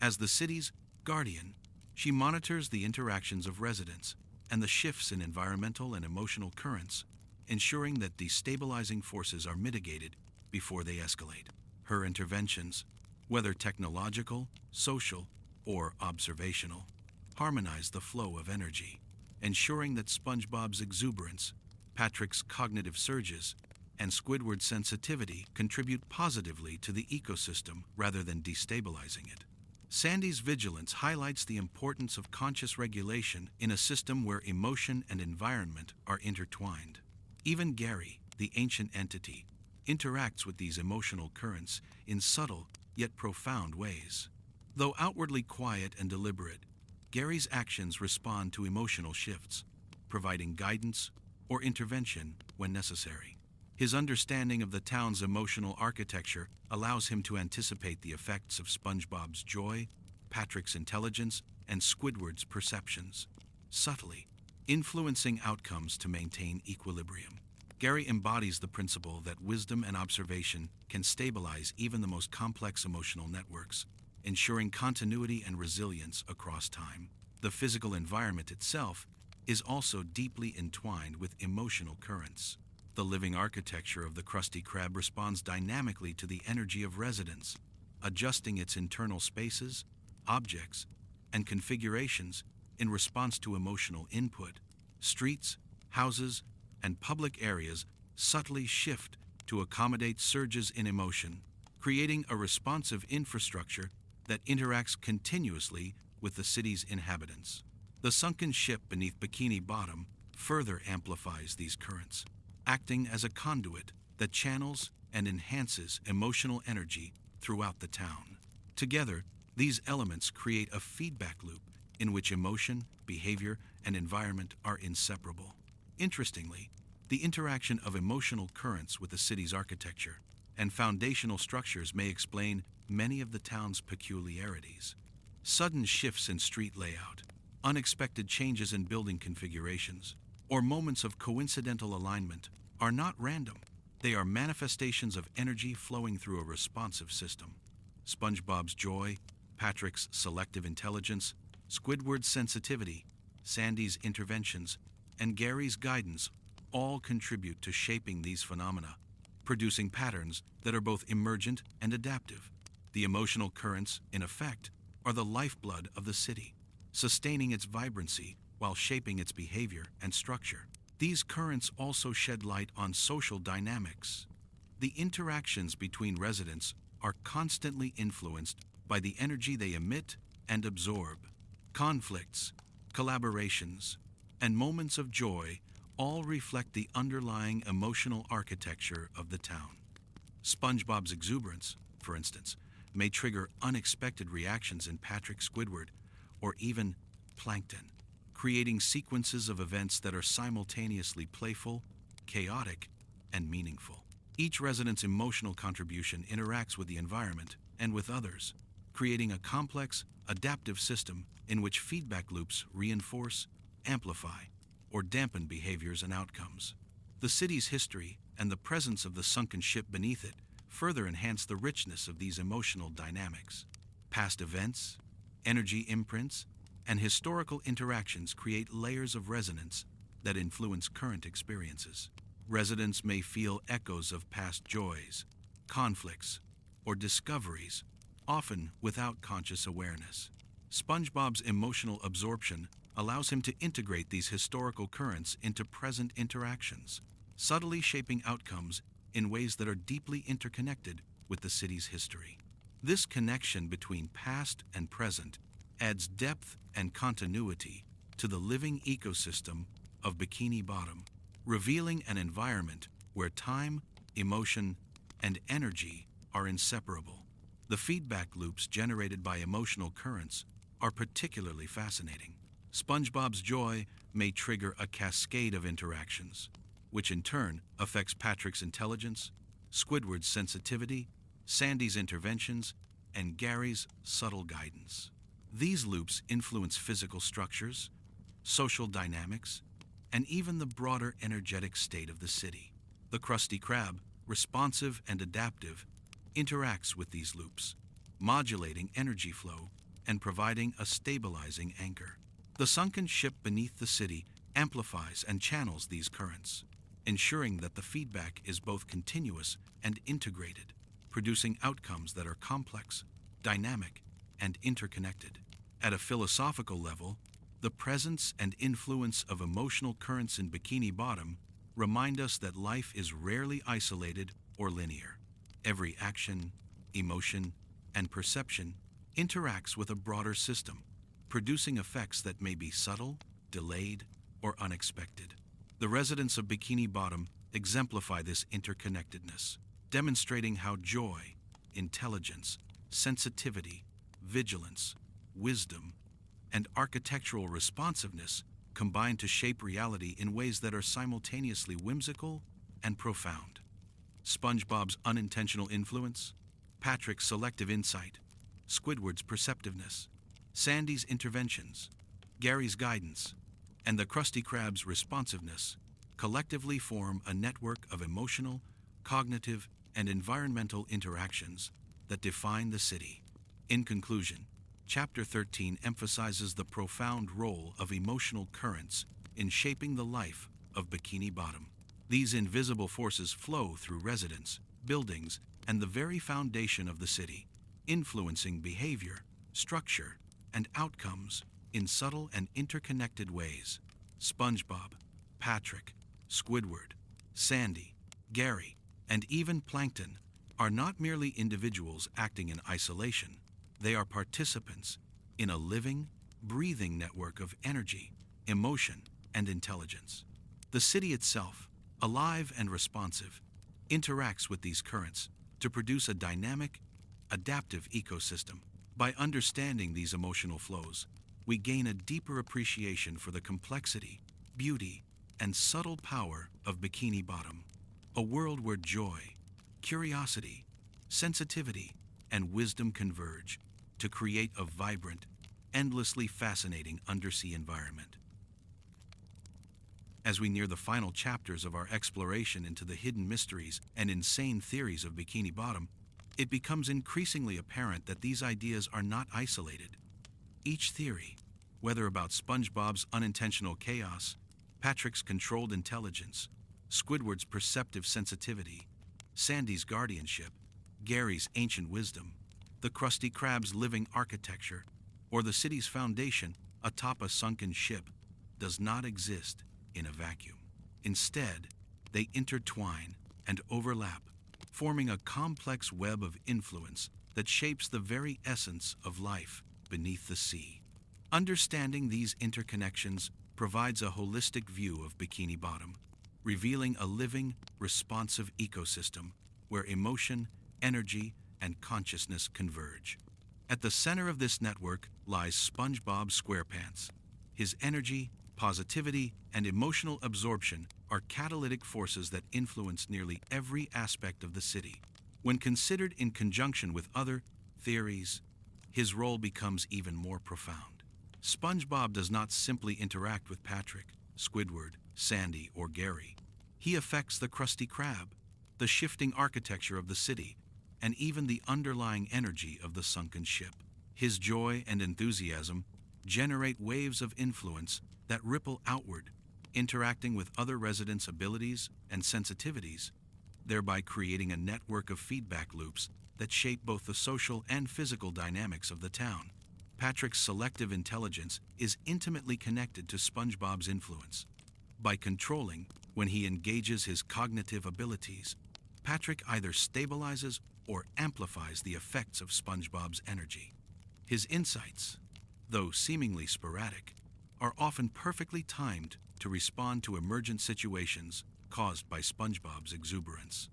A: As the city's guardian, she monitors the interactions of residents and the shifts in environmental and emotional currents, ensuring that destabilizing forces are mitigated before they escalate. Her interventions, whether technological, social, or observational, harmonize the flow of energy, ensuring that SpongeBob's exuberance, Patrick's cognitive surges, and Squidward's sensitivity contribute positively to the ecosystem rather than destabilizing it. Sandy's vigilance highlights the importance of conscious regulation in a system where emotion and environment are intertwined. Even Gary, the ancient entity, interacts with these emotional currents in subtle yet profound ways. Though outwardly quiet and deliberate, Gary's actions respond to emotional shifts, providing guidance or intervention when necessary. His understanding of the town's emotional architecture allows him to anticipate the effects of SpongeBob's joy, Patrick's intelligence, and Squidward's perceptions, subtly influencing outcomes to maintain equilibrium. Gary embodies the principle that wisdom and observation can stabilize even the most complex emotional networks, ensuring continuity and resilience across time. The physical environment itself is also deeply entwined with emotional currents. The living architecture of the Krusty Krab responds dynamically to the energy of residents, adjusting its internal spaces, objects, and configurations in response to emotional input. Streets, houses, and public areas subtly shift to accommodate surges in emotion, creating a responsive infrastructure that interacts continuously with the city's inhabitants. The sunken ship beneath Bikini Bottom further amplifies these currents, acting as a conduit that channels and enhances emotional energy throughout the town. Together, these elements create a feedback loop in which emotion, behavior, and environment are inseparable. Interestingly, the interaction of emotional currents with the city's architecture and foundational structures may explain many of the town's peculiarities. Sudden shifts in street layout, unexpected changes in building configurations, or moments of coincidental alignment are not random. They are manifestations of energy flowing through a responsive system. SpongeBob's joy, Patrick's selective intelligence, Squidward's sensitivity, Sandy's interventions, and Gary's guidance all contribute to shaping these phenomena, producing patterns that are both emergent and adaptive. The emotional currents, in effect, are the lifeblood of the city, sustaining its vibrancy while shaping its behavior and structure. These currents also shed light on social dynamics. The interactions between residents are constantly influenced by the energy they emit and absorb. Conflicts, collaborations, and moments of joy all reflect the underlying emotional architecture of the town. SpongeBob's exuberance, for instance, may trigger unexpected reactions in Patrick, Squidward, or even Plankton, creating sequences of events that are simultaneously playful, chaotic, and meaningful. Each resident's emotional contribution interacts with the environment and with others, creating a complex, adaptive system in which feedback loops reinforce, amplify, or dampen behaviors and outcomes. The city's history and the presence of the sunken ship beneath it further enhance the richness of these emotional dynamics. Past events, energy imprints, and historical interactions create layers of resonance that influence current experiences. Residents may feel echoes of past joys, conflicts, or discoveries, often without conscious awareness. SpongeBob's emotional absorption allows him to integrate these historical currents into present interactions, subtly shaping outcomes in ways that are deeply interconnected with the city's history. This connection between past and present adds depth and continuity to the living ecosystem of Bikini Bottom, revealing an environment where time, emotion, and energy are inseparable. The feedback loops generated by emotional currents are particularly fascinating. SpongeBob's joy may trigger a cascade of interactions, which in turn affects Patrick's intelligence, Squidward's sensitivity, Sandy's interventions, and Gary's subtle guidance. These loops influence physical structures, social dynamics, and even the broader energetic state of the city. The Krusty Krab, responsive and adaptive, interacts with these loops, modulating energy flow and providing a stabilizing anchor. The sunken ship beneath the city amplifies and channels these currents, ensuring that the feedback is both continuous and integrated, producing outcomes that are complex, dynamic, and interconnected. At a philosophical level, the presence and influence of emotional currents in Bikini Bottom remind us that life is rarely isolated or linear. Every action, emotion, and perception interacts with a broader system, producing effects that may be subtle, delayed, or unexpected. The residents of Bikini Bottom exemplify this interconnectedness, demonstrating how joy, intelligence, sensitivity, vigilance, wisdom, and architectural responsiveness combine to shape reality in ways that are simultaneously whimsical and profound. SpongeBob's unintentional influence, Patrick's selective insight, Squidward's perceptiveness, Sandy's interventions, Gary's guidance, and the Krusty Krab's responsiveness collectively form a network of emotional, cognitive, and environmental interactions that define the city. In conclusion, Chapter 13 emphasizes the profound role of emotional currents in shaping the life of Bikini Bottom. These invisible forces flow through residents, buildings, and the very foundation of the city, influencing behavior, structure, and outcomes in subtle and interconnected ways. SpongeBob, Patrick, Squidward, Sandy, Gary, and even Plankton are not merely individuals acting in isolation. They are participants in a living, breathing network of energy, emotion, and intelligence. The city itself, alive and responsive, interacts with these currents to produce a dynamic, adaptive ecosystem. By understanding these emotional flows, we gain a deeper appreciation for the complexity, beauty, and subtle power of Bikini Bottom, a world where joy, curiosity, sensitivity, and wisdom converge to create a vibrant, endlessly fascinating undersea environment. As we near the final chapters of our exploration into the hidden mysteries and insane theories of Bikini Bottom, it becomes increasingly apparent that these ideas are not isolated. Each theory, whether about SpongeBob's unintentional chaos, Patrick's controlled intelligence, Squidward's perceptive sensitivity, Sandy's guardianship, Gary's ancient wisdom, the Krusty Krab's living architecture, or the city's foundation atop a sunken ship, does not exist in a vacuum. Instead, they intertwine and overlap, forming a complex web of influence that shapes the very essence of life beneath the sea. Understanding these interconnections provides a holistic view of Bikini Bottom, revealing a living, responsive ecosystem where emotion, energy, and consciousness converge. At the center of this network lies SpongeBob SquarePants. His energy, positivity, and emotional absorption are catalytic forces that influence nearly every aspect of the city. When considered in conjunction with other theories, his role becomes even more profound. SpongeBob does not simply interact with Patrick, Squidward, Sandy, or Gary. He affects the Krusty Krab, the shifting architecture of the city, and even the underlying energy of the sunken ship. His joy and enthusiasm generate waves of influence that ripple outward, interacting with other residents' abilities and sensitivities, thereby creating a network of feedback loops that shape both the social and physical dynamics of the town. Patrick's selective intelligence is intimately connected to SpongeBob's influence. By controlling when he engages his cognitive abilities, Patrick either stabilizes or amplifies the effects of SpongeBob's energy. His insights, though seemingly sporadic, are often perfectly timed to respond to emergent situations caused by SpongeBob's exuberance.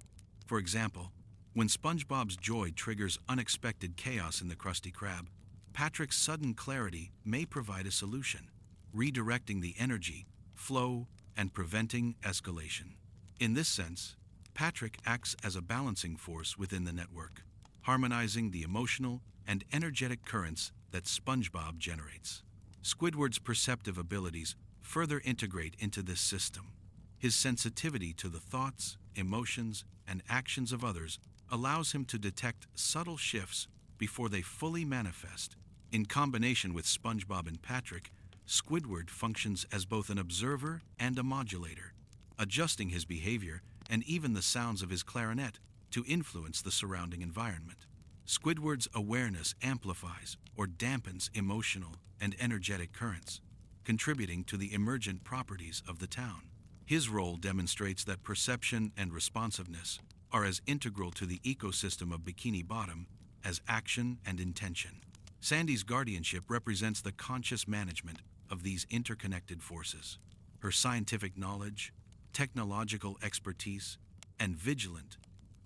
A: For example, when SpongeBob's joy triggers unexpected chaos in the Krusty Krab, Patrick's sudden clarity may provide a solution, redirecting the energy, flow, and preventing escalation. In this sense, Patrick acts as a balancing force within the network, harmonizing the emotional and energetic currents that SpongeBob generates. Squidward's perceptive abilities further integrate into this system. His sensitivity to the thoughts, emotions, and actions of others allows him to detect subtle shifts before they fully manifest. In combination with SpongeBob and Patrick, Squidward functions as both an observer and a modulator, adjusting his behavior and even the sounds of his clarinet to influence the surrounding environment. Squidward's awareness amplifies or dampens emotional and energetic currents, contributing to the emergent properties of the town. His role demonstrates that perception and responsiveness are as integral to the ecosystem of Bikini Bottom as action and intention. Sandy's guardianship represents the conscious management of these interconnected forces. Her scientific knowledge, technological expertise, and vigilant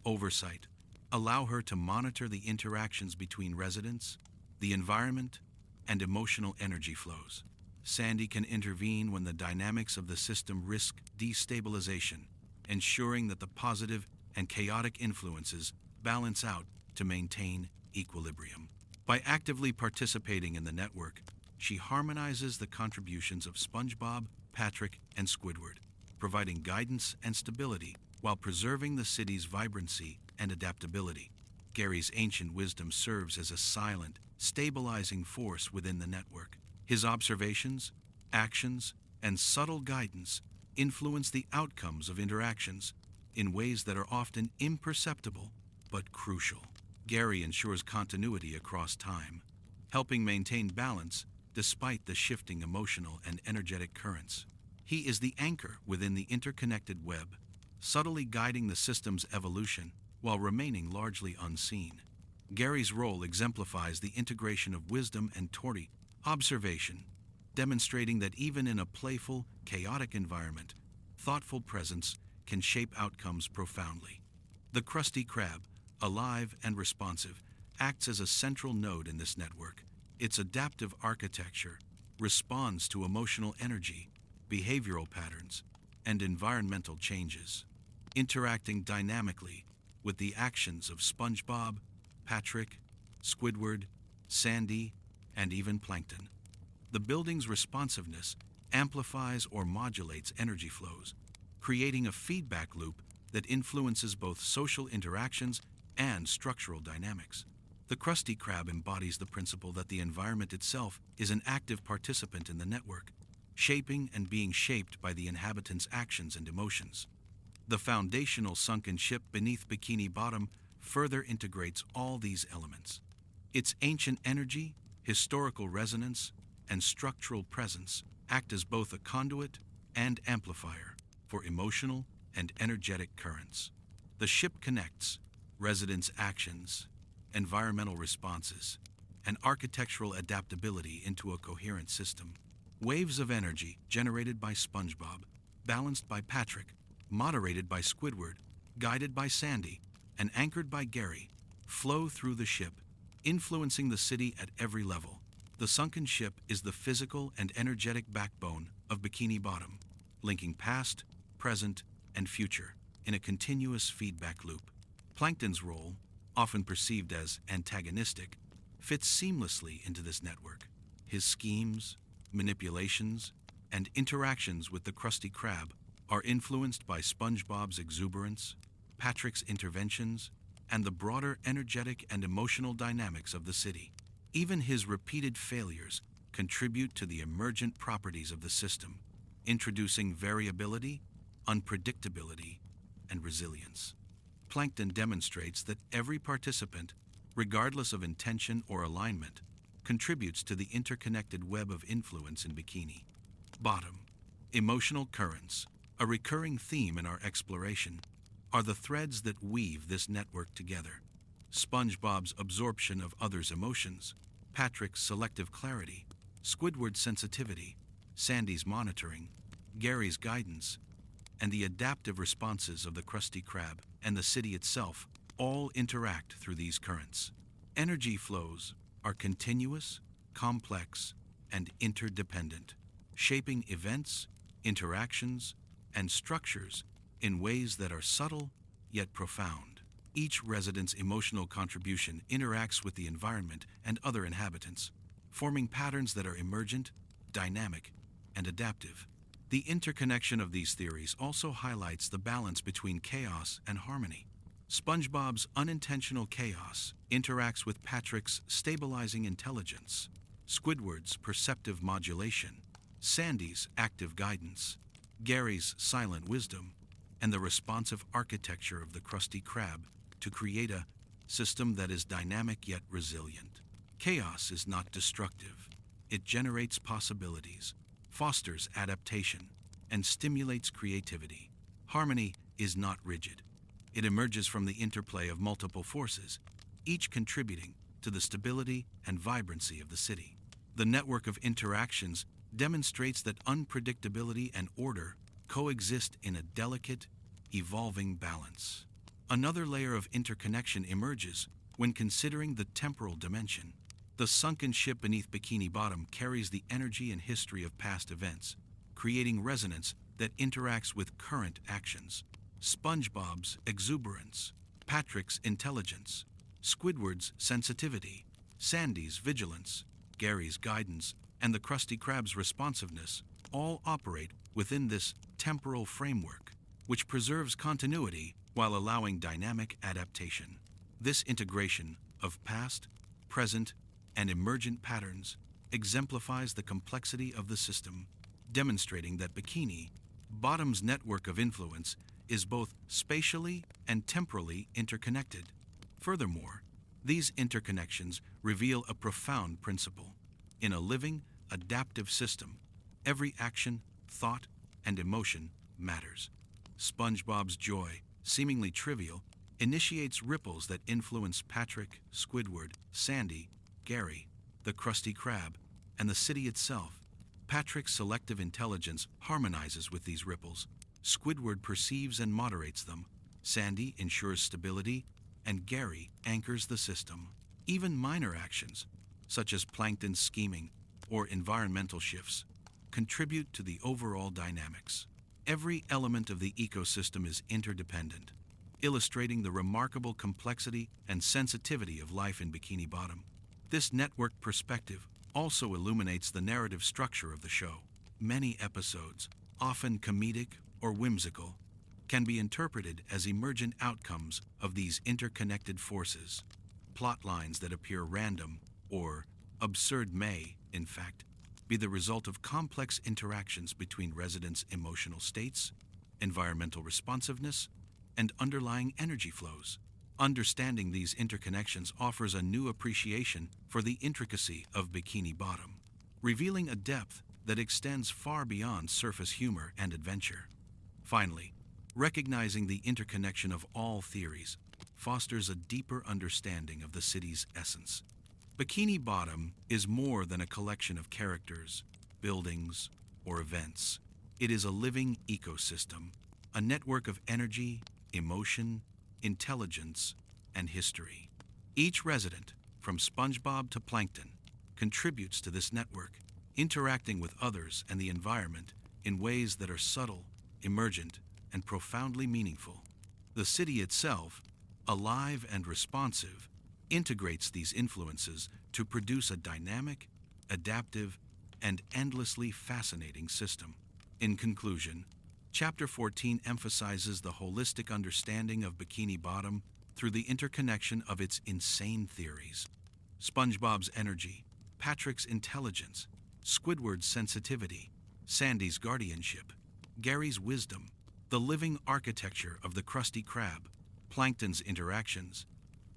A: oversight allow her to monitor the interactions between residents, the environment, and emotional energy flows. Sandy can intervene when the dynamics of the system risk destabilization, ensuring that the positive and chaotic influences balance out to maintain equilibrium. By actively participating in the network, she harmonizes the contributions of SpongeBob, Patrick, and Squidward, providing guidance and stability while preserving the city's vibrancy and adaptability. Gary's ancient wisdom serves as a silent, stabilizing force within the network. His observations, actions, and subtle guidance influence the outcomes of interactions in ways that are often imperceptible but crucial. Gary ensures continuity across time, helping maintain balance despite the shifting emotional and energetic currents. He is the anchor within the interconnected web, subtly guiding the system's evolution while remaining largely unseen. Gary's role exemplifies the integration of wisdom and observation, demonstrating that even in a playful, chaotic environment, thoughtful presence can shape outcomes profoundly. The Krusty Krab, alive and responsive, acts as a central node in this network. Its adaptive architecture responds to emotional energy, behavioral patterns, and environmental changes, interacting dynamically with the actions of SpongeBob, Patrick, Squidward, Sandy, and even Plankton. The building's responsiveness amplifies or modulates energy flows, creating a feedback loop that influences both social interactions and structural dynamics. The Krusty Krab embodies the principle that the environment itself is an active participant in the network, shaping and being shaped by the inhabitants' actions and emotions. The foundational sunken ship beneath Bikini Bottom further integrates all these elements. Its ancient energy, historical resonance, and structural presence act as both a conduit and amplifier for emotional and energetic currents. The ship connects residents' actions, environmental responses, and architectural adaptability into a coherent system. Waves of energy generated by SpongeBob, balanced by Patrick, moderated by Squidward, guided by Sandy, and anchored by Gary, flow through the ship, influencing the city at every level. The sunken ship is the physical and energetic backbone of Bikini Bottom, linking past, present, and future in a continuous feedback loop. Plankton's role, often perceived as antagonistic, fits seamlessly into this network. His schemes, manipulations, and interactions with the Krusty Krab are influenced by SpongeBob's exuberance, Patrick's interventions, and the broader energetic and emotional dynamics of the city. Even his repeated failures contribute to the emergent properties of the system, introducing variability, unpredictability, and resilience. Plankton demonstrates that every participant, regardless of intention or alignment, contributes to the interconnected web of influence in Bikini Bottom. Emotional currents, a recurring theme in our exploration, are the threads that weave this network together. SpongeBob's absorption of others' emotions, Patrick's selective clarity, Squidward's sensitivity, Sandy's monitoring, Gary's guidance, and the adaptive responses of the Krusty Krab and the city itself all interact through these currents. Energy flows are continuous, complex, and interdependent, shaping events, interactions, and structures in ways that are subtle yet profound. Each resident's emotional contribution interacts with the environment and other inhabitants, forming patterns that are emergent, dynamic, and adaptive. The interconnection of these theories also highlights the balance between chaos and harmony. SpongeBob's unintentional chaos interacts with Patrick's stabilizing intelligence, Squidward's perceptive modulation, Sandy's active guidance, Gary's silent wisdom, and the responsive architecture of the Krusty Krab to create a system that is dynamic yet resilient. Chaos is not destructive. It generates possibilities, fosters adaptation, and stimulates creativity. Harmony is not rigid. It emerges from the interplay of multiple forces, each contributing to the stability and vibrancy of the city. The network of interactions demonstrates that unpredictability and order coexist in a delicate, evolving balance. Another layer of interconnection emerges when considering the temporal dimension. The sunken ship beneath Bikini Bottom carries the energy and history of past events, creating resonance that interacts with current actions. SpongeBob's exuberance, Patrick's intelligence, Squidward's sensitivity, Sandy's vigilance, Gary's guidance, and the Krusty Krab's responsiveness all operate within this temporal framework, which preserves continuity while allowing dynamic adaptation. This integration of past, present, and emergent patterns exemplifies the complexity of the system, demonstrating that Bikini Bottom's network of influence is both spatially and temporally interconnected. Furthermore, these interconnections reveal a profound principle. In a living, adaptive system, every action, thought, and emotion matters. SpongeBob's joy, seemingly trivial, initiates ripples that influence Patrick, Squidward, Sandy, Gary, the Krusty Krab, and the city itself. Patrick's selective intelligence harmonizes with these ripples. Squidward perceives and moderates them. Sandy ensures stability, and Gary anchors the system. Even minor actions, such as Plankton's scheming or environmental shifts, contribute to the overall dynamics. Every element of the ecosystem is interdependent, illustrating the remarkable complexity and sensitivity of life in Bikini Bottom. This network perspective also illuminates the narrative structure of the show. Many episodes, often comedic or whimsical, can be interpreted as emergent outcomes of these interconnected forces. Plot lines that appear random or absurd may, in fact, be the result of complex interactions between residents' emotional states, environmental responsiveness, and underlying energy flows. Understanding these interconnections offers a new appreciation for the intricacy of Bikini Bottom, revealing a depth that extends far beyond surface humor and adventure. Finally, recognizing the interconnection of all theories fosters a deeper understanding of the city's essence. Bikini Bottom is more than a collection of characters, buildings, or events. It is a living ecosystem, a network of energy, emotion, intelligence, and history. Each resident, from SpongeBob to Plankton, contributes to this network, interacting with others and the environment in ways that are subtle, emergent, and profoundly meaningful. The city itself, alive and responsive, integrates these influences to produce a dynamic, adaptive, and endlessly fascinating system. In conclusion, Chapter 14 emphasizes the holistic understanding of Bikini Bottom through the interconnection of its insane theories. SpongeBob's energy, Patrick's intelligence, Squidward's sensitivity, Sandy's guardianship, Gary's wisdom, the living architecture of the Krusty Krab, Plankton's interactions,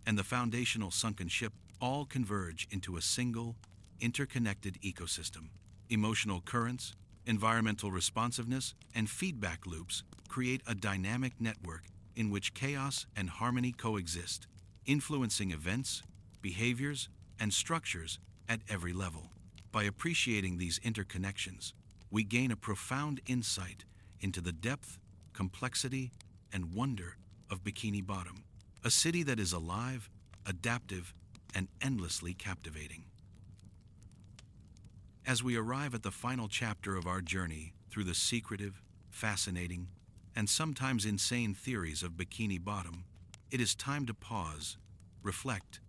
A: and the foundational sunken ship all converge into a single, interconnected ecosystem. Emotional currents, environmental responsiveness, and feedback loops create a dynamic network in which chaos and harmony coexist, influencing events, behaviors, and structures at every level. By appreciating these interconnections, we gain a profound insight into the depth, complexity, and wonder of Bikini Bottom, a city that is alive, adaptive, and endlessly captivating. As we arrive at the final chapter of our journey through the secretive, fascinating, and sometimes insane theories of Bikini Bottom, it is time to pause, reflect,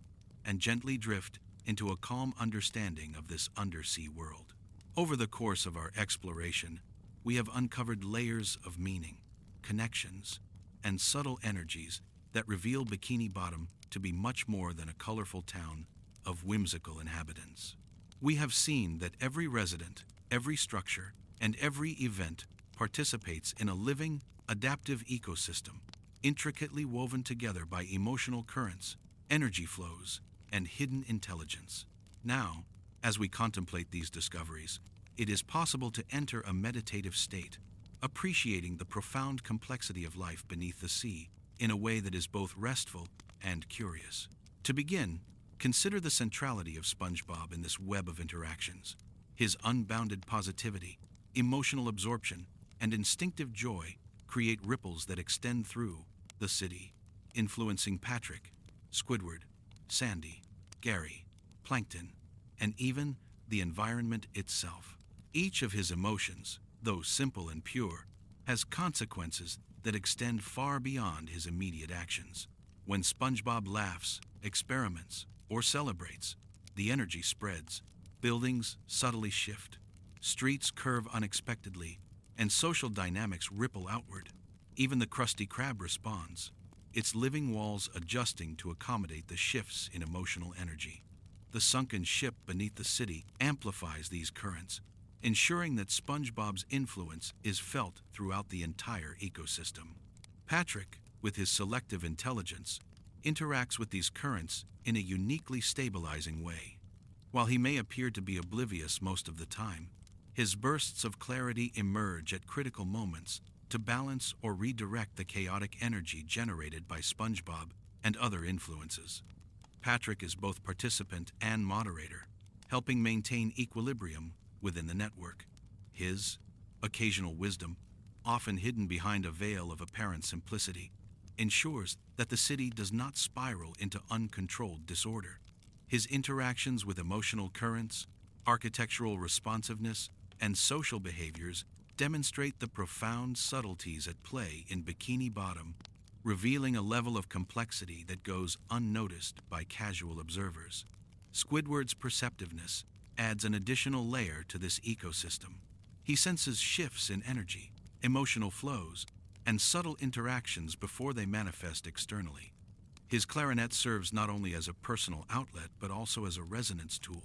A: and gently drift into a calm understanding of this undersea world. Over the course of our exploration, we have uncovered layers of meaning, connections, and subtle energies that reveal Bikini Bottom to be much more than a colorful town of whimsical inhabitants. We have seen that every resident, every structure, and every event participates in a living, adaptive ecosystem, intricately woven together by emotional currents, energy flows, and hidden intelligence. Now, as we contemplate these discoveries, it is possible to enter a meditative state, appreciating the profound complexity of life beneath the sea in a way that is both restful and curious. To begin, consider the centrality of SpongeBob in this web of interactions. His unbounded positivity, emotional absorption, and instinctive joy create ripples that extend through the city, influencing Patrick, Squidward, Sandy, Gary, Plankton, and even the environment itself. Each of his emotions, though simple and pure, has consequences that extend far beyond his immediate actions. When SpongeBob laughs, experiments, or celebrates, the energy spreads, buildings subtly shift, streets curve unexpectedly, and social dynamics ripple outward. Even the Krusty Krab responds, its living walls adjusting to accommodate the shifts in emotional energy. The sunken ship beneath the city amplifies these currents, ensuring that SpongeBob's influence is felt throughout the entire ecosystem. Patrick, with his selective intelligence, interacts with these currents in a uniquely stabilizing way. While he may appear to be oblivious most of the time, his bursts of clarity emerge at critical moments to balance or redirect the chaotic energy generated by SpongeBob and other influences. Patrick is both participant and moderator, helping maintain equilibrium within the network. His occasional wisdom, often hidden behind a veil of apparent simplicity, ensures that the city does not spiral into uncontrolled disorder. His interactions with emotional currents, architectural responsiveness, and social behaviors demonstrate the profound subtleties at play in Bikini Bottom, revealing a level of complexity that goes unnoticed by casual observers. Squidward's perceptiveness adds an additional layer to this ecosystem. He senses shifts in energy, emotional flows, and subtle interactions before they manifest externally. His clarinet serves not only as a personal outlet but also as a resonance tool,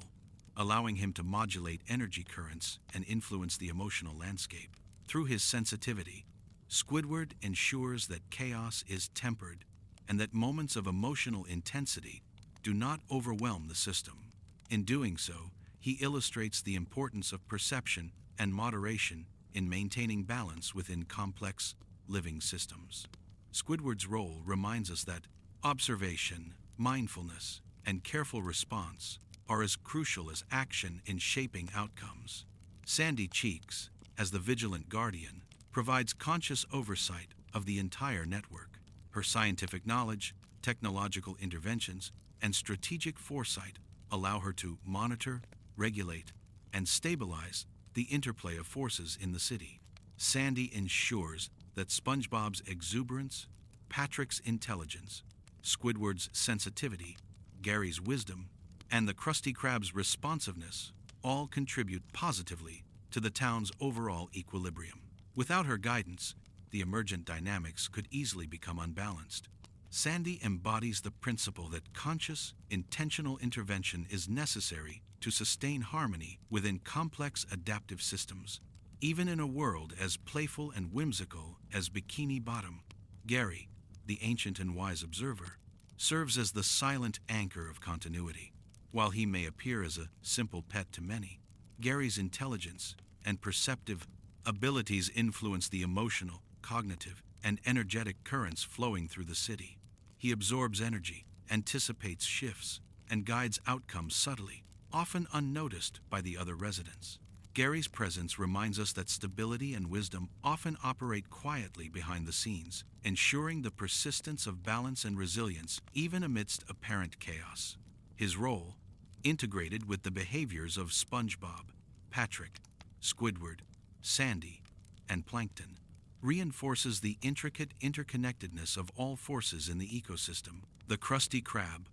A: allowing him to modulate energy currents and influence the emotional landscape. Through his sensitivity, Squidward ensures that chaos is tempered and that moments of emotional intensity do not overwhelm the system. In doing so, he illustrates the importance of perception and moderation in maintaining balance within complex, living systems. Squidward's role reminds us that observation, mindfulness, and careful response are as crucial as action in shaping outcomes. Sandy Cheeks, as the vigilant guardian, provides conscious oversight of the entire network. Her scientific knowledge, technological interventions, and strategic foresight allow her to monitor, regulate, and stabilize the interplay of forces in the city. Sandy ensures that SpongeBob's exuberance, Patrick's intelligence, Squidward's sensitivity, Gary's wisdom, and the Krusty Krab's responsiveness all contribute positively to the town's overall equilibrium. Without her guidance, the emergent dynamics could easily become unbalanced. Sandy embodies the principle that conscious, intentional intervention is necessary to sustain harmony within complex adaptive systems. Even in a world as playful and whimsical as Bikini Bottom, Gary, the ancient and wise observer, serves as the silent anchor of continuity. While he may appear as a simple pet to many, Gary's intelligence and perceptive abilities influence the emotional, cognitive, and energetic currents flowing through the city. He absorbs energy, anticipates shifts, and guides outcomes subtly, often unnoticed by the other residents. Gary's presence reminds us that stability and wisdom often operate quietly behind the scenes, ensuring the persistence of balance and resilience even amidst apparent chaos. His role, integrated with the behaviors of SpongeBob, Patrick, Squidward, Sandy, and Plankton, reinforces the intricate interconnectedness of all forces in the ecosystem. The Krusty Krab,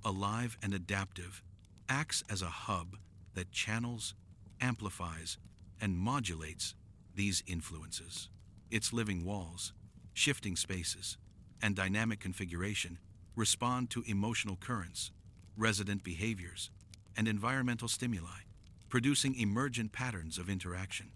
A: alive and adaptive, acts as a hub that channels, amplifies, and modulates these influences. Its living walls, shifting spaces, and dynamic configuration respond to emotional currents, resident behaviors, and environmental stimuli, producing emergent patterns of interaction.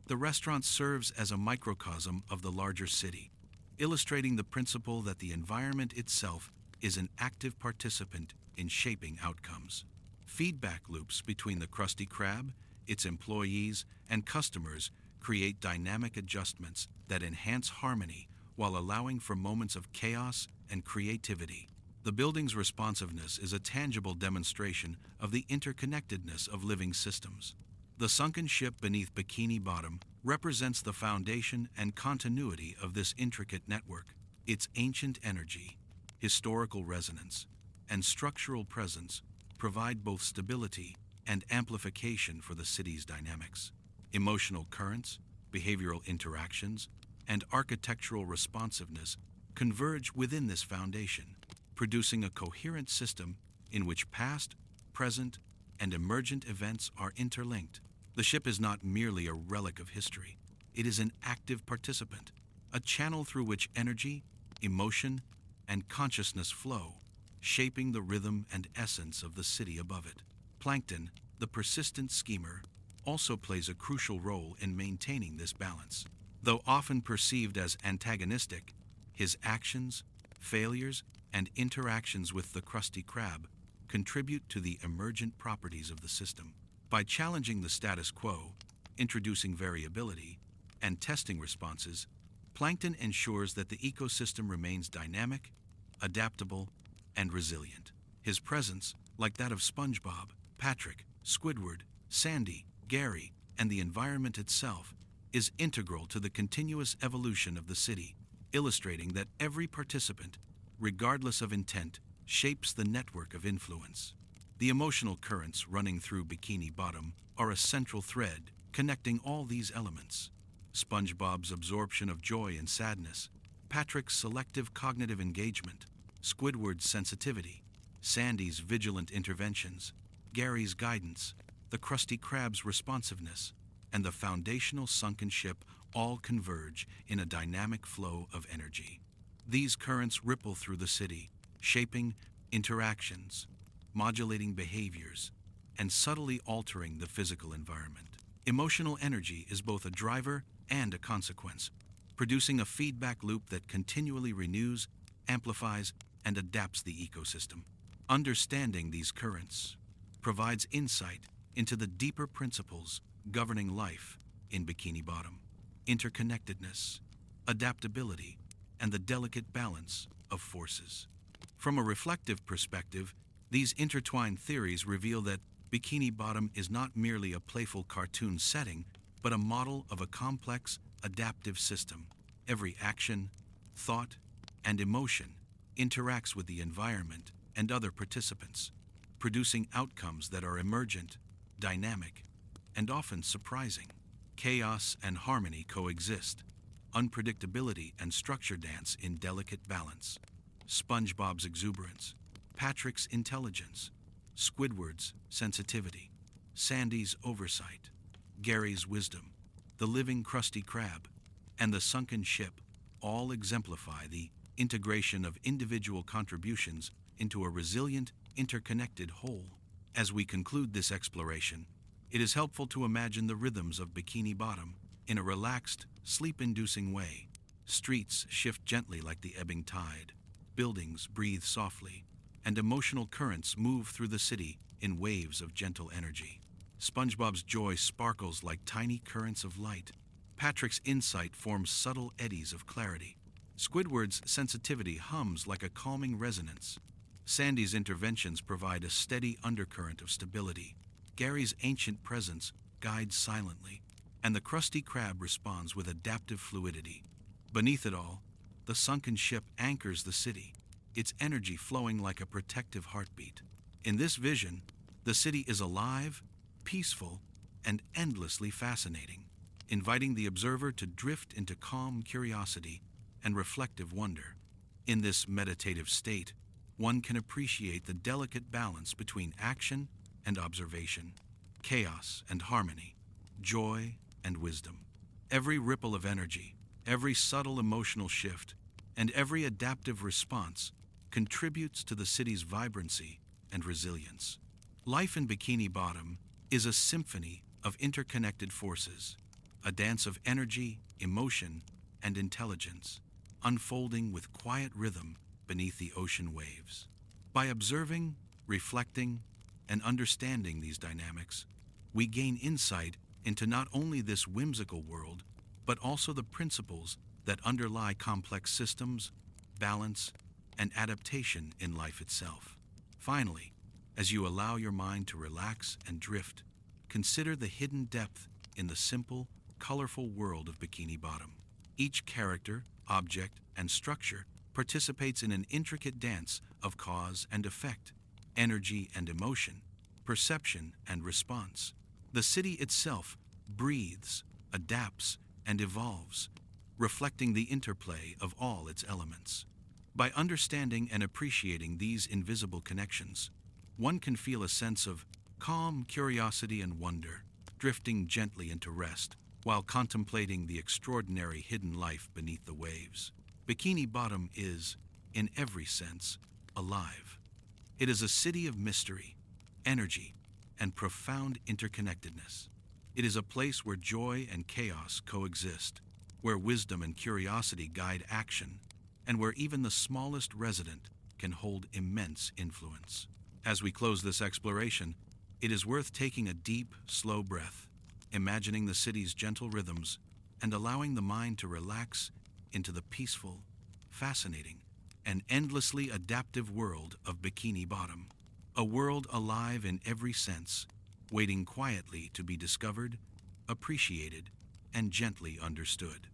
A: The restaurant serves as a microcosm of the larger city, illustrating the principle that the environment itself is an active participant in shaping outcomes. Feedback loops between the Krusty Krab, its employees, and customers create dynamic adjustments that enhance harmony while allowing for moments of chaos and creativity. The building's responsiveness is a tangible demonstration of the interconnectedness of living systems. The sunken ship beneath Bikini Bottom represents the foundation and continuity of this intricate network. Its ancient energy, historical resonance, and structural presence provide both stability and amplification for the city's dynamics. Emotional currents, behavioral interactions, and architectural responsiveness converge within this foundation, producing a coherent system in which past, present, and emergent events are interlinked. The ship is not merely a relic of history. It is an active participant, a channel through which energy, emotion, and consciousness flow, shaping the rhythm and essence of the city above it. Plankton, the persistent schemer, also plays a crucial role in maintaining this balance. Though often perceived as antagonistic, his actions, failures, and interactions with the Krusty Krab contribute to the emergent properties of the system. By challenging the status quo, introducing variability, and testing responses, Plankton ensures that the ecosystem remains dynamic, adaptable, and resilient. His presence, like that of SpongeBob, Patrick, Squidward, Sandy, Gary, and the environment itself, is integral to the continuous evolution of the city, illustrating that every participant, regardless of intent, shapes the network of influence. The emotional currents running through Bikini Bottom are a central thread connecting all these elements. SpongeBob's absorption of joy and sadness, Patrick's selective cognitive engagement, Squidward's sensitivity, Sandy's vigilant interventions, Gary's guidance, the Krusty Krab's responsiveness, and the foundational sunken ship all converge in a dynamic flow of energy. These currents ripple through the city, shaping interactions, modulating behaviors, and subtly altering the physical environment. Emotional energy is both a driver and a consequence, producing a feedback loop that continually renews, amplifies, and adapts the ecosystem. Understanding these currents provides insight into the deeper principles governing life in Bikini Bottom: interconnectedness, adaptability, and the delicate balance of forces. From a reflective perspective, these intertwined theories reveal that Bikini Bottom is not merely a playful cartoon setting, but a model of a complex, adaptive system. Every action, thought, and emotion interacts with the environment and other participants, producing outcomes that are emergent, dynamic, and often surprising. Chaos and harmony coexist, unpredictability and structure dance in delicate balance. SpongeBob's exuberance, Patrick's intelligence, Squidward's sensitivity, Sandy's oversight, Gary's wisdom, the living Krusty Krab, and the sunken ship all exemplify the integration of individual contributions into a resilient, interconnected whole. As we conclude this exploration, it is helpful to imagine the rhythms of Bikini Bottom in a relaxed, sleep-inducing way. Streets shift gently like the ebbing tide, buildings breathe softly, and emotional currents move through the city in waves of gentle energy. SpongeBob's joy sparkles like tiny currents of light. Patrick's insight forms subtle eddies of clarity. Squidward's sensitivity hums like a calming resonance. Sandy's interventions provide a steady undercurrent of stability. Gary's ancient presence guides silently, and the Krusty Krab responds with adaptive fluidity. Beneath it all, the sunken ship anchors the city, its energy flowing like a protective heartbeat. In this vision, the city is alive, peaceful, and endlessly fascinating. inviting the observer to drift into calm curiosity and reflective wonder. In this meditative state, one can appreciate the delicate balance between action and observation, chaos and harmony, joy and wisdom. Every ripple of energy, every subtle emotional shift, and every adaptive response contributes to the city's vibrancy and resilience. Life in Bikini Bottom is a symphony of interconnected forces, a dance of energy, emotion, and intelligence, unfolding with quiet rhythm beneath the ocean waves. By observing, reflecting, and understanding these dynamics, we gain insight into not only this whimsical world, but also the principles that underlie complex systems, balance, and adaptation in life itself. Finally, as you allow your mind to relax and drift, consider the hidden depth in the simple, colorful world of Bikini Bottom. Each character, object, and structure participates in an intricate dance of cause and effect, energy and emotion, perception and response. The city itself breathes, adapts, and evolves, reflecting the interplay of all its elements. By understanding and appreciating these invisible connections, one can feel a sense of calm curiosity and wonder, drifting gently into rest while contemplating the extraordinary hidden life beneath the waves. Bikini Bottom is, in every sense, alive. It is a city of mystery, energy, and profound interconnectedness. It is a place where joy and chaos coexist, where wisdom and curiosity guide action, and where even the smallest resident can hold immense influence. As we close this exploration, it is worth taking a deep, slow breath, imagining the city's gentle rhythms, and allowing the mind to relax into the peaceful, fascinating, and endlessly adaptive world of Bikini Bottom. A world alive in every sense, waiting quietly to be discovered, appreciated, and gently understood.